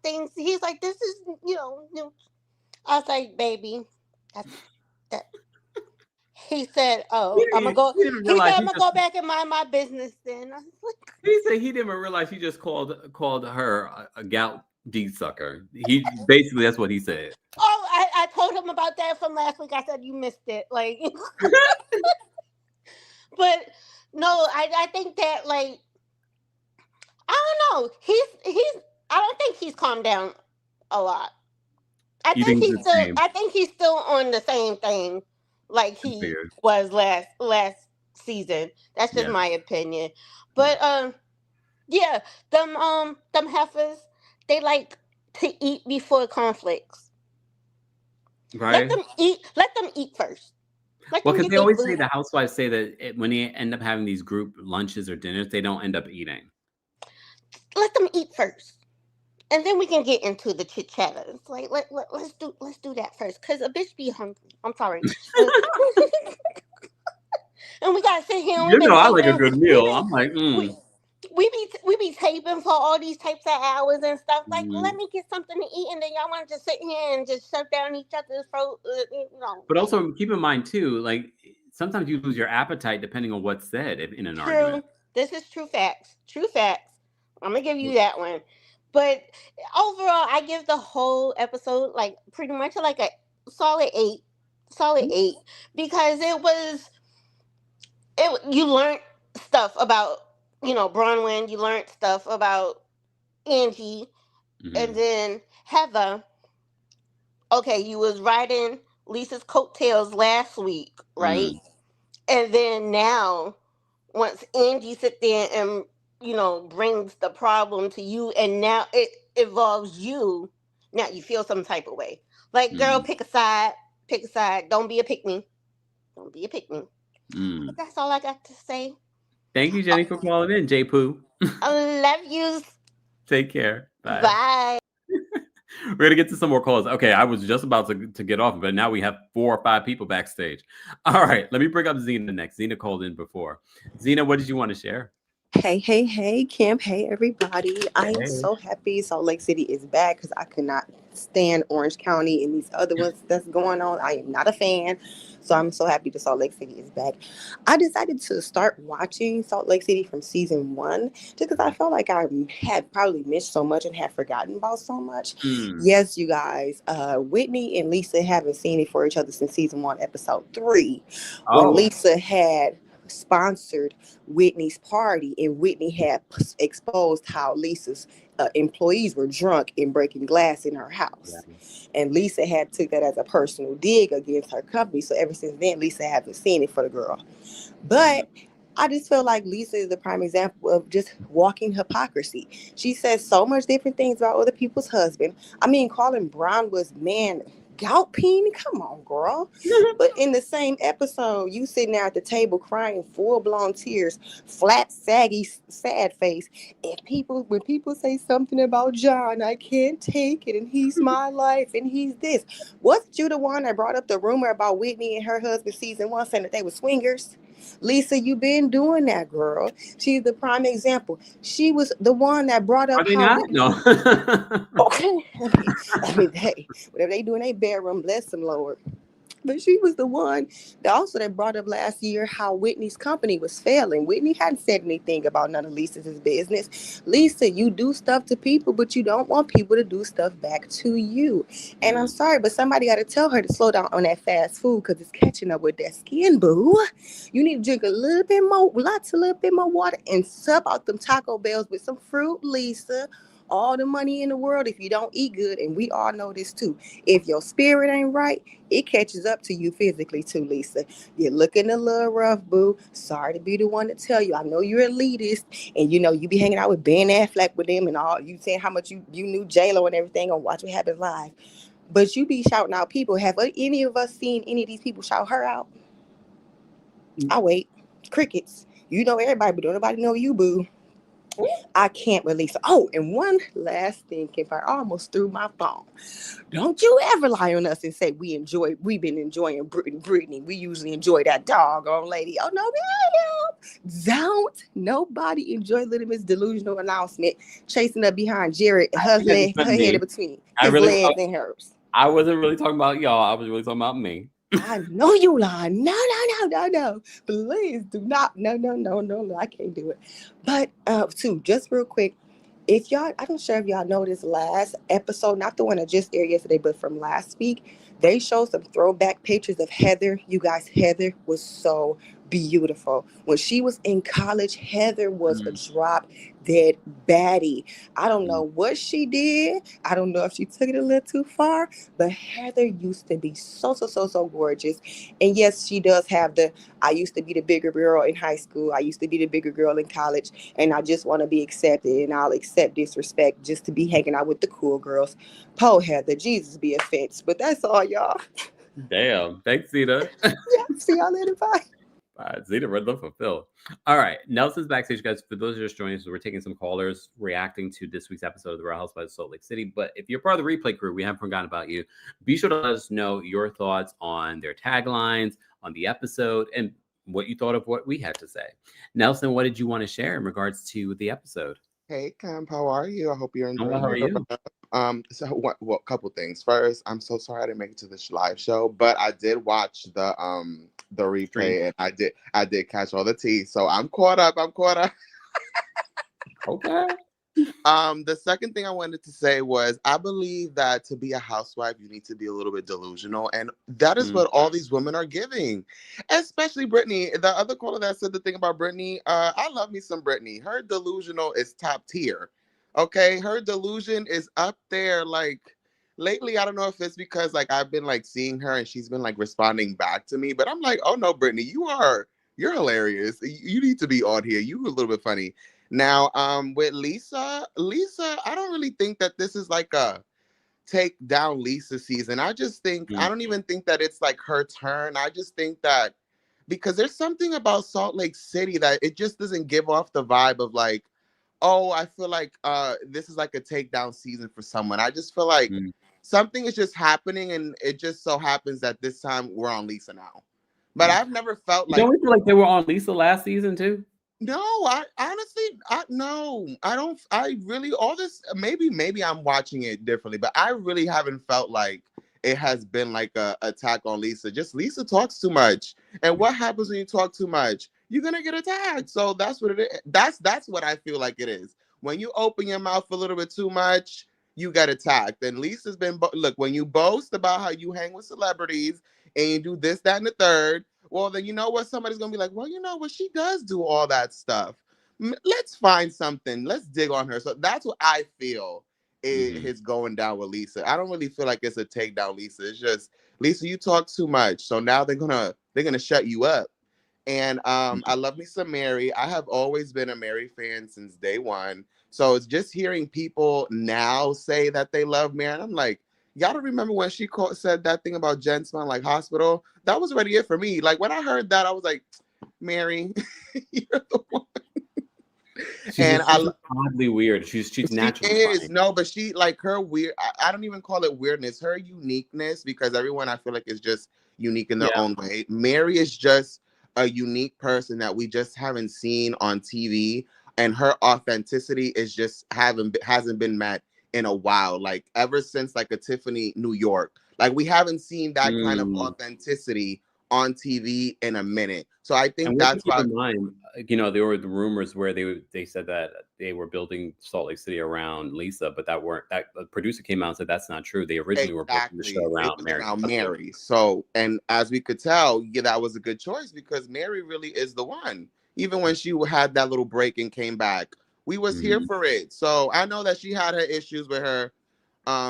things." He's like, "This is, I was like, "Baby, that's that." He said, "Oh, I'm gonna go."
He didn't
He said,
realize
"I'm
he
gonna
just.
go back and mind my business." Then I was like,
He said he didn't even realize he just called her a gout D sucker. He basically that's what he said.
"Oh, I told him about that from last week." I said, "You missed it." Like, but no, I think that, like, I don't know. He's. I don't think he's calmed down a lot.
You think it's the same?
I think he's still on the same thing like he
Weird.
was last season. That's just
Yeah.
my opinion. But yeah, them heifers, they like to eat before conflicts.
Right.
Let them eat first. Let
Well,
them
because
get
they
their
always say
food.
the housewives say that when they end up having these group lunches or dinners, they don't end up eating.
Let them eat first. And then we can get into the chit chatter. It's like let's do that first, cause a bitch be hungry. I'm sorry, and we gotta sit here and we've
You
been
know, I like a
taping.
good
We
meal.
been
I'm like,
we, we be taping for all these types of hours and stuff. Like, let
mm.
me get something to eat, and then y'all want to just sit here and just shut down each other's throat.
But
Like,
also keep in mind too, like sometimes you lose your appetite depending on what's said in an argument.
true. This is true facts. True facts. I'm gonna give you that one. But overall, I give the whole episode like pretty much like a solid 8, solid 8, because you learned stuff about Bronwyn. You learned stuff about Angie, and
Mm-hmm.
then Heather. Okay, you was riding Lisa's coattails last week, right?
Mm.
And then now, once Angie sit there and brings the problem to you, and now it involves you. Now you feel some type of way. Like, girl,
Mm.
pick a side. Pick a side. Don't be a pick me. Don't be a pick me.
Mm.
But that's all I got to say.
Thank you, Jenny, for calling in. J Poo.
I love you.
Take care. Bye.
Bye.
We're gonna get to some more calls. Okay, I was just about to get off, but now we have 4 or 5 people backstage. All right, let me bring up Zena next. Zena called in before. Zena, what did you want to share?
Hey, Camp. Hey, everybody. I am
Hey.
so happy Salt Lake City is back because I could not stand Orange County and these other ones that's going on. I am not a fan. So I'm so happy that Salt Lake City is back. I decided to start watching Salt Lake City from season 1 just because I felt like I had probably missed so much and had forgotten about so much.
Mm.
Yes, you guys. Whitney and Lisa haven't seen it for each other since season 1, episode 3, when
Oh.
Lisa had sponsored Whitney's party, and Whitney had exposed how Lisa's employees were drunk and breaking glass in her house.
Yeah.
And Lisa had took that as a personal dig against her company. So ever since then, Lisa haven't seen it for the girl. But I just feel like Lisa is the prime example of just walking hypocrisy. She says so much different things about other people's husband. I mean, Colin Brown was man gout peen. Come on, girl. But in the same episode, you sitting there at the table crying, full blown tears, flat, saggy, sad face. And when people say something about John, I can't take it, and he's my life, and he's this. Wasn't you the one that brought up the rumor about Whitney and her husband season 1 saying that they were swingers? Lisa, you been doing that, girl. She's the prime example. She was the one that brought up
Are they
how
not?
Whitney.
No.
Okay. Hey, whatever they do in their bedroom, bless them, Lord. But she was the one that brought up last year how Whitney's company was failing. Whitney hadn't said anything about none of Lisa's business. Lisa, you do stuff to people, but you don't want people to do stuff back to you. And I'm sorry, but somebody got to tell her to slow down on that fast food because it's catching up with that skin, boo. You need to drink a little bit more water and sub out them Taco Bells with some fruit, Lisa. All the money in the world if you don't eat good, and we all know this too. If your spirit ain't right, it catches up to you physically too, Lisa. You're looking a little rough, boo. Sorry to be the one to tell you. I know you're elitist, and you be hanging out with Ben Affleck with them and all. You saying how much you knew J-Lo and everything on Watch What Happens Live. But you be shouting out people. Have any of us seen any of these people shout her out? I wait. Crickets. You know everybody, but don't nobody know you, boo. I can't release her. Oh, and one last thing, Kempire, I almost threw my phone. Don't you ever lie on us and say we've been enjoying Brittany. We usually enjoy that doggone lady. Oh, no, damn. Don't nobody enjoy Little Miss Delusional announcement, chasing up behind Jared, her head in between his legs and hers.
I wasn't really talking about y'all. I was really talking about me.
I know you lying. No. Please do not. No. I can't do it. But too, just real quick, if y'all, I'm sure if y'all know this last episode, not the one that just aired yesterday, but from last week, they showed some throwback pictures of Heather. You guys, Heather was so beautiful. When she was in college, Heather was a drop dead baddie. I don't know what she did. I don't know if she took it a little too far, but Heather used to be so gorgeous. And yes, she does have I used to be the bigger girl in high school. I used to be the bigger girl in college, and I just want to be accepted, and I'll accept disrespect just to be hanging out with the cool girls. Po Heather, Jesus be offense. But that's all, y'all.
Damn. Thanks, Zeta.
Yeah, see y'all later. Bye.
Zeta Red Love fulfilled. All right. Nelson's backstage, guys. For those who are just joining us, we're taking some callers reacting to this week's episode of the Real Housewives of Salt Lake City. But if you're part of the replay crew, we haven't forgotten about you. Be sure to let us know your thoughts on their taglines, on the episode, and what you thought of what we had to say. Nelson, what did you want to share in regards to the episode?
Hey, Camp, how are you? I hope you're enjoying
How are you?
So what couple things. First, I'm so sorry I didn't make it to this live show, but I did watch the replay, and I did catch all the tea. So I'm caught up.
Okay.
The second thing I wanted to say was I believe that to be a housewife, you need to be a little bit delusional. And that is what all these women are giving, especially Brittany. The other caller that said the thing about Brittany, I love me some Brittany. Her delusional is top tier. Okay. Her delusion is up there. Like lately, I don't know if it's because like I've been like seeing her and she's been like responding back to me, but I'm like, oh no, Brittany, you're hilarious. You need to be on here. You were a little bit funny. Now, with Lisa, I don't really think that this is like a take down Lisa season. I just think, I don't even think that it's like her turn. I just think that because there's something about Salt Lake City that it just doesn't give off the vibe of like, oh, I feel like this is like a takedown season for someone. I just feel like something is just happening, and it just so happens that this time we're on Lisa now. But I've never felt like.
Don't we feel like they were on Lisa last season too?
No, I honestly, no, I don't. I really, all this, maybe I'm watching it differently, but I really haven't felt like it has been like a attack on Lisa. Just Lisa talks too much, and what happens when you talk too much? You're gonna get attacked. So that's what it is. That's what I feel like it is. When you open your mouth a little bit too much, you get attacked. And Lisa's been look, when you boast about how you hang with celebrities and you do this, that, and the third. Well, then you know what? Somebody's going to be like, well, you know what? She does do all that stuff. Let's find something. Let's dig on her. So that's what I feel is going down with Lisa. I don't really feel like it's a takedown, Lisa. It's just, Lisa, you talk too much. So now they're gonna shut you up. And I love me some Mary. I have always been a Mary fan since day one. So it's just hearing people now say that they love Mary. And I'm like, y'all don't remember when she said that thing about Jen Swan, like hospital? That was already it for me. Like when I heard that, I was like, Mary, you're the one.
She's oddly weird. She's naturally funny.
No, but she like her weird. I don't even call it weirdness. Her uniqueness, because everyone I feel like is just unique in their own way. Mary is just a unique person that we just haven't seen on TV, and her authenticity is just hasn't been met in a while, like ever since like a Tiffany New York. Like we haven't seen that kind of authenticity on TV in a minute. So I think that's why.
There were the rumors where they said that they were building Salt Lake City around Lisa, but that producer came out and said that's not true. They originally were building the show around Mary.
So, and as we could tell, that was a good choice because Mary really is the one. Even when she had that little break and came back, we was here for it. So I know that she had her issues with her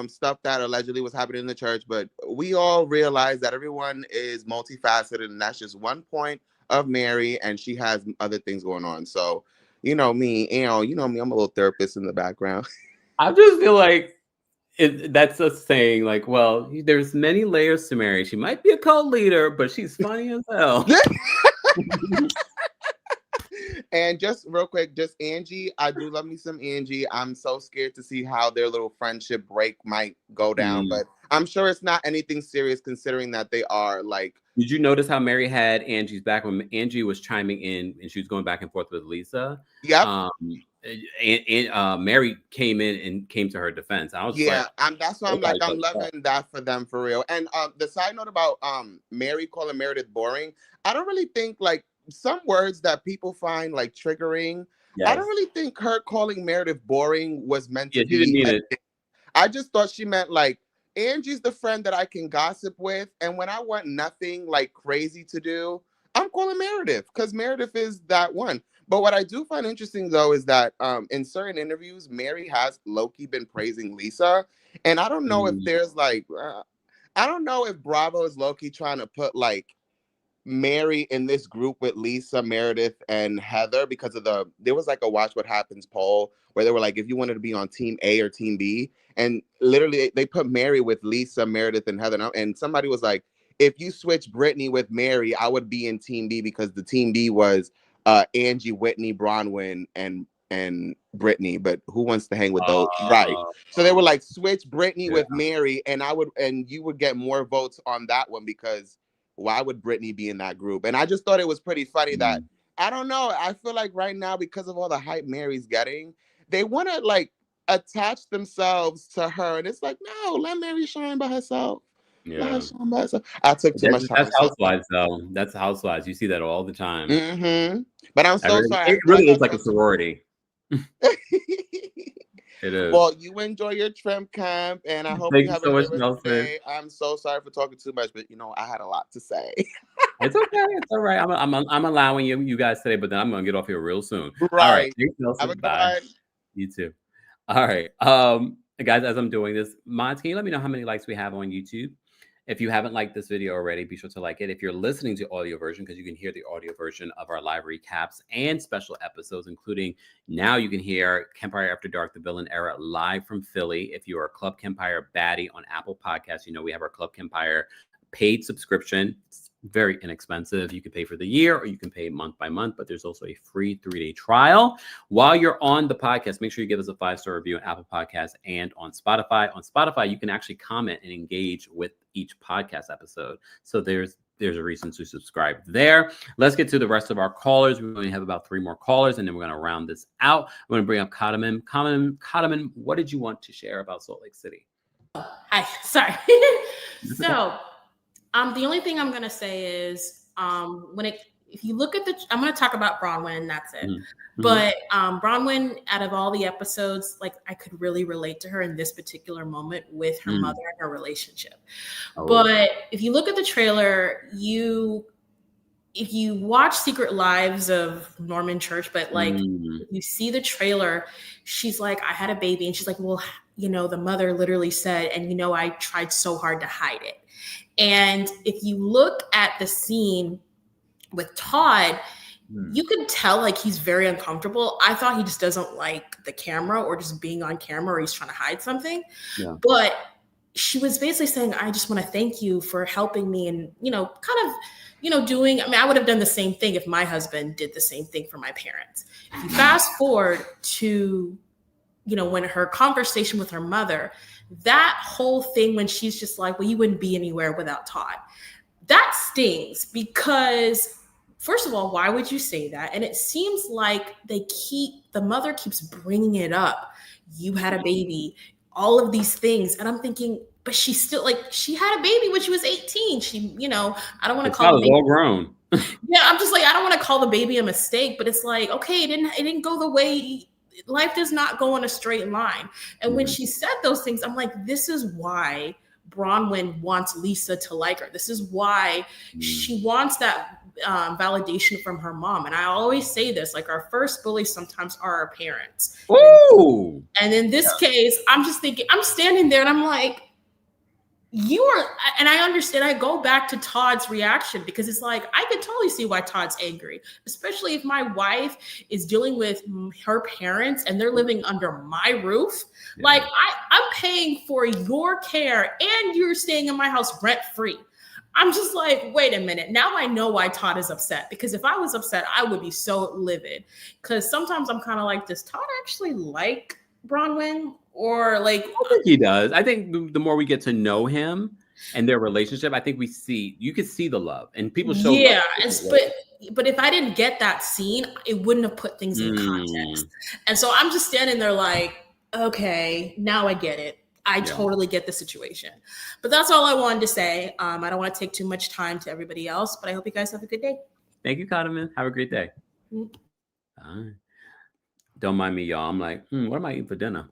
stuff that allegedly was happening in the church, but we all realize that everyone is multifaceted, and that's just one point of Mary, and she has other things going on. So, you know me, I'm a little therapist in the background.
I just feel like that's a saying, like, well, there's many layers to Mary. She might be a cult leader, but she's funny as hell.
And just real quick, just Angie. I do love me some Angie. I'm so scared to see how their little friendship break might go down, but I'm sure it's not anything serious considering that they are like.
Did you notice how Mary had Angie's back when Angie was chiming in and she was going back and forth with Lisa?
Yep.
Mary came in and came to her defense. I was
that's why I'm like, I'm loving that for them for real. And the side note about Mary calling Meredith boring, I don't really think like some words that people find like triggering. Yes. I don't really think her calling Meredith boring was meant to be.
She didn't mean it.
I just thought she meant like Angie's the friend that I can gossip with, and when I want nothing like crazy to do, I'm calling Meredith because Meredith is that one. But what I do find interesting though is that in certain interviews, Mary has low-key been praising Lisa, and I don't know if there's like, I don't know if Bravo is low-key trying to put like Mary in this group with Lisa, Meredith, and Heather because of there was like a Watch What Happens poll where they were like, if you wanted to be on team A or team B, and literally they put Mary with Lisa, Meredith, and Heather, and somebody was like, if you switch Brittany with Mary, I would be in team B because the team B was Angie, Whitney, Bronwyn, and Brittany, but who wants to hang with those? Right. So they were like, switch Brittany with Mary, and you would get more votes on that one because why would Brittany be in that group? And I just thought it was pretty funny that, I don't know, I feel like right now, because of all the hype Mary's getting, they want to like attach themselves to her. And it's like, no, let Mary shine by herself.
Yeah.
Let her shine by herself. I took too much time.
That's Housewives, though. That's Housewives. You see that all the time.
Mm-hmm. But I'm so sorry.
It really is like a sorority. It is.
Well, you enjoy your trim camp, and I hope you have a good day. I'm so sorry for talking too much, but I had a lot to say.
It's okay. It's all right. I'm allowing you guys today, but then I'm gonna get off here real soon.
Right.
All right. Thanks, Nelson. Bye. You too. All right. Guys, as I'm doing this, mods, can you let me know how many likes we have on YouTube? If you haven't liked this video already, be sure to like it. If you're listening to audio version, because you can hear the audio version of our live recaps and special episodes, including now you can hear Kempire After Dark, the Villain Era, live from Philly. If you are a Club Kempire baddie on Apple Podcasts, we have our Club Kempire paid subscription. It's very inexpensive. You can pay for the year or you can pay month by month, but there's also a free 3-day trial. While you're on the podcast, make sure you give us a 5-star review on Apple Podcasts and on Spotify. On Spotify, you can actually comment and engage with each podcast episode. So there's a reason to subscribe there. Let's get to the rest of our callers. We only have about 3 more callers, and then we're going to round this out. I'm going to bring up Cottoman. Cottoman, what did you want to share about Salt Lake City?
Hi, sorry. So, the only thing I'm going to say is if you look at I'm going to talk about Bronwyn, and that's it. Mm-hmm. But Bronwyn, out of all the episodes, like I could really relate to her in this particular moment with her mother and her relationship. Oh. But if you look at the trailer, if you watch Secret Lives of Norman Church, but like if you see the trailer, she's like, I had a baby. And she's like, well, the mother literally said, and I tried so hard to hide it. And if you look at the scene with Todd, you can tell like he's very uncomfortable. I thought he just doesn't like the camera or just being on camera or he's trying to hide something. Yeah. But she was basically saying, I just want to thank you for helping me and, doing, I would have done the same thing if my husband did the same thing for my parents. If you fast forward to, when her conversation with her mother, that whole thing when she's just like, well, you wouldn't be anywhere without Todd. That stings because, first of all, why would you say that? And it seems like the mother keeps bringing it up. You had a baby, all of these things. And I'm thinking, but she's still like, she had a baby when she was 18. She, I don't want to call it
all grown.
Yeah, I'm just like, I don't want to call the baby a mistake, but it's like, okay, it didn't go the way. Life does not go in a straight line. And when she said those things, I'm like, this is why Bronwyn wants Lisa to like her. This is why she wants that validation from her mom. And I always say this, like our first bullies sometimes are our parents.
Ooh.
And in this case, I'm just thinking, I'm standing there and I'm like, and I understand, I go back to Todd's reaction because it's like, I could totally see why Todd's angry, especially if my wife is dealing with her parents and they're living under my roof. Yeah. Like I'm paying for your care and you're staying in my house rent free. I'm just like, wait a minute. Now I know why Todd is upset, because if I was upset, I would be so livid. Because sometimes I'm kind of like, does Todd actually like Bronwyn? Or like,
I think he does. I think the more we get to know him and their relationship, I think you could see the love, and people show love.
But if I didn't get that scene, it wouldn't have put things in context. And so I'm just standing there like, okay, now I get it. I totally get the situation. But that's all I wanted to say. I don't want to take too much time to everybody else, but I hope you guys have a good day.
Thank you, Cotterman. Have a great day. All right. Don't mind me, y'all. I'm like, what am I eating for dinner?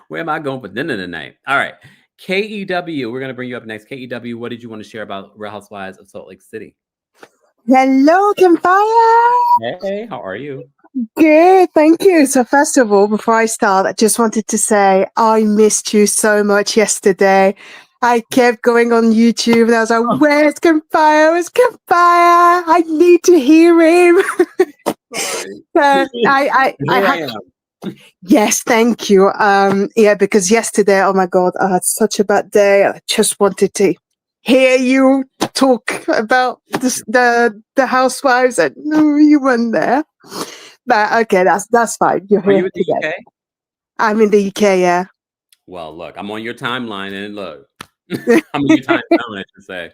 Where am I going for dinner tonight? All right. KEW, we're going to bring you up next. KEW, what did you want to share about Real Housewives of Salt Lake City?
Hello, Kempire.
Hey, how are you?
Good, thank you. So first of all, before I start, I just wanted to say I missed you so much yesterday. I kept going on YouTube and I was like, where's Kempire? Where's Kempire? I need to hear him. I am. Yes, thank you. Yeah, because yesterday, oh my God, I had such a bad day. I just wanted to hear you talk about the Housewives, and no, you weren't there. But okay, that's fine. You're here
you in the UK?
I'm in the UK, yeah.
Well, look, I'm on your timeline, and look, I'm in your time zone, I should say.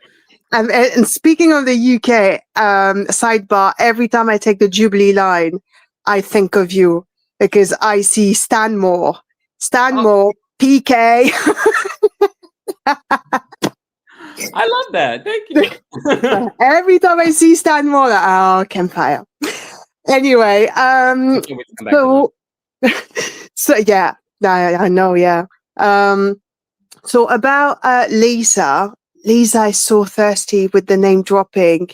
And speaking of the UK, sidebar, every time I take the Jubilee line, I think of you because I see Stanmore, PK.
I love that. Thank you.
Every time I see Stanmore, oh, Kempire. Anyway, so yeah, I know, yeah. So about Lisa is so thirsty with the name dropping.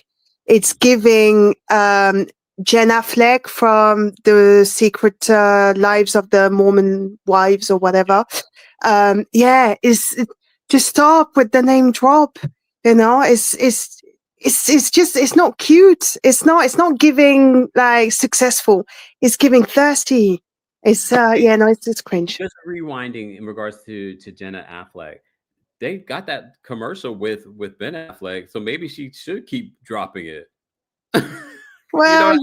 It's giving Jen Affleck from the Secret Lives of the Mormon Wives or whatever. Just stop with the name drop. You know, it's just, it's not cute. It's not giving like successful. It's giving thirsty. It's it's cringe.
Just rewinding in regards to Jenna Affleck, they got that commercial with Ben Affleck, so maybe she should keep dropping it.
Well,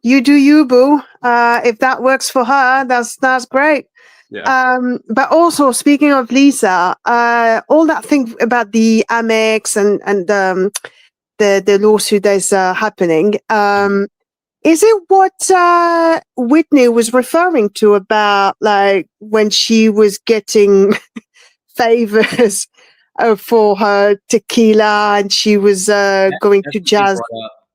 you do you, boo. If that works for her, that's great. Yeah. But also speaking of Lisa, all that thing about the Amex and the lawsuit that's happening. Is it what Whitney was referring to about like when she was getting favors for her tequila and she was going to jazz?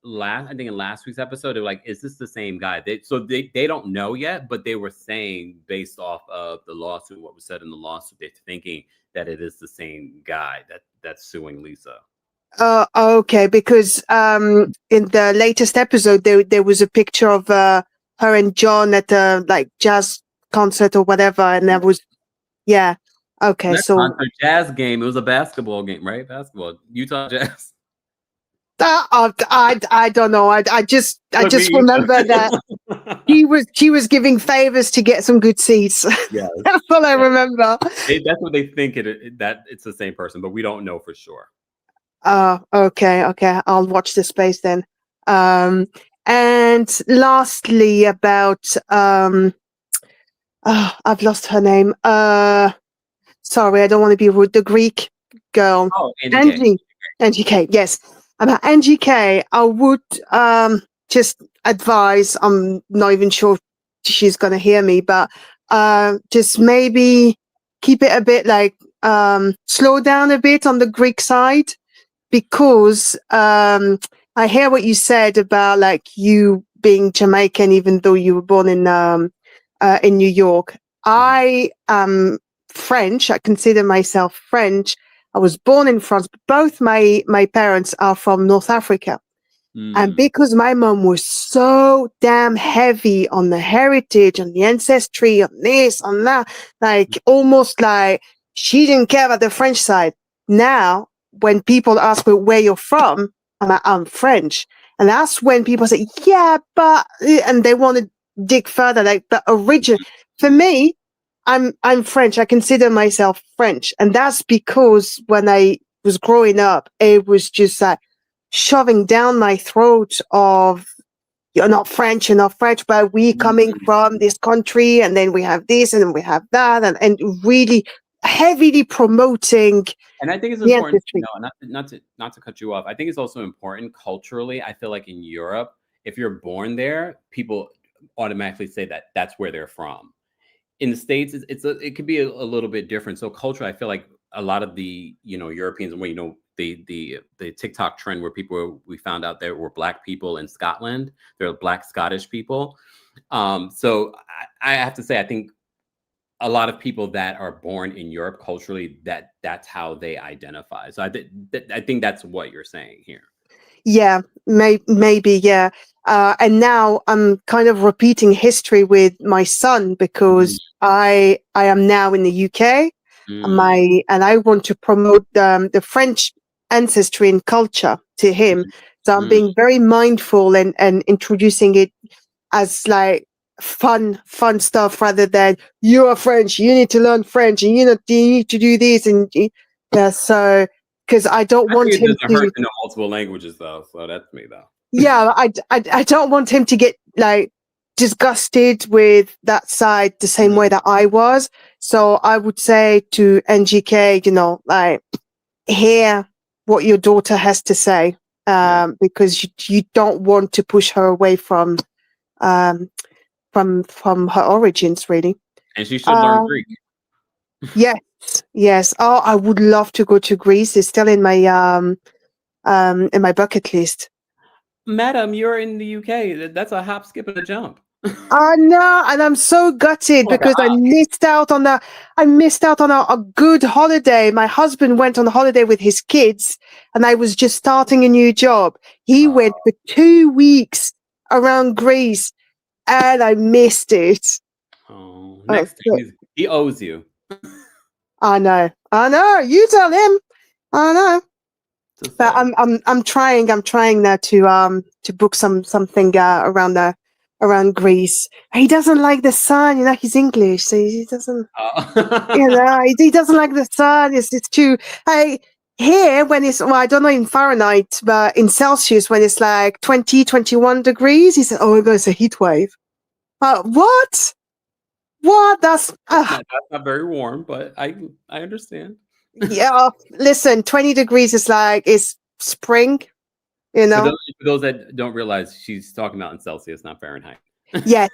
I think in last week's episode, they were like, is this the same guy? They don't know yet, but they were saying based off of the lawsuit, what was said in the lawsuit, they're thinking that it is the same guy that's suing Lisa.
Okay, because in the latest episode, there was a picture of her and John at a like jazz concert or whatever, and that was, yeah. Okay, so
a jazz game. It was a basketball game, right? Basketball, Utah Jazz.
I don't know. I just remember that he was giving favors to get some good seats. Yeah, that's all I remember.
That's what they think that it's the same person, but we don't know for sure.
Okay. I'll watch the space then. And lastly, about I've lost her name. Sorry, I don't want to be rude. The Greek girl, Angie K. Yes. About Angie K, I would just advise, I'm not even sure she's going to hear me, but just maybe keep it a bit like slow down a bit on the Greek side, because I hear what you said about like you being Jamaican, even though you were born in New York. I am French. I consider myself French. I was born in France, but both my parents are from North Africa. And because my mom was so damn heavy on the heritage, on the ancestry, on this, on that, like almost like she didn't care about the French side. Now, when people ask me where you're from, I'm French. And that's when people say, yeah, but, and they want to dig further, like, but origin, for me, I'm French. I consider myself French. And that's because when I was growing up, it was just like shoving down my throat of you're not French, but we coming from this country, and then we have this, and then we have that, and really heavily promoting.
And I think it's
the
important,
ancestry.
not to cut you off. I think it's also important culturally. I feel like in Europe, if you're born there, people automatically say that that's where they're from. In the States, it could be a little bit different. So culturally, I feel like a lot of the Europeans, and the TikTok trend where we found out there were Black people in Scotland. There are Black Scottish people. So I have to say, I think a lot of people that are born in Europe culturally, that's how they identify. So I think that's what you're saying here.
Yeah, maybe, yeah. And now I'm kind of repeating history with my son because I am now in the UK, and I want to promote the French ancestry and culture to him. So I'm being very mindful and introducing it as like fun stuff rather than you are French, you need to learn French, and you need to do this, and yeah. So because I don't want him
to hurt to know multiple languages, though. So that's me, though.
Yeah, I don't want him to get like disgusted with that side the same way that I was. So I would say to NGK, like, hear what your daughter has to say, because you don't want to push her away from her origins, really.
And she should learn Greek.
Yes. Oh, I would love to go to Greece. It's still in my bucket list.
Madam, you're in the UK. That's a hop, skip, and a jump.
I know, and I'm so gutted because I missed out on a good holiday. My husband went on holiday with his kids, and I was just starting a new job. He went for 2 weeks around Greece, and I missed it.
Oh, next time he owes you.
I know. You tell him. I know. But I'm trying now to book something around Greece. He doesn't like the sun, he's English, so he doesn't. He doesn't like the sun. It's too. Here when it's I don't know in Fahrenheit, but in Celsius when it's like 20, 21 degrees, he said, "Oh my God, it's a heat wave." What? What? That's
not very warm, but I understand.
Yeah, listen, 20 degrees is like it's spring,
For those that don't realize, she's talking about in Celsius, not Fahrenheit.
Yes,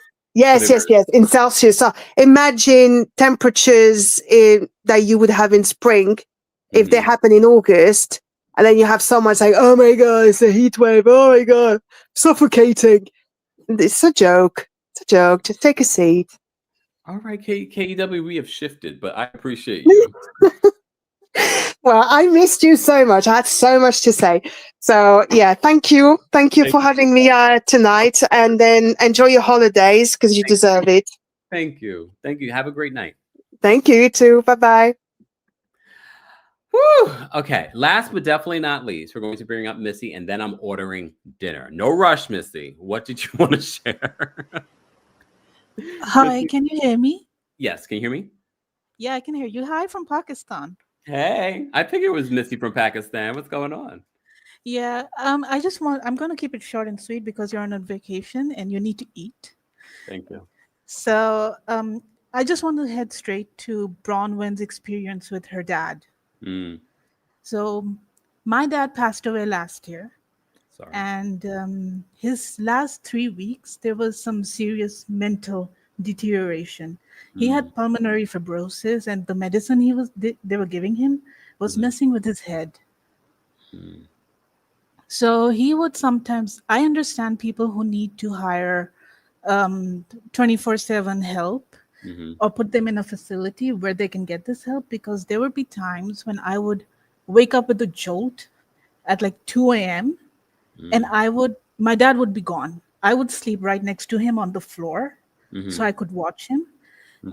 in Celsius. So imagine temperatures that you would have in spring if they happen in August, and then you have someone saying, "Oh my God, it's a heat wave. Oh my God, suffocating." It's a joke. Just take a seat.
All right, KEW, we have shifted, but I appreciate you.
Well, I missed you so much. I had so much to say. So yeah, thank you for having me tonight, and then enjoy your holidays because you deserve it.
Thank you. Have a great night.
Thank you, you too. Bye-bye.
Woo! Okay, last but definitely not least, we're going to bring up Missy, and then I'm ordering dinner. No rush, Missy. What did you want to share?
Hi, can you hear me?
Yes, can you hear me?
Yeah, I can hear you. Hi from Pakistan.
Hey, I figured it was Missy from Pakistan. What's going on?
Yeah, I'm going to keep it short and sweet because you're on a vacation and you need to eat.
Thank you.
So I just want to head straight to Bronwyn's experience with her dad. So my dad passed away last year.
Sorry.
And his last 3 weeks, there was some serious mental deterioration. He had pulmonary fibrosis, and the medicine they were giving him was messing with his head. So he would sometimes, I understand people who need to hire 24/7 help or put them in a facility where they can get this help, because there would be times when I would wake up with a jolt at like 2 a.m. and my dad would be gone. I would sleep right next to him on the floor so I could watch him,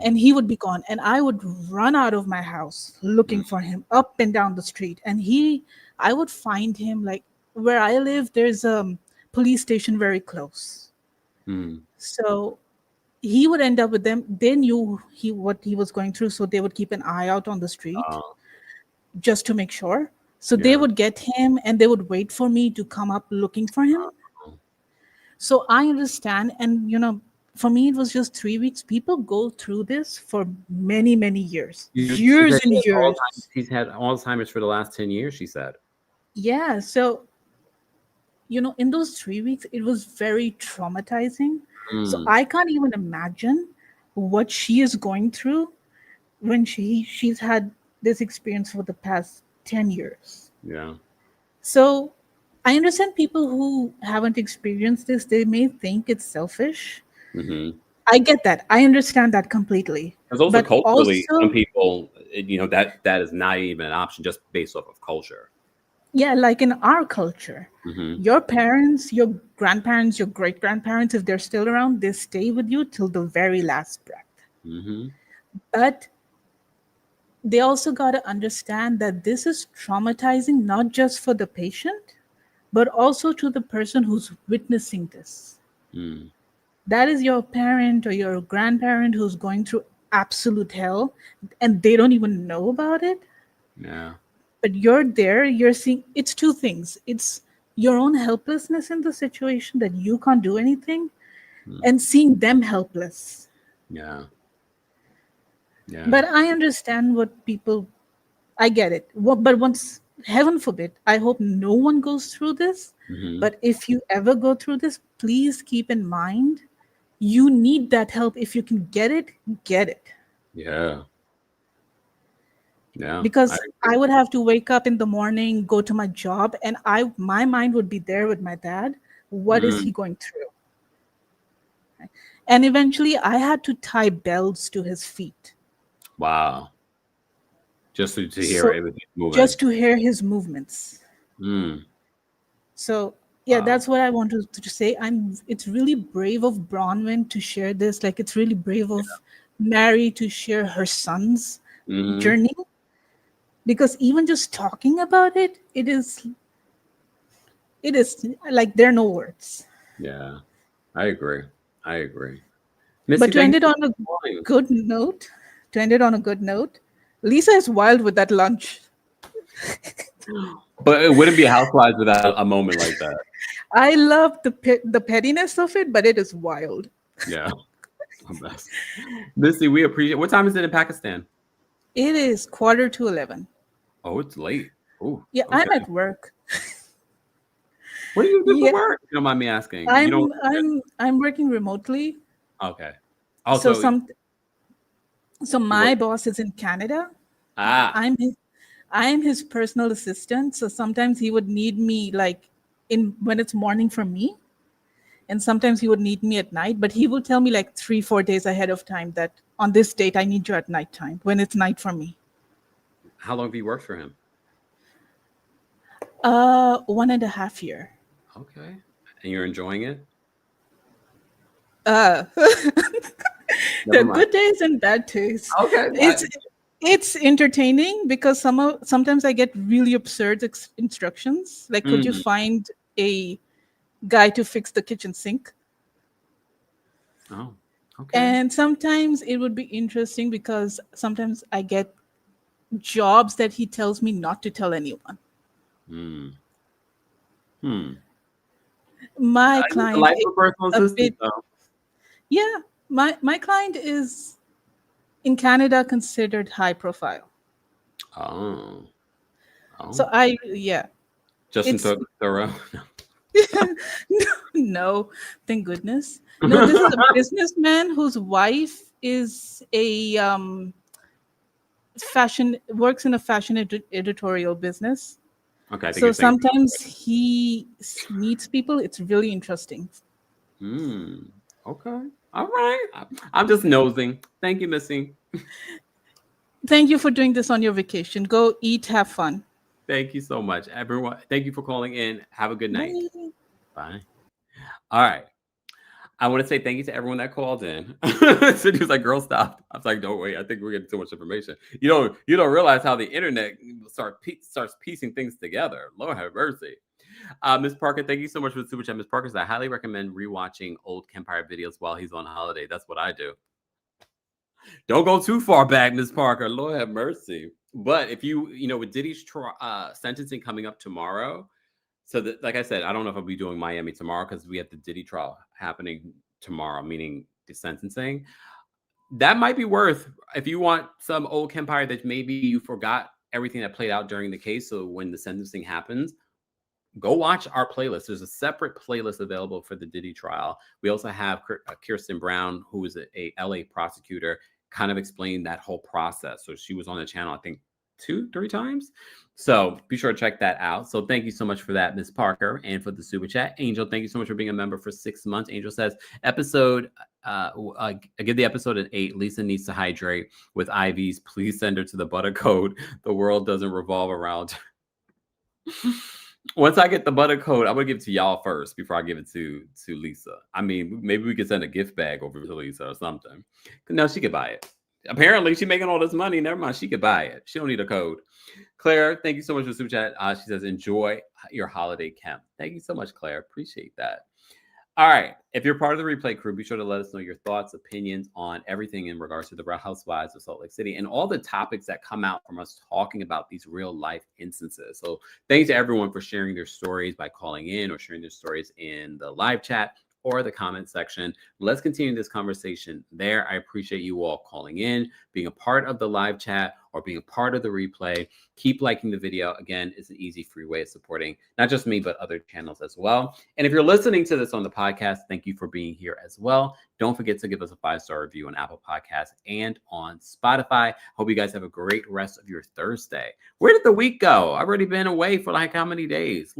and he would be gone. And I would run out of my house looking for him up and down the street. And I would find him, like where I live, there's a police station very close. So he would end up with them. They knew what he was going through, so they would keep an eye out on the street just to make sure. So they would get him and they would wait for me to come up looking for him. So I understand. And, for me, it was just 3 weeks. People go through this for many, many years. Years and years.
He's had Alzheimer's for the last 10 years, she said.
Yeah. So, in those 3 weeks, it was very traumatizing. So I can't even imagine what she is going through when she's had this experience for the past 10 years.
Yeah.
So I understand people who haven't experienced this, they may think it's selfish. I get that. I understand that completely.
Because also culturally, some people, that is not even an option just based off of culture.
Yeah, like in our culture, your parents, your grandparents, your great-grandparents, if they're still around, they stay with you till the very last breath. But they also got to understand that this is traumatizing, not just for the patient, but also to the person who's witnessing this. That is your parent or your grandparent who's going through absolute hell, and they don't even know about it.
Yeah.
But you're there, you're seeing, it's two things. It's your own helplessness in the situation that you can't do anything, and seeing them helpless.
Yeah. Yeah.
But I understand what people, I get it. But once, heaven forbid, I hope no one goes through this. But if you ever go through this, please keep in mind, you need that help. If you can get it, get it.
Yeah. Yeah.
Because I would have to wake up in the morning, go to my job, and my mind would be there with my dad. What is he going through? And eventually I had to tie bells to his feet.
Wow. Just to hear everything moving.
Just to hear his movements. So yeah, that's what I wanted to say. It's really brave of Bronwyn to share this. Like, it's really brave of Mary to share her son's journey. Because even just talking about it, it is like there are no words.
Yeah, I agree.
Missy, but to end it on a good note, Lisa is wild with that lunch.
But it wouldn't be Housewives without a moment like that.
I love the pettiness of it, but it is wild.
Yeah. Missy, we appreciate. What time is it in Pakistan?
It is 11:15.
Oh, it's late. Oh,
yeah, okay. I'm at work.
What do you do for work? You don't mind me asking.
I'm working remotely.
Okay. Also,
so my boss is in Canada. I'm his personal assistant. So sometimes he would need me when it's morning for me, and sometimes he would need me at night. But he will tell me 3-4 days ahead of time that on this date I need you at nighttime when it's night for me.
How long have you worked for him?
1.5 years.
Okay. And you're enjoying it?
There are good days and bad days.
Okay.
It's entertaining because sometimes I get really absurd instructions. Like, could you find a guy to fix the kitchen sink?
Oh, okay.
And sometimes it would be interesting because sometimes I get jobs that he tells me not to tell anyone. My client my client is in Canada considered high profile.
Oh.
So
Justin Thoreau.
No, thank goodness. No, this is a businessman whose wife is a works in a fashion editorial business.
Okay.
So sometimes he meets people. It's really interesting.
Okay. All right. I'm just nosing. Thank you, Missy.
Thank you for doing this on your vacation. Go eat, have fun.
Thank you so much, everyone. Thank you for calling in. Have a good night. Bye. All right. I want to say thank you to everyone that called in. Cindy was like, "Girl, stop." I was like, "Don't wait. I think we're getting too much information. You don't realize how the internet starts piecing things together. Lord have mercy." Ms. Parker, thank you so much for the super chat. Ms. Parker, I highly recommend rewatching old Kempire videos while he's on holiday. That's what I do. Don't go too far back, Ms. Parker. Lord have mercy. But if you know, with Diddy's sentencing coming up tomorrow, so that, like I said, I don't know if I'll be doing Miami tomorrow because we have the Diddy trial happening tomorrow, meaning the sentencing. That might be worth, if you want some old Kempire that maybe you forgot everything that played out during the case. So when the sentencing happens, go watch our playlist. There's a separate playlist available for the Diddy trial. We also have Kirsten Brown, who is a LA prosecutor, kind of explained that whole process. So she was on the channel, I think 2-3 times. So be sure to check that out. So thank you so much for that, Ms. Parker, and for the super chat. Angel, thank you so much for being a member for 6 months. Angel says, I give the episode an 8. Lisa needs to hydrate with IVs. Please send her to the butter code. The world doesn't revolve around. Once I get the butter code, I'm gonna give it to y'all first before I give it to Lisa. I mean, maybe we could send a gift bag over to Lisa or something. No, she could buy it. Apparently, she's making all this money. Never mind, she could buy it. She don't need a code. Claire, thank you so much for the super chat. She says, enjoy your holiday camp. Thank you so much, Claire. Appreciate that. All right. If you're part of the replay crew, be sure to let us know your thoughts, opinions on everything in regards to the Real Housewives of Salt Lake City and all the topics that come out from us talking about these real life instances. So thanks to everyone for sharing their stories by calling in or sharing their stories in the live chat or the comment section. Let's continue this conversation there. I appreciate you all calling in, being a part of the live chat, or being a part of the replay. Keep liking the video. Again, it's an easy, free way of supporting not just me, but other channels as well. And if you're listening to this on the podcast, thank you for being here as well. Don't forget to give us a 5-star review on Apple Podcasts and on Spotify. Hope you guys have a great rest of your Thursday. Where did the week go? I've already been away for like how many days?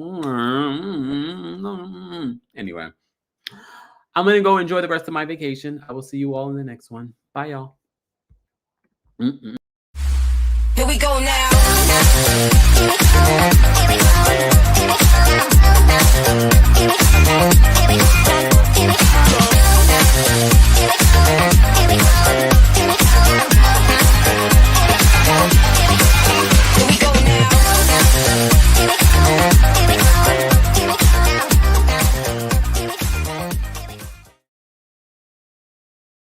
Anyway, I'm going to go enjoy the rest of my vacation. I will see you all in the next one. Bye, y'all. Here we go now.